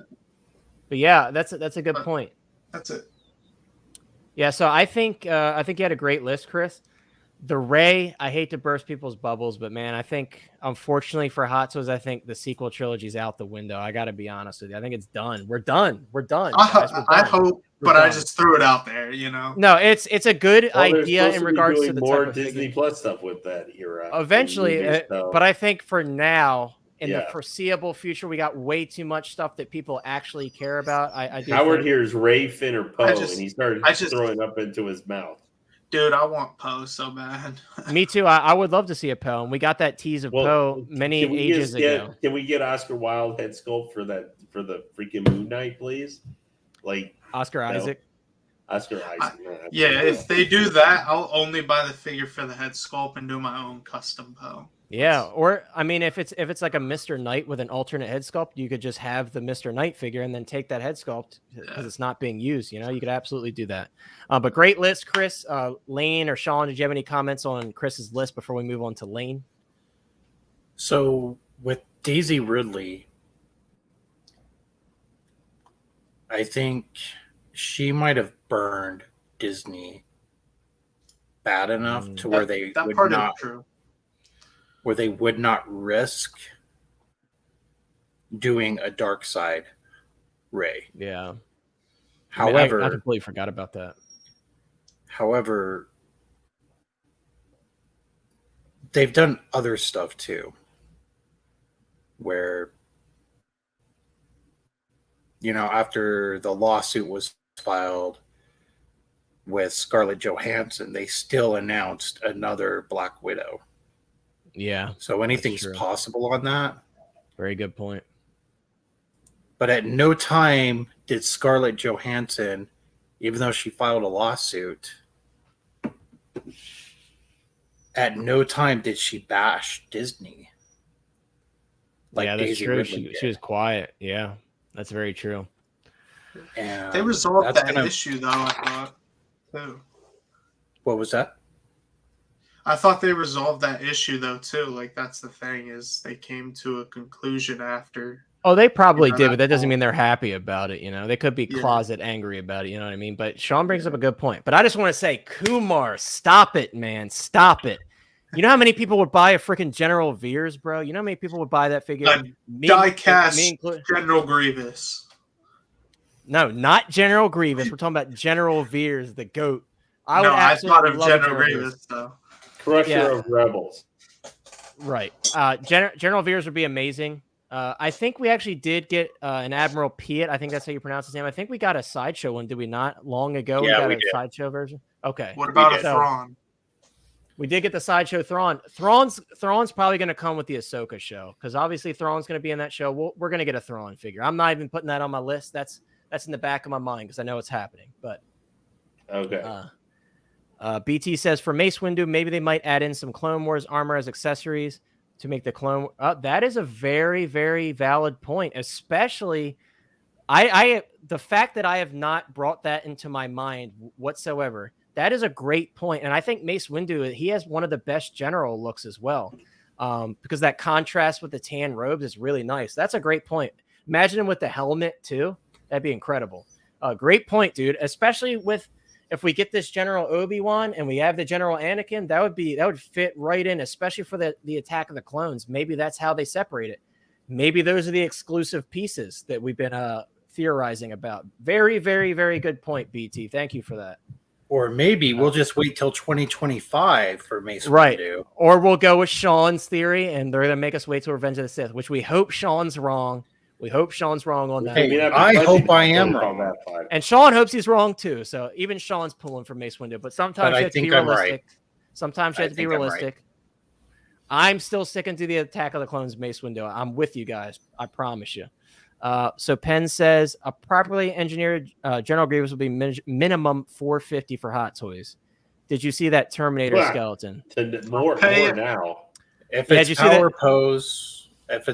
But yeah, that's a good point. That's it. Yeah, so I think you had a great list, Chris. The Rey, I hate to burst people's bubbles, but man, I think unfortunately for Hot Toys, I think the sequel trilogy is out the window. I got to be honest with you. I think it's done. We're done. Guys. We're done. I hope, but I just threw it out there. No, it's a good idea in regards to the more type of Disney Plus stuff with that era. Eventually, but I think for now, in the foreseeable future, we got way too much stuff that people actually care about. Howard hears Ray, Finn, or Poe, and he started throwing up into his mouth. Dude, I want Poe so bad. Me too. I would love to see a Poe, and we got that tease of Poe many ages ago. Can we get Oscar Wilde head sculpt for the freaking Moon Knight, please? Like Oscar Isaac. Oscar Isaac. Yeah, if they do that, I'll only buy the figure for the head sculpt and do my own custom Poe. Yeah, or I mean, if it's like a Mr. Knight with an alternate head sculpt, you could just have the Mr. Knight figure and then take that head sculpt because it's not being used. You could absolutely do that. But great list, Chris. Lane or Sean, did you have any comments on Chris's list before we move on to Lane? So with Daisy Ridley, I think she might have burned Disney bad enough to where they would not. True. Where they would not risk doing a dark side Rey. Yeah. However, I completely forgot about that. However, they've done other stuff too, where, after the lawsuit was filed with Scarlett Johansson, they still announced another Black Widow. Yeah. So anything's possible on that. Very good point. But at no time did Scarlett Johansson, even though she filed a lawsuit, at no time did she bash Disney. Yeah, that's true. She was quiet. Yeah, that's very true. And they resolved that issue, though, I thought, too. What was that? I thought they resolved that issue, though, too. Like, that's the thing, is they came to a conclusion after. Oh, they probably did, but that doesn't mean they're happy about it, They could be closet angry about it, you know what I mean? But Sean brings up a good point. But I just want to say, Kumar, stop it, man. Stop it. You know how many people would buy a freaking General Veers, bro? You know how many people would buy that figure? Die-cast General Grievous. No, not General Grievous. We're talking about General Veers, the GOAT. I thought of General Grievous, though. Crusher of Rebels. Right. General Veers would be amazing. I think we actually did get an Admiral Piet. I think that's how you pronounce his name. I think we got a sideshow one, did we not? Long ago, yeah, we got a sideshow version. Okay. What about a Thrawn? We did get the sideshow Thrawn. Thrawn's probably going to come with the Ahsoka show because obviously Thrawn's going to be in that show. We're going to get a Thrawn figure. I'm not even putting that on my list. That's in the back of my mind because I know it's happening. But okay. BT says for Mace Windu, maybe they might add in some Clone Wars armor as accessories to make the clone. That is a very, very valid point, especially the fact that I have not brought that into my mind whatsoever. That is a great point. And I think Mace Windu, he has one of the best general looks as well because that contrast with the tan robes is really nice. That's a great point. Imagine him with the helmet too. That'd be incredible. Great point, dude, especially with if we get this General Obi Wan and we have the General Anakin, that would fit right in, especially for the Attack of the Clones. Maybe that's how they separate it. Maybe those are the exclusive pieces that we've been theorizing about. Very, very, very good point, BT. Thank you for that. Or maybe we'll just wait till 2025 for Mace right. Windu. Or we'll go with Sean's theory, and they're going to make us wait till Revenge of the Sith, which we hope Sean's wrong. We hope Sean's wrong on that. Hey, I hope I am wrong. And Sean hopes he's wrong too. So even Sean's pulling for Mace Windu. But sometimes you have to be realistic. Right. Sometimes you have to be realistic. I'm still sticking to the Attack of the Clones Mace Windu. I'm with you guys. I promise you. So Penn says a properly engineered General Grievous will be minimum $450 for Hot Toys. Did you see that Terminator skeleton? More now. If it's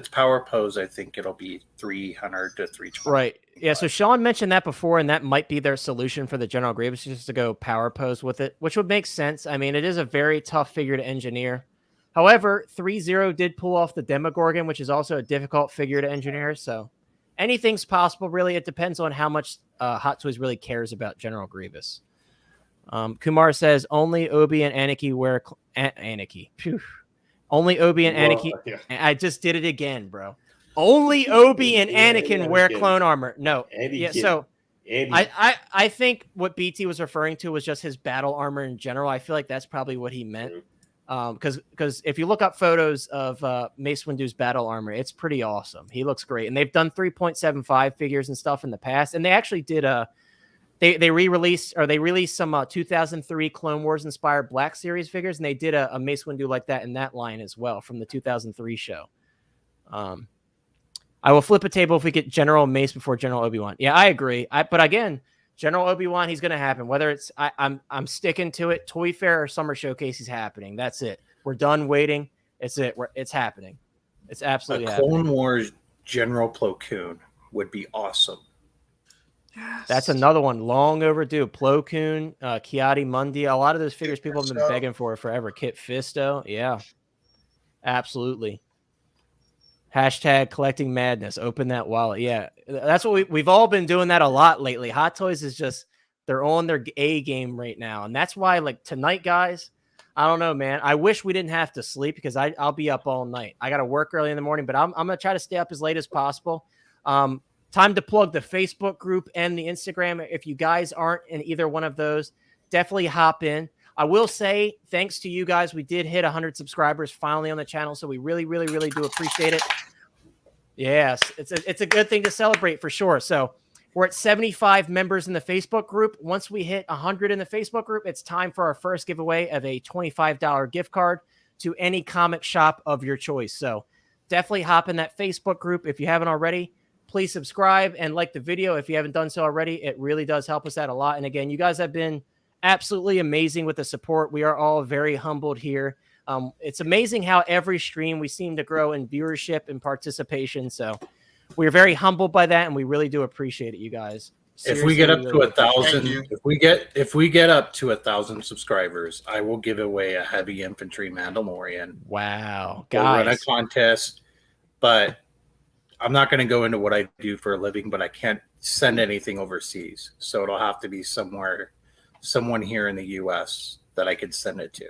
power pose, I think it'll be $300 to $320. Right. Yeah. So Sean mentioned that before, and that might be their solution for the General Grievous, just to go power pose with it, which would make sense. I mean, it is a very tough figure to engineer. However, 3-0 did pull off the Demogorgon, which is also a difficult figure to engineer. So anything's possible, really. It depends on how much Hot Toys really cares about General Grievous. Kumar says only Obi and Anakin wear Anakin. Phew. Only Obi and Anakin. Yeah. I just did it again, bro. Only Obi and Anakin wear clone armor. No. Yeah. So I think what BT was referring to was just his battle armor in general. I feel like that's probably what he meant. Because if you look up photos of Mace Windu's battle armor, it's pretty awesome. He looks great. And they've done 3.75 figures and stuff in the past. And they actually did they released some 2003 Clone Wars inspired Black Series figures, and they did a Mace Windu like that in that line as well from the 2003 show. I will flip a table if we get General Mace before General Obi Wan. Yeah, I agree. But again, General Obi Wan, he's going to happen. Whether it's I'm sticking to it. Toy Fair or Summer Showcase, he's happening. That's it. We're done waiting. It's it. It's happening. It's absolutely Clone happening. Wars General Plo Koon would be awesome. Yes. That's another one long overdue. Plo Koon, Kiadi Mundi. A lot of those figures people have been begging for forever. Kit Fisto. Yeah, absolutely. Hashtag collecting madness. Open that wallet. Yeah, that's what we've all been doing that a lot lately. Hot Toys is just, they're on their A game right now. And that's why, like, tonight, guys, I don't know, man. I wish we didn't have to sleep because I'll be up all night. I got to work early in the morning, but I'm going to try to stay up as late as possible. Time to plug the Facebook group and the Instagram. If you guys aren't in either one of those, definitely hop in. I will say, thanks to you guys, we did hit 100 subscribers finally on the channel, so we really, really, really do appreciate it. Yes, it's a good thing to celebrate for sure. So we're at 75 members in the Facebook group. Once we hit 100 in the Facebook group, it's time for our first giveaway of a $25 gift card to any comic shop of your choice. So definitely hop in that Facebook group if you haven't already. Please subscribe and like the video if you haven't done so already. It really does help us out a lot. And again, you guys have been absolutely amazing with the support. We are all very humbled here. It's amazing how every stream we seem to grow in viewership and participation. So we're very humbled by that, and we really do appreciate it, you guys. Seriously, if we get up to 1,000, if we get up to 1,000 subscribers, I will give away a heavy infantry Mandalorian. Wow, guys! We'll run a contest, but I'm not going to go into what I do for a living. But I can't send anything overseas, so it'll have to be someone here in the U.S. that I could send it to.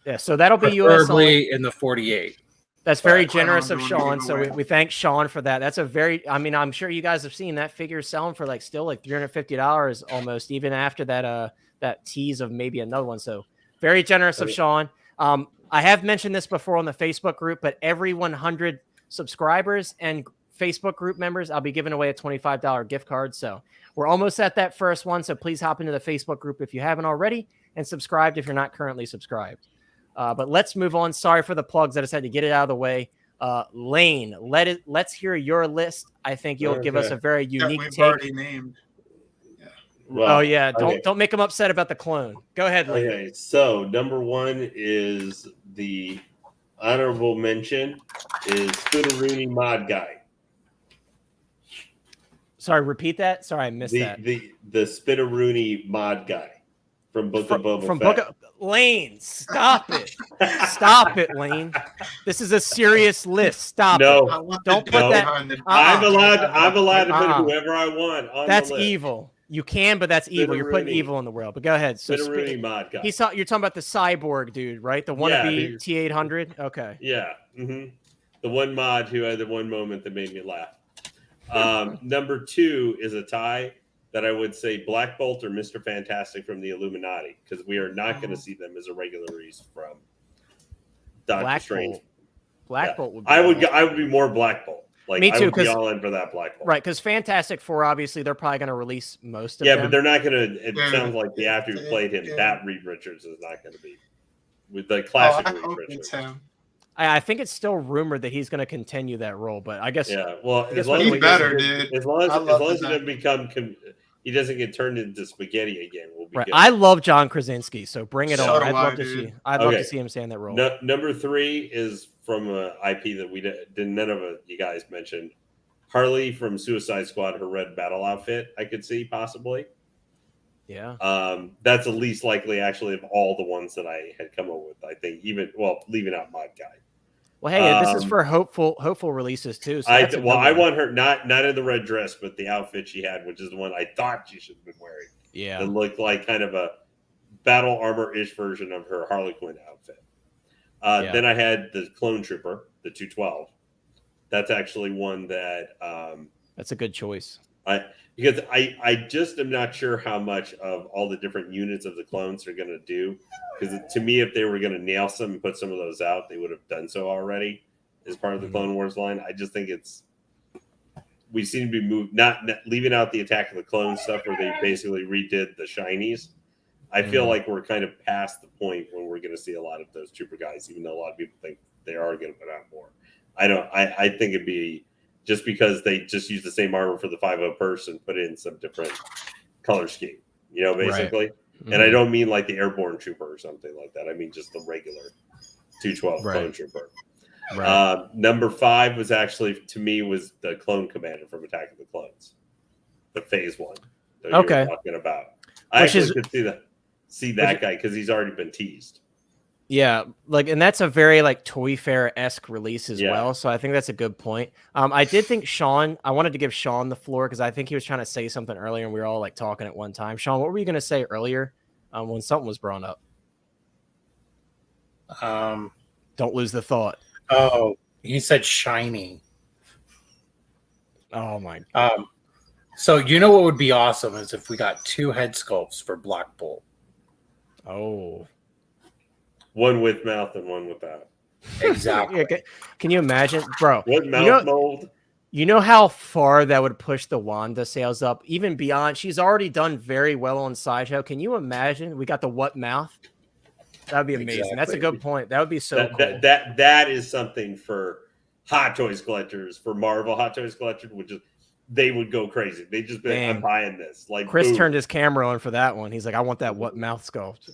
Yeah, so that'll be preferably in the 48. That's very generous of Sean. So we thank Sean for that. That's a very, I mean, I'm sure you guys have seen that figure selling for still $350 almost, even after that tease of maybe another one. So very generous of Sean. I have mentioned this before on the Facebook group, but every 100 subscribers and Facebook group members, I'll be giving away a $25 gift card. So we're almost at that first one. So please hop into the Facebook group if you haven't already, and subscribed if you're not currently subscribed. But let's move on. Sorry for the plugs. I just had to get it out of the way. Lane, let's hear your list. I think you'll give us a very unique take. Already named. Yeah. Well, don't make them upset about the clone. Go ahead, Lane. Okay, so number one is the honorable mention is Spitteroonie Mod Guy. Sorry, repeat that. Sorry, I missed that. The Spitteroonie Mod Guy from Book of Boba Fett. Lane, stop it. Stop it, Lane. This is a serious list. Stop it. Don't put that. I'm allowed to put whoever I want on that's the list. Evil. You can, but that's evil. You're putting evil in the world. But go ahead. So Mod Guy. You're talking about the Cyborg dude, right? The wannabe T800? Okay. Yeah. Mm-hmm. The one mod who had the one moment that made me laugh. Number two is a tie that I would say Black Bolt or Mr. Fantastic from the Illuminati, because we are not going to see them as a regular release from Doctor Strange. Black Bolt would be I would be more Black Bolt. Me too, I would be all in for that Black Bolt. Right, because Fantastic Four, obviously, they're probably going to release most of them. Yeah, but they're not going to. It sounds like after you played him, that Reed Richards is not going to be with the classic Reed Richards. I think it's still rumored that he's going to continue that role, but I guess he's better, dude. As long as he doesn't become, he doesn't get turned into spaghetti again. We'll be good. I love John Krasinski, so bring it on. I'd love to see him stay in that role. Number three is from an IP that none of you guys mentioned. Harley from Suicide Squad, her red battle outfit. I could see possibly. Yeah. That's the least likely, actually, of all the ones that I had come up with. I think leaving out Mod Guy. Well, hey, this is for hopeful releases too. So I want her not in the red dress, but the outfit she had, which is the one I thought she should have been wearing. Yeah, it looked like kind of a battle armor-ish version of her Harley Quinn outfit. Then I had the Clone Trooper, the 212. That's actually one that that's a good choice. Because I just am not sure how much of all the different units of the clones are going to do. Because to me, if they were going to nail some and put some of those out, they would have done so already as part of the Clone Wars line. I just think we seem to be not leaving out the Attack of the Clones stuff where they basically redid the shinies. I feel like we're kind of past the point when we're going to see a lot of those trooper guys, even though a lot of people think they are going to put out more. I think it'd be just because they just use the same armor for the 5.0 person, put in some different color scheme, basically. Right. And I don't mean like the airborne trooper or something like that. I mean just the regular 212 clone trooper. Right. Number 5 was actually, to me, was the clone commander from Attack of the Clones, the phase 1 that you were talking about. I actually could see that guy because he's already been teased. Yeah, and that's a very Toy Fair-esque release as well. So I think that's a good point. I did think I wanted to give Sean the floor because I think he was trying to say something earlier and we were all talking at one time. Sean, what were you going to say earlier when something was brought up? Don't lose the thought. Oh, he said shiny. Oh my. So what would be awesome is if we got 2 head sculpts for Black Bolt. Oh. One with mouth and one without. Exactly. Can you imagine, bro? What mouth mold? You know how far that would push the Wanda sales up, even beyond. She's already done very well on Sideshow. Can you imagine? We got the what mouth? That'd be amazing. Exactly. That's a good point. That would be so cool. That is something for Hot Toys collectors, for Marvel Hot Toys collectors, which is they would go crazy. They just be I'm buying this. Chris turned his camera on for that one. He's like, I want that what mouth sculpt.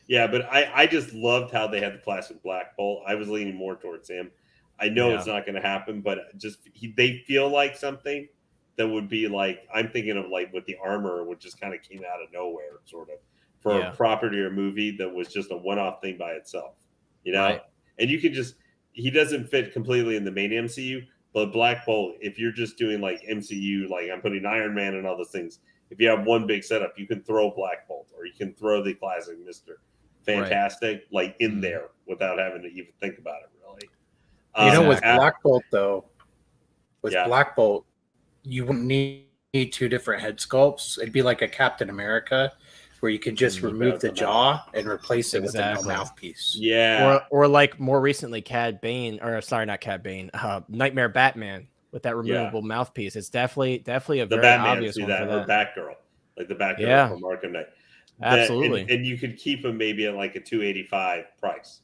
Yeah, but I just loved how they had the classic Black Bolt. I was leaning more towards him. I know it's not going to happen, but they feel like something that would be I'm thinking of with the armor, which just kind of came out of nowhere, sort of, for a property or movie that was just a one-off thing by itself, Right. And you can he doesn't fit completely in the main MCU, but Black Bolt, if you're just doing MCU, I'm putting Iron Man and all those things, if you have one big setup, you can throw Black Bolt or you can throw the classic Mr. Fantastic in there without having to even think about it, really. With Black Bolt, though, Black Bolt, you wouldn't need 2 different head sculpts. It'd be like a Captain America where you can just remove the jaw and replace it with a mouthpiece. Yeah. Or more recently, not Cad Bane, Nightmare Batman with that removable mouthpiece. It's definitely a very obvious one for that. Or Batgirl, the Batgirl from Arkham Knight. Absolutely. And you could keep them maybe at a $285 price.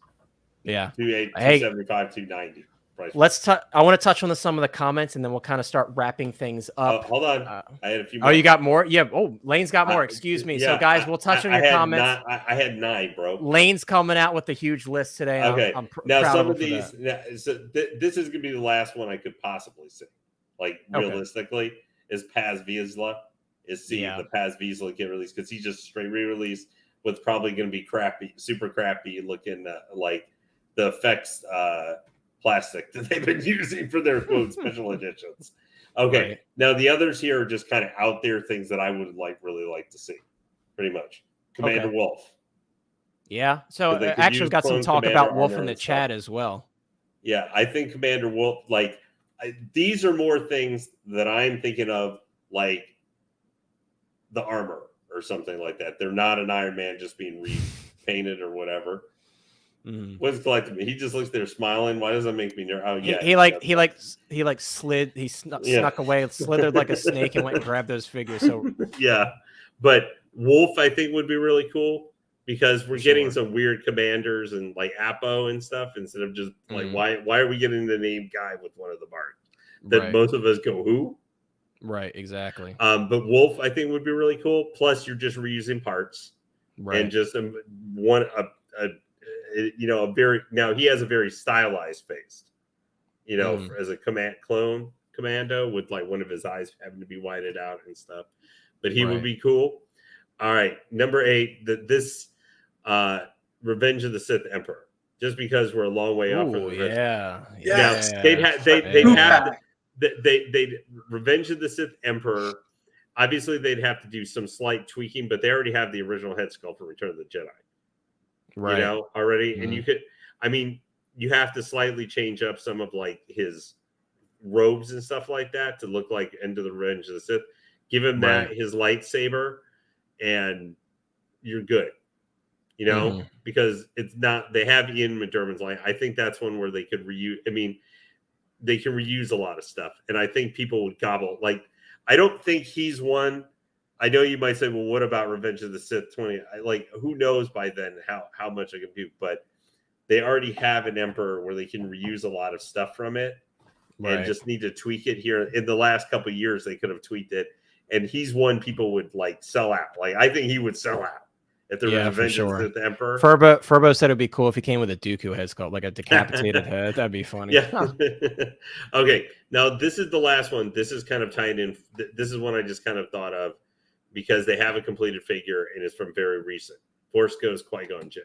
Yeah. $275, $290 price. I want to touch on some of the comments and then we'll kind of start wrapping things up. Hold on. I had a few more. Oh, you got more? Yeah. Oh, Lane's got more. Excuse me. So guys, we'll touch on your comments. I had 9, bro. Lane's coming out with a huge list today. Okay. I'm now proud some of these, this is going to be the last one I could possibly see. Realistically, is Paz Vizsla. The Paz Vizsla get released because he's just straight re-released with probably going to be crappy, super crappy looking the effects plastic that they've been using for their quote special editions. Okay, right. Now the others here are just kind of out there things that I would really like to see. Pretty much, Commander Wolf. Yeah, so actually we've got some talk about Wolf in the chat as well. Yeah, I think Commander Wolf. These are more things that I'm thinking of, the armor or something like that. They're not an Iron Man just being repainted or whatever. What's collecting me? He just looks there smiling. Why does that make me nervous? Oh yeah, he slid. He snuck away, slithered like a snake, and went and grabbed those figures. So yeah, but Wolf I think would be really cool because we're getting some weird commanders and Apo and stuff instead of just why are we getting the name guy with one of the marks that most of us go who? Right, exactly. But Wolf I think would be really cool. Plus you're just reusing parts, and just a very now he has a very stylized face, as a commando with one of his eyes having to be whited out and stuff. But he would be cool. All right, number 8, this Revenge of the Sith Emperor. Just because we're a long way off. Yeah. Now they Revenge of the Sith Emperor. Obviously, they'd have to do some slight tweaking, but they already have the original head sculpt for Return of the Jedi. Right. Already. And you have to slightly change up some of his robes and stuff like that to look like End of the Revenge of the Sith. Give him his lightsaber and you're good. Because it's not, they have Ian McDermott's line. I think that's one where they could reuse. they can reuse a lot of stuff, and I think people would gobble. Like, I don't think he's one. I know you might say, well, what about Revenge of the Sith 20? Like, who knows by then how much I can do, but they already have an Emperor where they can reuse a lot of stuff from it, and just need to tweak it here. In the last couple of years, they could have tweaked it, and he's one people would like sell out. Like, I think he would sell out if there was Revenge of the Emperor. Furbo said it'd be cool if he came with a Dooku head sculpt, like a decapitated head. That'd be funny. Yeah. Okay, now this is the last one. This is kind of tied in. This is one I just kind of thought of because they have a completed figure and it's from very recent. Force Ghost Qui-Gon Jinn.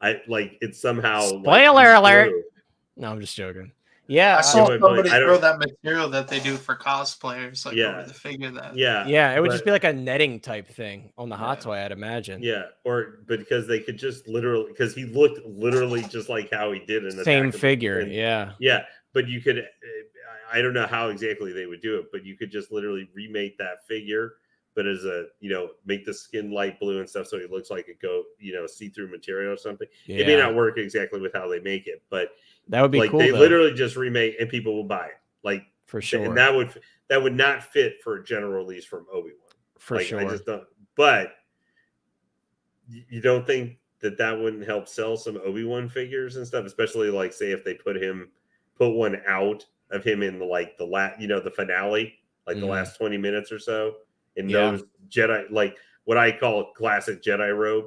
I like it's somehow spoiler alert. No, I'm just joking. Yeah, I saw somebody throw that material that they do for cosplayers, like over the figure that. Yeah, it would just be like a netting type thing on the hot toy, I'd imagine. Yeah, but because they could just literally, because he looked literally just like how he did in the same figure. Yeah, but you could, I don't know how exactly they would do it, but you could just literally remake that figure, but as a, make the skin light blue and stuff, so he looks like a see-through material or something. It may not work exactly with how they make it, but that would be cool. They literally just remake and people will buy it, like for sure. And that would not fit for a general release from Obi Wan, for sure. I just don't. But you don't think that wouldn't help sell some Obi Wan figures and stuff, especially like say if they put one out of him in the finale, like the last 20 minutes or so, in those Jedi, like what I call classic Jedi robe.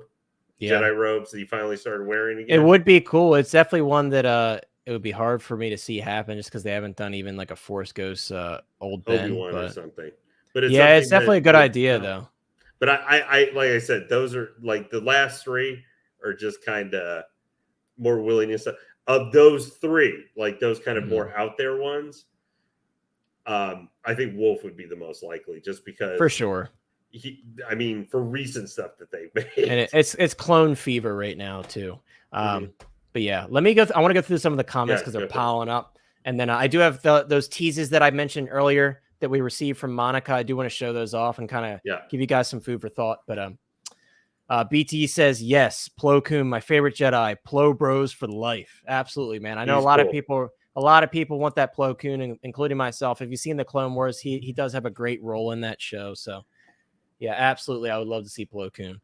Jedi robes that he finally started wearing again. It would be cool. It's definitely one that it would be hard for me to see happen just because they haven't done even like a Force Ghost old Ben Obi-Wan or something. But it's definitely a good idea though. But I like I said, those are like the last three are just kind of more willingness of those three, like those kind of more out there ones. I think Wolf would be the most likely, just because for sure. For recent stuff that they made, and it's clone fever right now too. But yeah, let me go. I want to go through some of the comments because they're piling up, and then I do have those teases that I mentioned earlier that we received from Monica. I do want to show those off and kind of give you guys some food for thought. But BT says yes, Plo Koon, my favorite Jedi. Plo Bros for life. Absolutely, man. I know a lot of people want that Plo Koon, including myself. If you've seen the Clone Wars, he does have a great role in that show. So yeah, absolutely. I would love to see Plo Koon.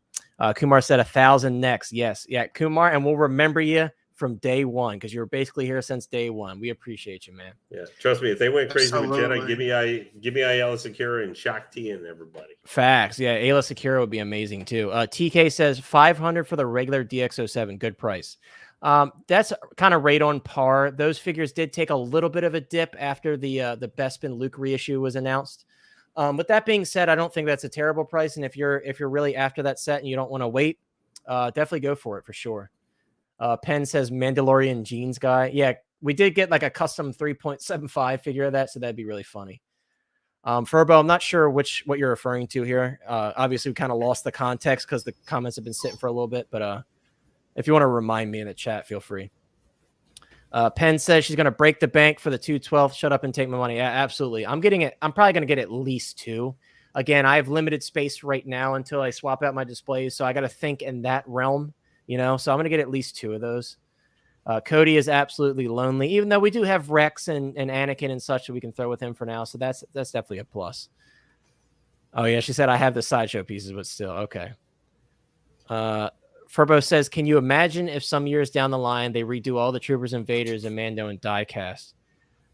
Kumar said 1,000 next. Yes. Yeah, Kumar. And we'll remember you from day one because you were basically here since day one. We appreciate you, man. Yeah. Trust me. If they went crazy with Jedi, give me Ayla Secura and Shakti and everybody. Facts. Yeah. Ayla Secura would be amazing too. TK says 500 for the regular DX07. Good price. That's kind of right on par. Those figures did take a little bit of a dip after the Bespin Luke reissue was announced. With that being said, I don't think that's a terrible price. And if you're really after that set and you don't want to wait, definitely go for it for sure. Penn says Mandalorian jeans guy. Yeah, we did get like a custom 3.75 figure of that, so that'd be really funny. Furbo, I'm not sure what you're referring to here. Obviously, we kind of lost the context because the comments have been sitting for a little bit. But if you want to remind me in the chat, feel free. Penn says she's going to break the bank for the 212. Shut up and take my money. Yeah, absolutely. I'm probably going to get at least 2. Again, I have limited space right now until I swap out my displays. So I got to think in that realm, so I'm going to get at least 2 of those. Cody is absolutely lonely, even though we do have Rex and Anakin and such that we can throw with him for now. So that's definitely a plus. Oh yeah. She said I have the sideshow pieces, but still. Okay. Furbo says, can you imagine if some years down the line they redo all the Troopers and Vaders and Mando and diecast?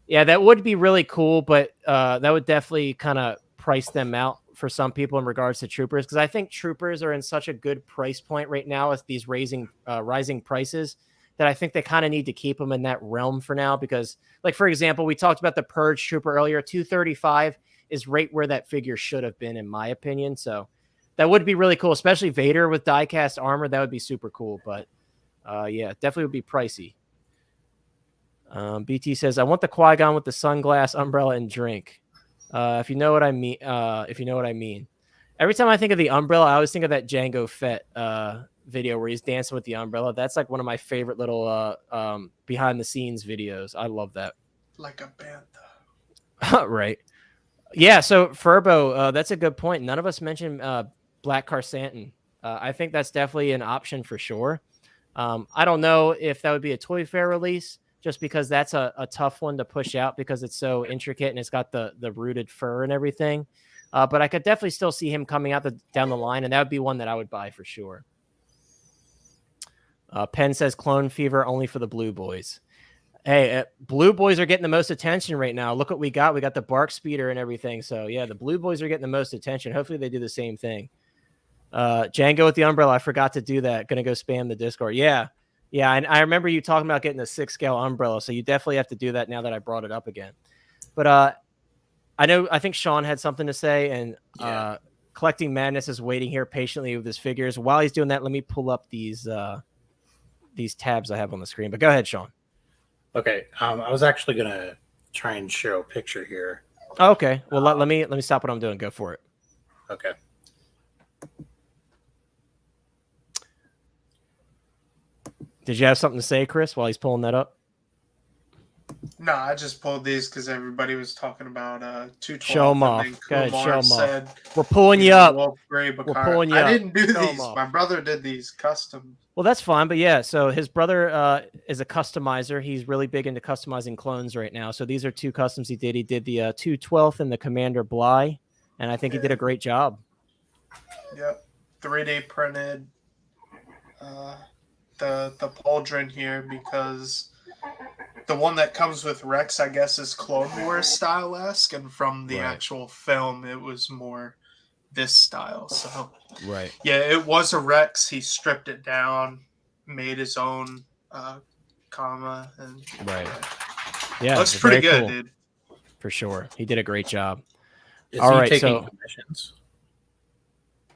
Yeah, that would be really cool, but that would definitely kind of price them out for some people in regards to Troopers, because I think Troopers are in such a good price point right now with these rising prices that I think they kind of need to keep them in that realm for now. Because, like, for example, we talked about the Purge Trooper earlier. $235 is right where that figure should have been, in my opinion. So that would be really cool, especially Vader with die-cast armor. That would be super cool. But, yeah, definitely would be pricey. BT says, I want the Qui-Gon with the sunglass, umbrella, and drink. If you know what I mean. Every time I think of the umbrella, I always think of that Jango Fett video where he's dancing with the umbrella. That's like one of my favorite little behind the scenes videos. I love that. Like a bantha. Right. Yeah. So Furbo, that's a good point. None of us mentioned Black Carsantin. I think that's definitely an option for sure. I don't know if that would be a Toy Fair release, just because that's a tough one to push out because it's so intricate and it's got the rooted fur and everything. But I could definitely still see him coming out down the line, and that would be one that I would buy for sure. Penn says Clone Fever only for the Blue Boys. Hey, Blue Boys are getting the most attention right now. Look what we got. We got the Bark Speeder and everything. So, yeah, the Blue Boys are getting the most attention. Hopefully they do the same thing. Django with the umbrella. I forgot to do that. Going to go spam the Discord. Yeah. Yeah, and I remember you talking about getting a 6-scale umbrella, so you definitely have to do that now that I brought it up again. But I think Sean had something to say, and Collecting Madness is waiting here patiently with his figures. While he's doing that, let me pull up these tabs I have on the screen. But go ahead, Sean. Okay, I was actually gonna try and show a picture here. Oh, okay, well let me stop what I'm doing. Go for it. Okay. Did you have something to say, Chris, while he's pulling that up? No, I just pulled these because everybody was talking about 212. Show 'em off. Go ahead, Kumar show 'em said, off. We're pulling you up. We're pulling you up. I didn't do Show 'em these. off. My brother did these custom. Well, that's fine, but yeah, so his brother is a customizer. He's really big into customizing clones right now. So these are 2 customs he did. He did the 212th and the Commander Bly, and I think he did a great job. Yep, 3D printed the pauldron here because the one that comes with Rex, I guess, is Clone Wars style-esque, and from the actual film, it was more this style. So, yeah, it was a Rex. He stripped it down, made his own comma, and yeah, looks pretty good, cool. dude. For sure, he did a great job. Is All he right, taking so commissions?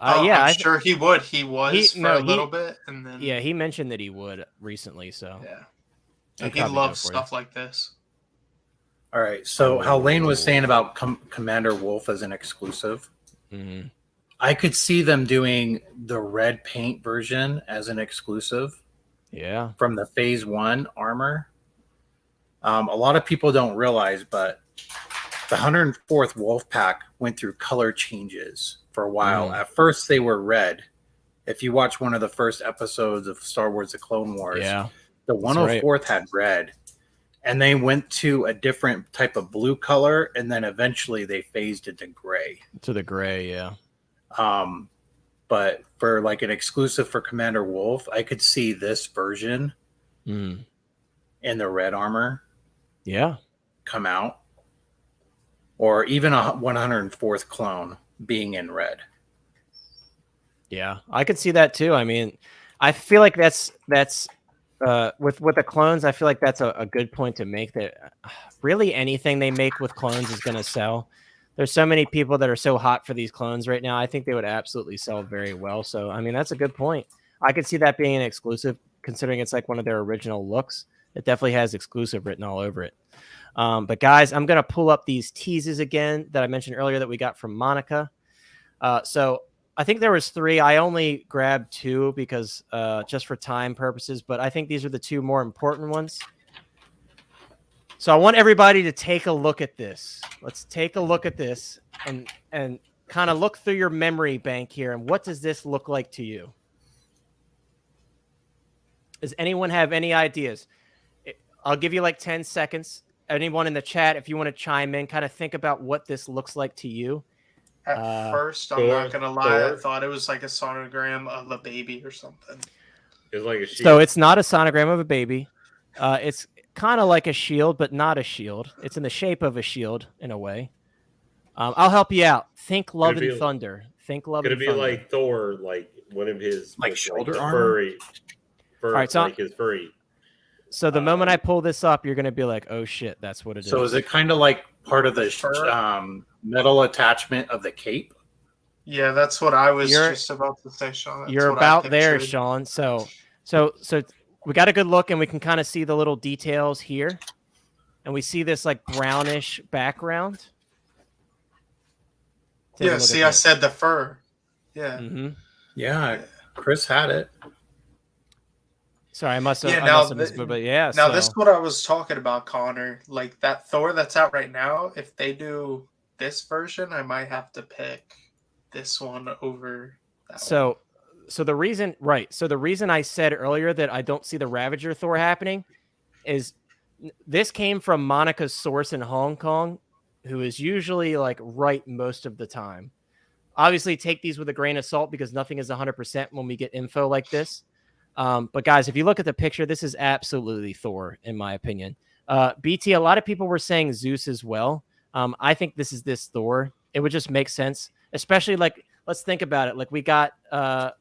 yeah, I'm sure he would. He was for a little bit, and then he mentioned that he would recently. So yeah. And he loves stuff like this. All right. So how Lane was saying about Commander Wolf as an exclusive, I could see them doing the red paint version as an exclusive. Yeah. From the Phase 1 armor. A lot of people don't realize, but the 104th Wolf Pack went through color changes for a while. At first, they were red. If you watch one of the first episodes of Star Wars: The Clone Wars, the 104th had red, and they went to a different type of blue color, and then eventually they phased into gray. To the gray, yeah. But for like an exclusive for Commander Wolf, I could see this version in the red armor, come out, or even a 104th clone being in red. Yeah, I could see that too. I mean, I feel like that's with the clones. I feel like that's a good point to make. That really anything they make with clones is going to sell. There's so many people that are so hot for these clones right now. I think they would absolutely sell very well. So, I mean, that's a good point. I could see that being an exclusive, considering it's like one of their original looks. It definitely has exclusive written all over it. But guys, I'm going to pull up these teases again that I mentioned earlier that we got from Monica. So I think there was 3. I only grabbed 2 because just for time purposes, but I think these are the 2 more important ones. So I want everybody to take a look at this. Let's take a look at this and kind of look through your memory bank here. And what does this look like to you? Does anyone have any ideas? I'll give you like 10 seconds. Anyone in the chat, if you want to chime in, kind of think about what this looks like to you. At first, I'm not going to lie, I thought it was like a sonogram of a baby or something. It's like a shield. So it's not a sonogram of a baby. It's kind of like a shield, but not a shield. It's in the shape of a shield in a way. I'll help you out. Think Love and Thunder. Think Love and Thunder. Could it be like Thor, like one of his like shoulder like armor? All right, so like his furry. So the moment I pull this up, you're going to be like, oh, shit, that's what it is. So is it kind of like part of the metal attachment of the cape? Yeah, that's what I was just about to say, Sean. That's you're about there, Sean. So we got a good look, and we can kind of see the little details here. And we see this like brownish background. Yeah, see, I said the fur. Yeah. Mm-hmm. Yeah, Chris had it. Sorry, I must have missed it, but yeah. Now, this is what I was talking about, Connor. Like, that Thor that's out right now, if they do this version, I might have to pick this one over that one. So the reason I said earlier that I don't see the Ravager Thor happening is This came from Monica's source in Hong Kong, who is usually like right most of the time. Obviously, take these with a grain of salt because nothing is 100% when we get info like this. But guys, if you look at the picture, this is absolutely Thor, in my opinion. BT, a lot of people were saying Zeus as well. I think this is this Thor. It would just make sense, especially like let's think about it. Like we got the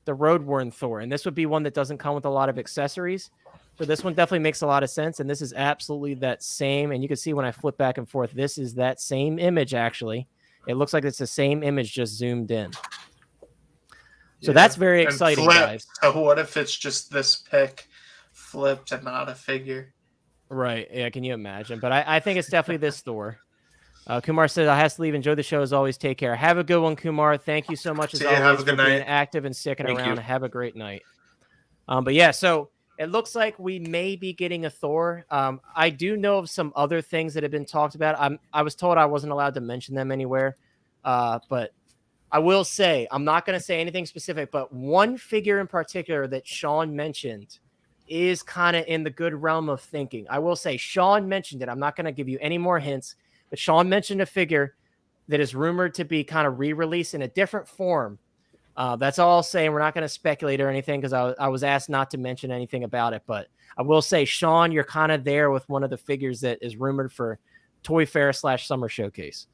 road-worn Thor, and this would be one that doesn't come with a lot of accessories. So this one definitely makes a lot of sense, and this is absolutely that same. And you can see when I flip back and forth, this is that same image. Actually, it looks like it's the same image just zoomed in. So that's very exciting, guys. So what if it's just this pic flipped and not a figure? Right. Yeah, can you imagine? But I think it's definitely this Thor. Kumar says, I have to leave. Enjoy the show as always. Take care. Have a good one, Kumar. Thank you so much as always for being active and sticking around. Have a great night. But yeah, so it looks like we may be getting a Thor. I do know of some other things that have been talked about. I was told I wasn't allowed to mention them anywhere. But I will say, I'm not going to say anything specific, but one figure in particular that Sean mentioned is kind of in the good realm of thinking. I will say Sean mentioned it. I'm not going to give you any more hints, but Sean mentioned a figure that is rumored to be kind of re-released in a different form. That's all I'll say. We're not going to speculate or anything because I was asked not to mention anything about it. But I will say, Sean, you're kind of there with one of the figures that is rumored for Toy Fair / Summer Showcase.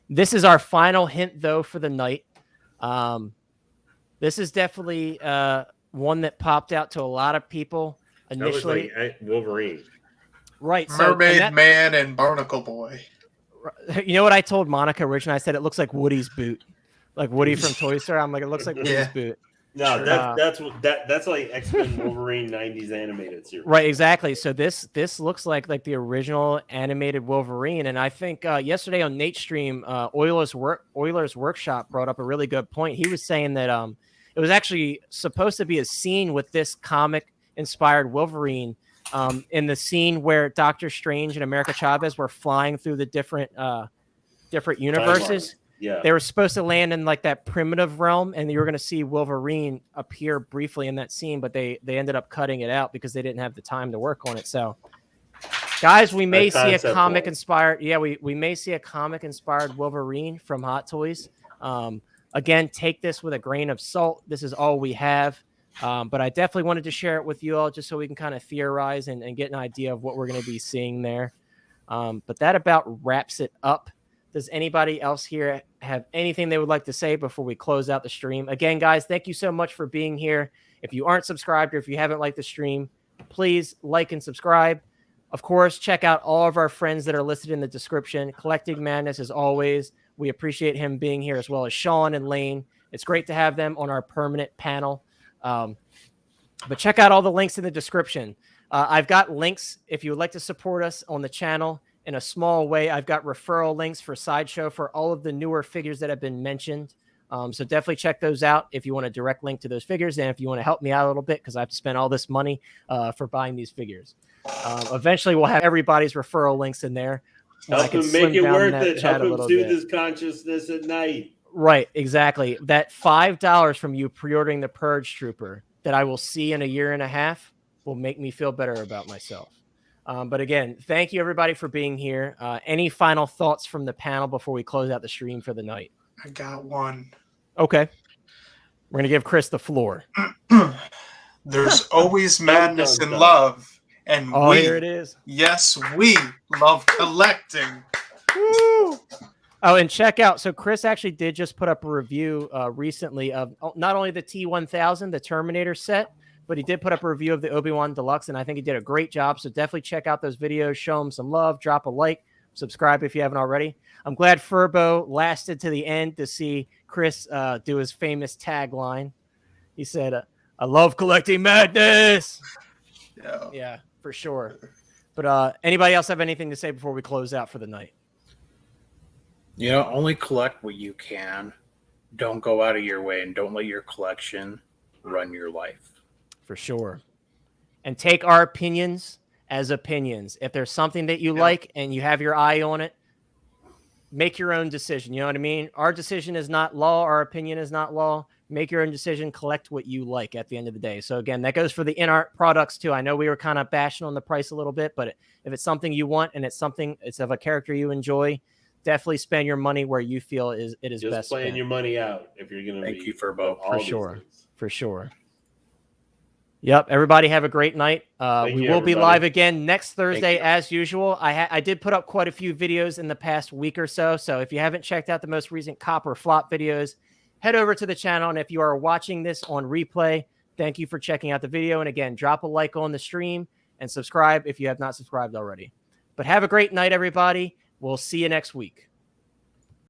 This is our final hint, though, for the night. This is definitely one that popped out to a lot of people initially. That was like Wolverine. Right. Mermaid Man and Barnacle Boy. You know what I told Monica originally? I said it looks like Woody's boot. Like Woody from Toy Story. I'm like, it looks like Woody's boot. No, that's like X-Men Wolverine 90s animated series. Right, exactly. So this looks like the original animated Wolverine, and I think yesterday on Nate's stream, Oiler's Workshop brought up a really good point. He was saying that it was actually supposed to be a scene with this comic inspired Wolverine in the scene where Doctor Strange and America Chavez were flying through the different universes. Yeah. They were supposed to land in like that primitive realm, and you were going to see Wolverine appear briefly in that scene, but they ended up cutting it out because they didn't have the time to work on it. So, guys, we may see a comic inspired. Yeah, we may see a comic inspired Wolverine from Hot Toys. Again, take this with a grain of salt. This is all we have. But I definitely wanted to share it with you all just so we can kind of theorize and get an idea of what we're going to be seeing there. But that about wraps it up. Does anybody else here have anything they would like to say before we close out the stream? Again, guys, thank you so much for being here. If you aren't subscribed or if you haven't liked the stream, please like and subscribe. Of course, check out all of our friends that are listed in the description. Collecting Madness, as always. We appreciate him being here, as well as Sean and Lane. It's great to have them on our permanent panel. But check out all the links in the description. I've got links if you would like to support us on the channel. In a small way, I've got referral links for Sideshow for all of the newer figures that have been mentioned. So definitely check those out if you want a direct link to those figures and if you want to help me out a little bit because I have to spend all this money for buying these figures. Eventually, we'll have everybody's referral links in there. Help them make it worth it. Help them soothe this consciousness at night. Right, exactly. That $5 from you pre-ordering the Purge Trooper that I will see in a year and a half will make me feel better about myself. But again, thank you everybody for being here. Any final thoughts from the panel before we close out the stream for the night? I got one. Okay. We're going to give Chris the floor. There's always madness in love. And here it is. Yes, we love collecting. Woo! Oh, and check out. So Chris actually did just put up a review recently of not only the T-1000, the Terminator set, but he did put up a review of the Obi Wan Deluxe, and I think he did a great job. So definitely check out those videos, show him some love, drop a like, subscribe if you haven't already. I'm glad Furbo lasted to the end to see Chris do his famous tagline. He said, I love collecting madness. Yeah, for sure. But anybody else have anything to say before we close out for the night? You know, only collect what you can. Don't go out of your way and don't let your collection run your life. For sure. And take our opinions as opinions. If there's something that you like and you have your eye on it, make your own decision. You know what I mean? Our decision is not law. Our opinion is not law. Make your own decision. Collect what you like at the end of the day. So again, that goes for the in-art products too. I know we were kind of bashing on the price a little bit, but if it's something you want and it's of a character you enjoy, definitely spend your money where you feel it is just best playing spent. your money out if you're going to. Thank you for both. all For these sure. things. For sure. Yep. Everybody have a great night. We will be live again next Thursday as usual. I did put up quite a few videos in the past week or so. So if you haven't checked out the most recent cop or flop videos, head over to the channel. And if you are watching this on replay, thank you for checking out the video. And again, drop a like on the stream and subscribe if you have not subscribed already. But have a great night, everybody. We'll see you next week.